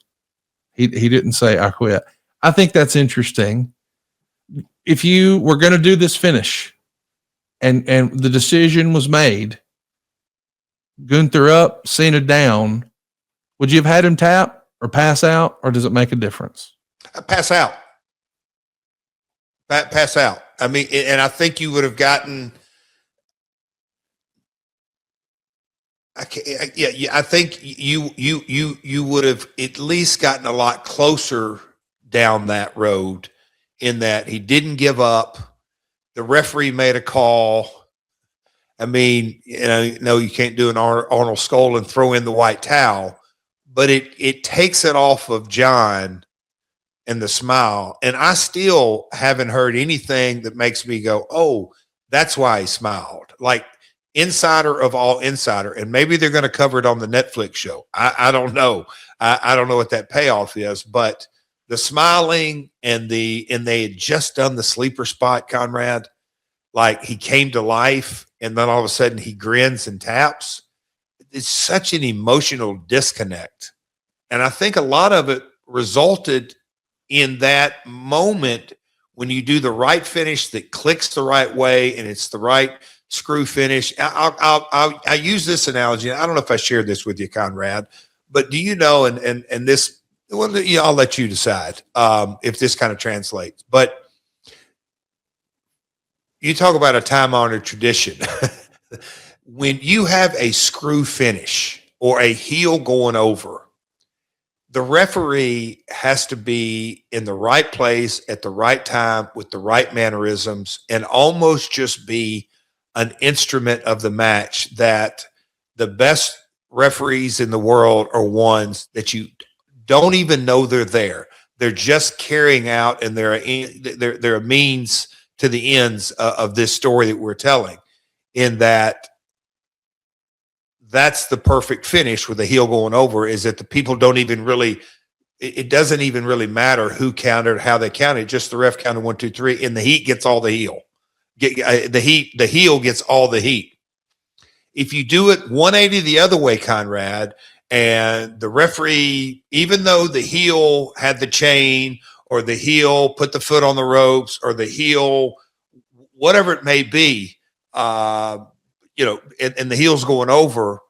He didn't say I quit. I think that's interesting. If you were going to do this finish and the decision was made, Gunther up, Cena down, would you have had him tap or pass out, or does it make a difference? Pass out. Pass out. I mean, and I think you would have gotten. I think you would have at least gotten a lot closer down that road, in that he didn't give up. The referee made a call. I mean, no, you can't do an Arnold Skull and throw in the white towel, but it takes it off of John and the smile. And I still haven't heard anything that makes me go, oh, that's why he smiled. Like, insider of all insider. And maybe they're going to cover it on the Netflix show. I don't know. I don't know what that payoff is, but the smiling and they had just done the sleeper spot, Conrad, like he came to life and then all of a sudden he grins and taps. It's such an emotional disconnect. And I think a lot of it resulted in that moment when you do the right finish that clicks the right way and it's the right screw finish. I use this analogy. I don't know if I shared this with you, Conrad, but do you know, and this Well, I'll let you decide if this kind of translates. But you talk about a time-honored tradition. When you have a screw finish or a heel going over, the referee has to be in the right place at the right time with the right mannerisms and almost just be an instrument of the match, that the best referees in the world are ones that you don't even know they're there. They're just carrying out, and they're a means to the ends of this story that we're telling, in that that's the perfect finish with the heel going over, is that the people don't even really, it doesn't even really matter who counted, how they counted. Just the ref counted 1, 2, 3, and the heat gets all the heel. The heel gets all the heat. If you do it 180 the other way, Conrad, and the referee, even though the heel had the chain, or the heel put the foot on the ropes, or the heel, whatever it may be, and the heel's going over,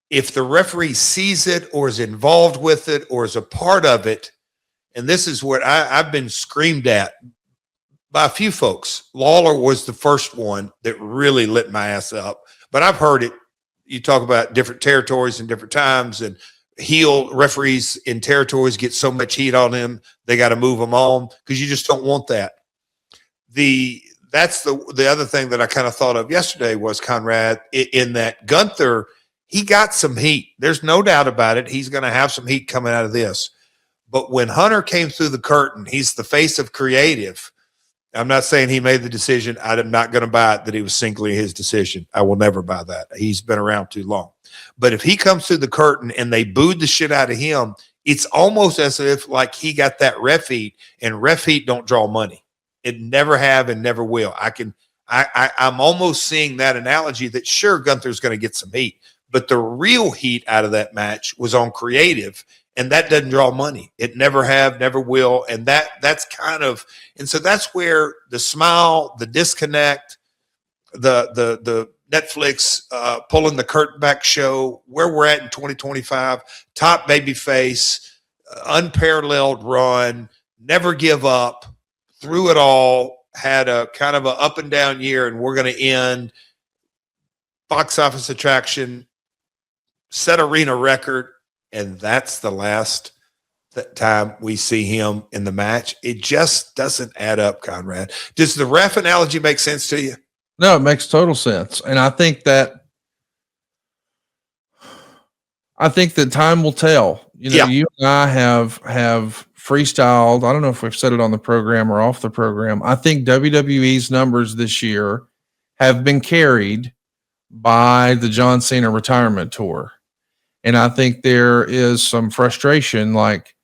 if the referee sees it or is involved with it or is a part of it, and this is what I've been screamed at by a few folks. Lawler was the first one that really lit my ass up, but I've heard it. You talk about different territories and different times, and heel referees in territories get so much heat on them, they got to move them on, because you just don't want that. That's the other thing that I kind of thought of yesterday was, Conrad, in that Gunther, he got some heat. There's no doubt about it. He's going to have some heat coming out of this. But when Hunter came through the curtain, he's the face of creative. I'm not saying he made the decision. I'm not going to buy it that he was singly his decision. I will never buy that. He's been around too long. But if he comes through the curtain and they booed the shit out of him, it's almost as if like he got that ref heat, and ref heat don't draw money. It never have and never will. I'm almost seeing that analogy that sure, Gunther's going to get some heat, but the real heat out of that match was on creative, and that doesn't draw money. It never have, never will. And that's kind of, and so that's where the smile, the disconnect, the Netflix pulling the curtain back show, where we're at in 2025, top baby face, unparalleled run, never give up, through it all, had a kind of a up and down year, and we're going to end box office attraction, set arena record, and that's the last time we see him in the match. It just doesn't add up, Conrad. Does the ref analogy make sense to you? No, it makes total sense. And I think that time will tell. You and I have freestyled. I don't know if we've said it on the program or off the program. I think WWE's numbers this year have been carried by the John Cena retirement tour. And I think there is some frustration. Like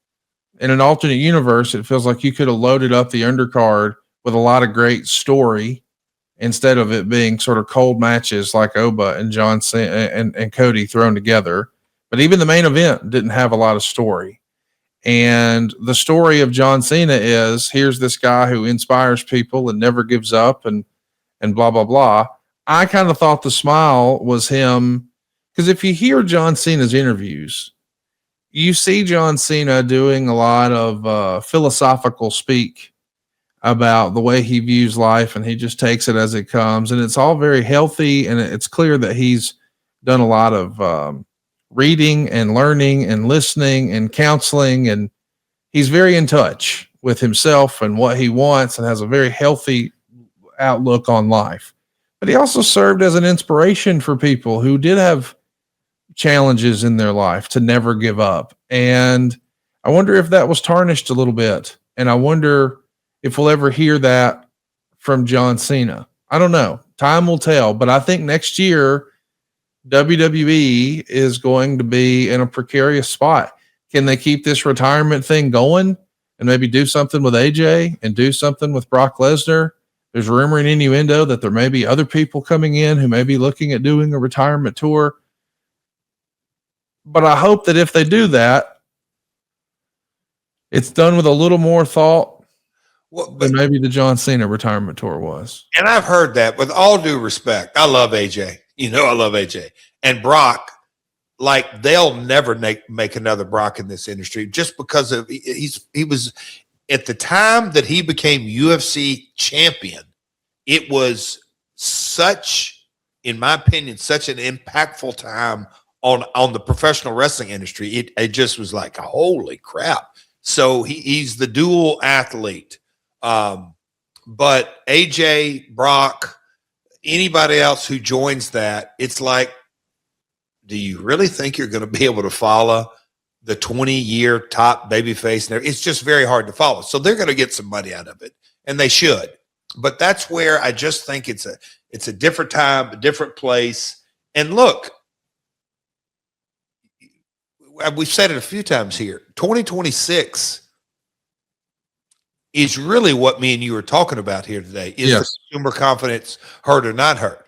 in an alternate universe, it feels like you could have loaded up the undercard with a lot of great story instead of it being sort of cold matches like Oba and John Cena and Cody thrown together. But even the main event didn't have a lot of story. And the story of John Cena is, here's this guy who inspires people and never gives up and blah, blah, blah. I kind of thought the smile was him, because if you hear John Cena's interviews, you see John Cena doing a lot of philosophical speak about the way he views life, and he just takes it as it comes. And it's all very healthy, and it's clear that he's done a lot of reading and learning and listening and counseling, and he's very in touch with himself and what he wants, and has a very healthy outlook on life. But he also served as an inspiration for people who did have challenges in their life to never give up. And I wonder if that was tarnished a little bit. And I wonder if we'll ever hear that from John Cena. I don't know. Time will tell. But I think next year, WWE is going to be in a precarious spot. Can they keep this retirement thing going and maybe do something with AJ and do something with Brock Lesnar? There's rumor and innuendo that there may be other people coming in who may be looking at doing a retirement tour. But I hope that if they do that, it's done with a little more thought than maybe the John Cena retirement tour was. And I've heard that, with all due respect. I love AJ. I love AJ. And Brock, like they'll never make another Brock in this industry just because of he was at the time that he became UFC champion. It was such, in my opinion, such an impactful time on the professional wrestling industry. It just was like, holy crap. So he's the dual athlete. But AJ, Brock, anybody else who joins that, it's like, do you really think you're going to be able to follow the 20-year top babyface? It's just very hard to follow. So they're going to get some money out of it, and they should. But that's where I just think it's a different time, a different place. And look, we've said it a few times here. 2026 is really what me and you are talking about here today. Is the consumer confidence hurt or not hurt?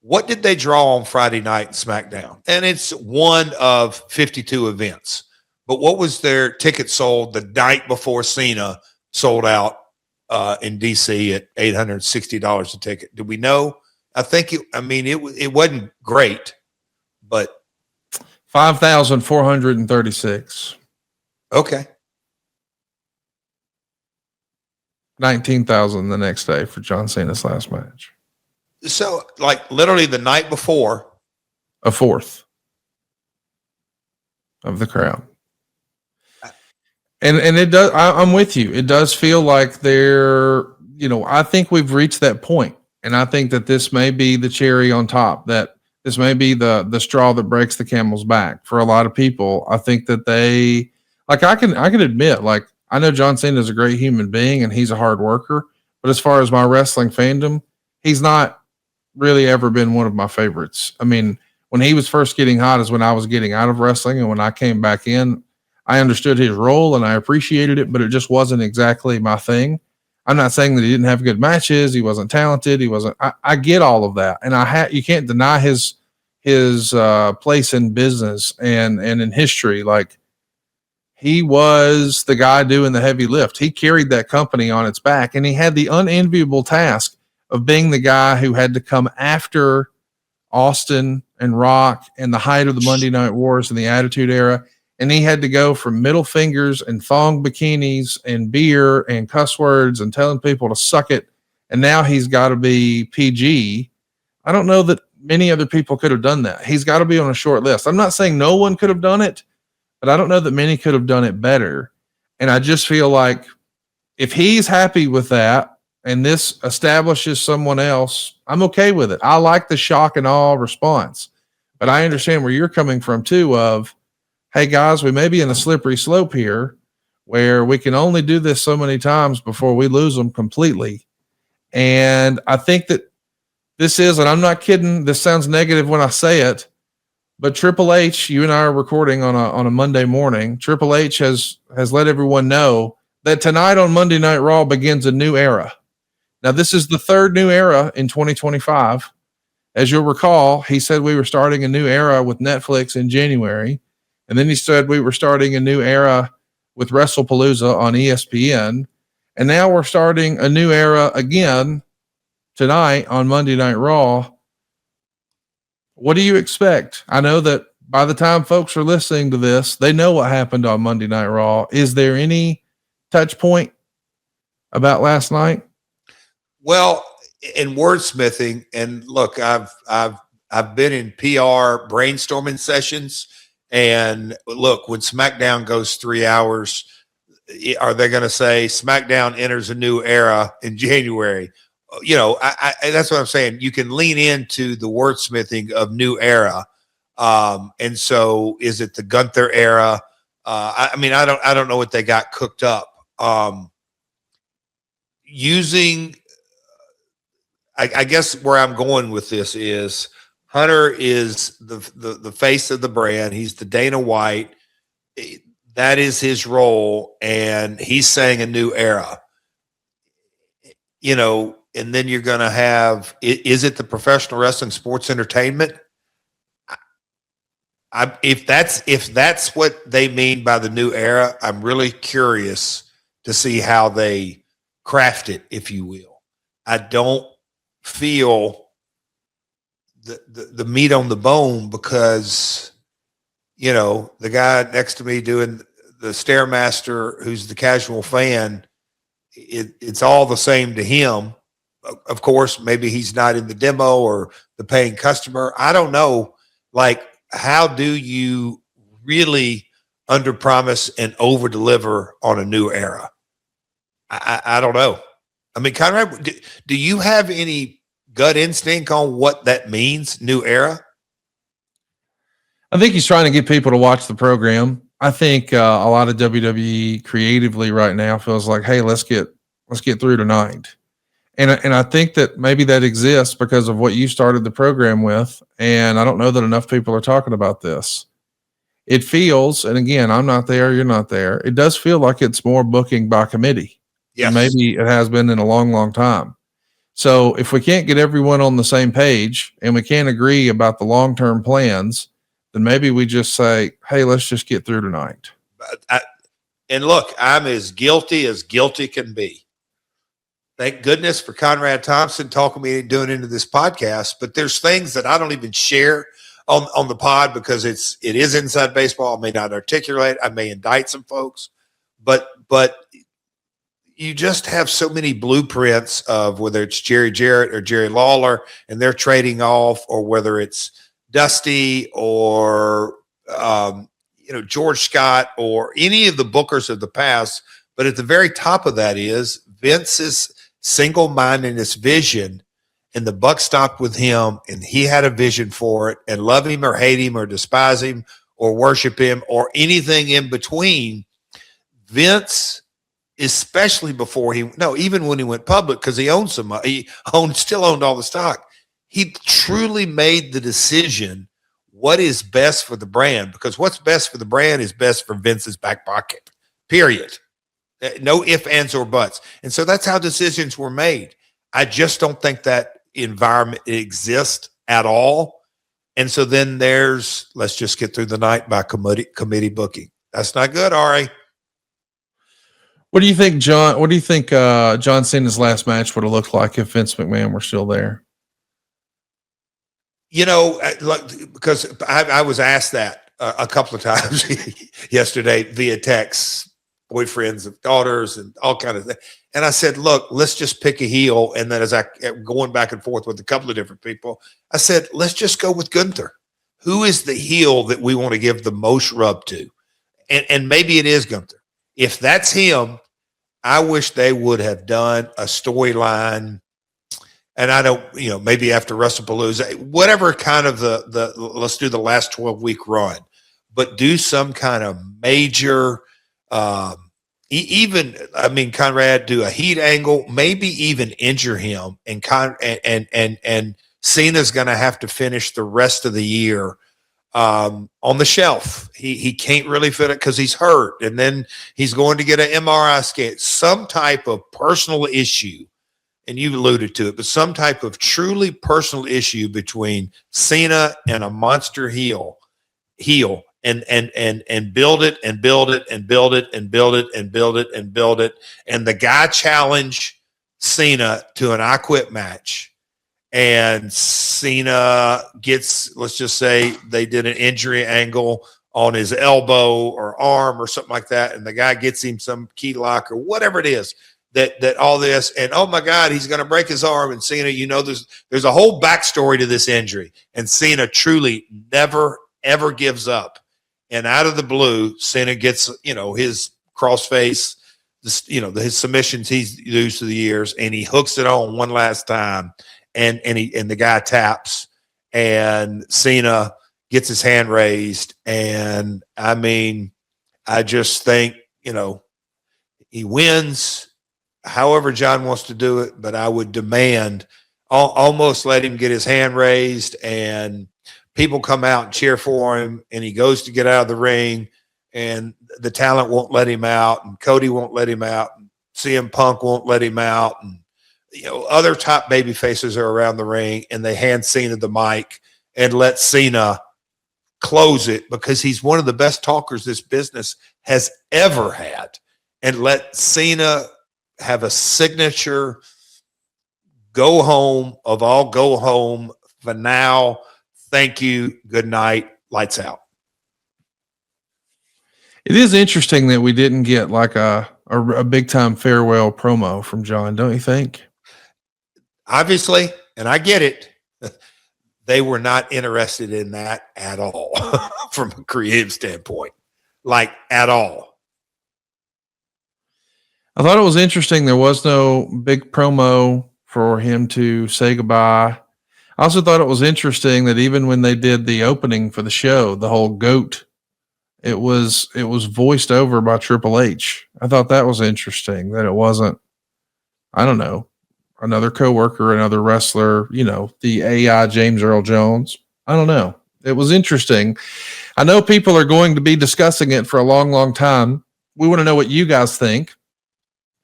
What did they draw on Friday night in SmackDown? And it's one of 52 events. But what was their ticket sold the night before Cena sold out in DC at $860 a ticket? Do we know? I think it wasn't great, but 5,436. Okay. 19,000 the next day for John Cena's last match. So, like, literally the night before, a fourth of the crowd. And it does, I'm with you. It does feel like I think we've reached that point. And I think that this may be the cherry on top, that this may be the straw that breaks the camel's back for a lot of people. I think that I can admit, like, I know John Cena is a great human being and he's a hard worker, but as far as my wrestling fandom, he's not really ever been one of my favorites. I mean, when he was first getting hot is when I was getting out of wrestling. And when I came back in, I understood his role and I appreciated it, but it just wasn't exactly my thing. I'm not saying that he didn't have good matches. He wasn't talented. I get all of that. And you can't deny his place in business and in history. Like, he was the guy doing the heavy lift. He carried that company on its back, and he had the unenviable task of being the guy who had to come after Austin and Rock and the height of the Monday Night Wars and the Attitude Era. And he had to go from middle fingers and thong bikinis and beer and cuss words and telling people to suck it. And now he's got to be PG. I don't know that many other people could have done that. He's got to be on a short list. I'm not saying no one could have done it, but I don't know that many could have done it better. And I just feel like if he's happy with that and this establishes someone else, I'm okay with it. I like the shock and awe response, but I understand where you're coming from too of, hey guys, we may be in a slippery slope here where we can only do this so many times before we lose them completely. And I think that this is, and I'm not kidding, this sounds negative when I say it, but Triple H, you and I are recording on a Monday morning. Triple H has let everyone know that tonight on Monday Night Raw begins a new era. Now, this is the third new era in 2025. As you'll recall, he said we were starting a new era with Netflix in January. And then he said we were starting a new era with WrestlePalooza on ESPN. And now we're starting a new era again tonight on Monday Night Raw. What do you expect? I know that by the time folks are listening to this, they know what happened on Monday Night Raw. Is there any touch point about last night? Well, in wordsmithing, and look, I've been in PR brainstorming sessions, and look, when SmackDown goes 3 hours, are they going to say SmackDown enters a new era in January? You know, I that's what I'm saying. You can lean into the wordsmithing of new era. And so is it the Gunther era? I mean, I don't know what they got cooked up. I guess where I'm going with this is Hunter is the face of the brand. He's the Dana White. That is his role. And he's saying a new era, you know. And then you're going to have, is it the professional wrestling sports entertainment? If that's what they mean by the new era, I'm really curious to see how they craft it, if you will. I don't feel the meat on the bone because the guy next to me doing the Stairmaster, who's the casual fan, it's all the same to him. Of course, maybe he's not in the demo or the paying customer. I don't know. Like, how do you really under promise and over deliver on a new era? I don't know. I mean, Conrad, do you have any gut instinct on what that means, new era? I think he's trying to get people to watch the program. I think a lot of WWE creatively right now feels like, hey, let's get through tonight. And I think that maybe that exists because of what you started the program with. And I don't know that enough people are talking about this. It feels, and again, I'm not there, you're not there. It does feel like it's more booking by committee. Yes. Maybe it has been in a long, long time. So if we can't get everyone on the same page and we can't agree about the long-term plans, then maybe we just say, hey, let's just get through tonight. And look, I'm as guilty can be. Thank goodness for Conrad Thompson talking me doing into this podcast, but there's things that I don't even share on the pod because it is inside baseball. I may not articulate, I may indict some folks, but you just have so many blueprints of whether it's Jerry Jarrett or Jerry Lawler and they're trading off, or whether it's Dusty or George Scott or any of the bookers of the past. But at the very top of that is Vince's single-mindedness vision, and the buck stopped with him, and he had a vision for it, and love him or hate him or despise him or worship him or anything in between. Vince, especially even when he went public, because he owned still owned all the stock. He truly made the decision what is best for the brand, because what's best for the brand is best for Vince's back pocket, period. No ifs, ands, or buts. And so that's how decisions were made. I just don't think that environment exists at all. And so then there's, let's just get through the night by committee booking. That's not good, Ari. What do you think, John? What do you think John Cena's last match would have looked like if Vince McMahon were still there? Because I was asked that a couple of times yesterday via text, boyfriends and daughters and all kind of things. And I said, look, let's just pick a heel. And then as I kept going back and forth with a couple of different people, I said, let's just go with Gunther. Who is the heel that we want to give the most rub to? And maybe it is Gunther. If that's him, I wish they would have done a storyline. And I don't, maybe after WrestlePalooza, whatever kind of let's do the last 12-week run, but do some kind of major, Conrad, do a heat angle, maybe even injure him, and Cena's going to have to finish the rest of the year on the shelf. He can't really fit it because he's hurt, and then he's going to get an MRI scan, some type of personal issue. And you alluded to it, but some type of truly personal issue between Cena and a monster heel, and build it and build it and build it and build it and build it and build it. And the guy challenged Cena to an I Quit match, and Cena gets, let's just say they did an injury angle on his elbow or arm or something like that, and the guy gets him some key lock or whatever it is. That all this, and oh my God, he's going to break his arm. And Cena, there's a whole backstory to this injury, and Cena truly never ever gives up. And out of the blue, Cena gets his crossface, his submissions he's used through the years, and he hooks it on one last time, and the guy taps, and Cena gets his hand raised, and I just think he wins. However John wants to do it, but I would demand almost let him get his hand raised and people come out and cheer for him, and he goes to get out of the ring, and the talent won't let him out, and Cody won't let him out, and CM Punk won't let him out, and other top baby faces are around the ring, and they hand Cena the mic and let Cena close it, because he's one of the best talkers this business has ever had, and let Cena have a signature go home of all go home for now. Thank you. Good night. Lights out. It is interesting that we didn't get like a big time farewell promo from John, don't you think? Obviously, and I get it, they were not interested in that at all from a creative standpoint, like at all. I thought it was interesting. There was no big promo for him to say goodbye. I also thought it was interesting that even when they did the opening for the show, the whole goat, it was voiced over by Triple H. I thought that was interesting that it wasn't, I don't know, another coworker, another wrestler, the AI James Earl Jones. I don't know. It was interesting. I know people are going to be discussing it for a long, long time. We want to know what you guys think.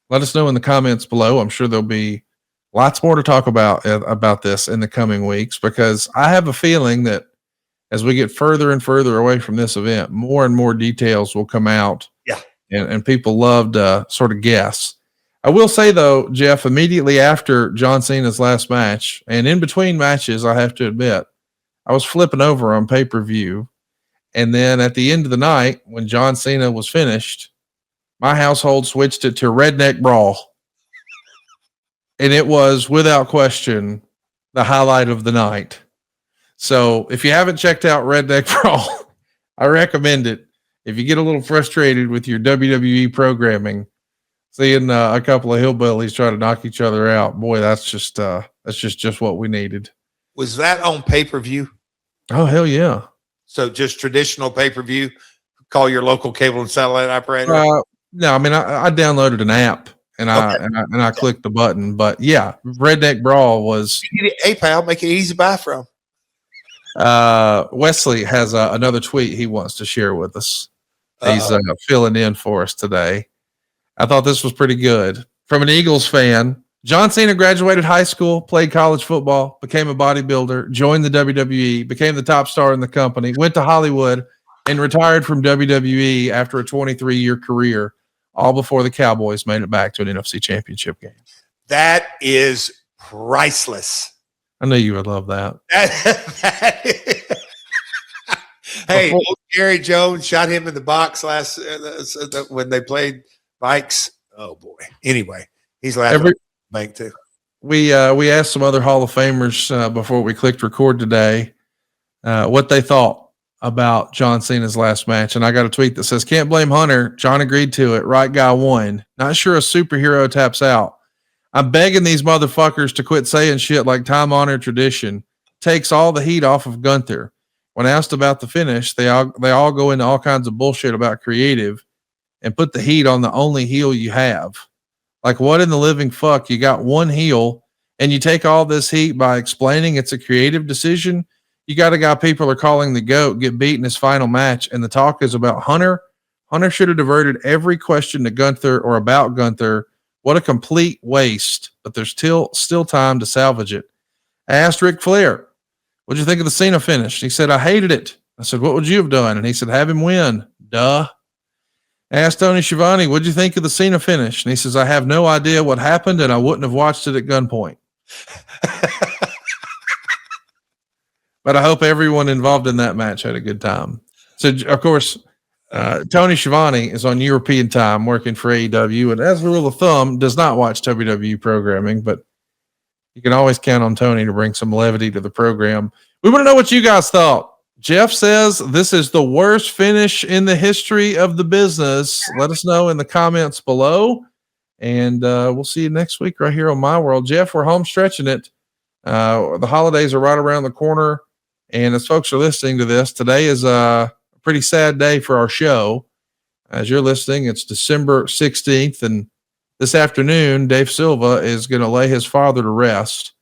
Let us know in the comments below. I'm sure there'll be lots more to talk about this in the coming weeks, because I have a feeling that as we get further and further away from this event, more and more details will come out. Yeah. And people love to sort of guess. I will say though, Jeff, immediately after John Cena's last match and in between matches, I have to admit, I was flipping over on pay-per-view. And then at the end of the night, when John Cena was finished, my household switched it to Redneck Brawl. And it was without question the highlight of the night. So if you haven't checked out Redneck Brawl, I recommend it. If you get a little frustrated with your WWE programming, seeing a couple of hillbillies try to knock each other out, boy, that's just what we needed. Was that on pay-per-view? Oh, hell yeah. So just traditional pay-per-view, call your local cable and satellite operator? No, I mean, I downloaded an app and I clicked the button, but yeah, Redneck Brawl was. You need a pal, make it easy to buy from. Wesley has another tweet he wants to share with us. He's filling in for us today. I thought this was pretty good. From an Eagles fan, John Cena graduated high school, played college football, became a bodybuilder, joined the WWE, became the top star in the company, went to Hollywood, and retired from WWE after a 23-year career, all before the Cowboys made it back to an NFC Championship game. That is priceless. I knew you would love that. Hey, Gary Jones shot him in the box last when they played Vikes. Oh boy. Anyway, he's laughing. Bank too. We asked some other Hall of Famers before we clicked record today what they thought about John Cena's last match, and I got a tweet that says, "Can't blame Hunter. John agreed to it. Right guy won. Not sure a superhero taps out. I'm begging these motherfuckers to quit saying shit like time-honored tradition. Takes all the heat off of Gunther. When asked about the finish, they all go into all kinds of bullshit about creative and put the heat on the only heel you have. Like, what in the living fuck? You got one heel and you take all this heat by explaining it's a creative decision. You got a guy people are calling the GOAT get beat in his final match, and the talk is about Hunter. Hunter should have diverted every question to Gunther or about Gunther. What a complete waste, but there's still time to salvage it." I asked Ric Flair, "What'd you think of the Cena finish?" He said, "I hated it." I said, "What would you have done?" And he said, "Have him win." Duh. I asked Tony Schiavone, "What'd you think of the Cena finish?" And he says, "I have no idea what happened, and I wouldn't have watched it at gunpoint." But I hope everyone involved in that match had a good time. So, of course, Tony Schiavone is on European time working for AEW, and as a rule of thumb, does not watch WWE programming, but you can always count on Tony to bring some levity to the program. We want to know what you guys thought. Jeff says this is the worst finish in the history of the business. Let us know in the comments below, and we'll see you next week right here on My World. Jeff, we're home stretching it. The holidays are right around the corner, and as folks are listening to this, today is a pretty sad day for our show. As you're listening, it's December 16th, and this afternoon, Dave Silva is going to lay his father to rest.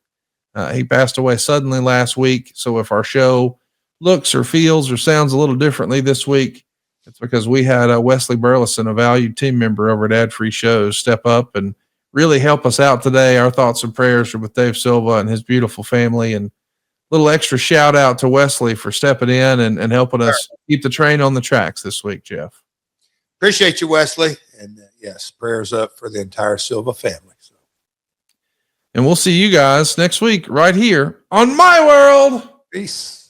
He passed away suddenly last week, so if our show looks or feels or sounds a little differently this week, it's because we had Wesley Burleson, a valued team member over at Ad Free Shows, step up and really help us out today. Our thoughts and prayers are with Dave Silva and his beautiful family, and a little extra shout out to Wesley for stepping in and helping us keep the train on the tracks this week, Jeff. Appreciate you, Wesley. And yes, prayers up for the entire Silva family. So. And we'll see you guys next week right here on My World. Peace.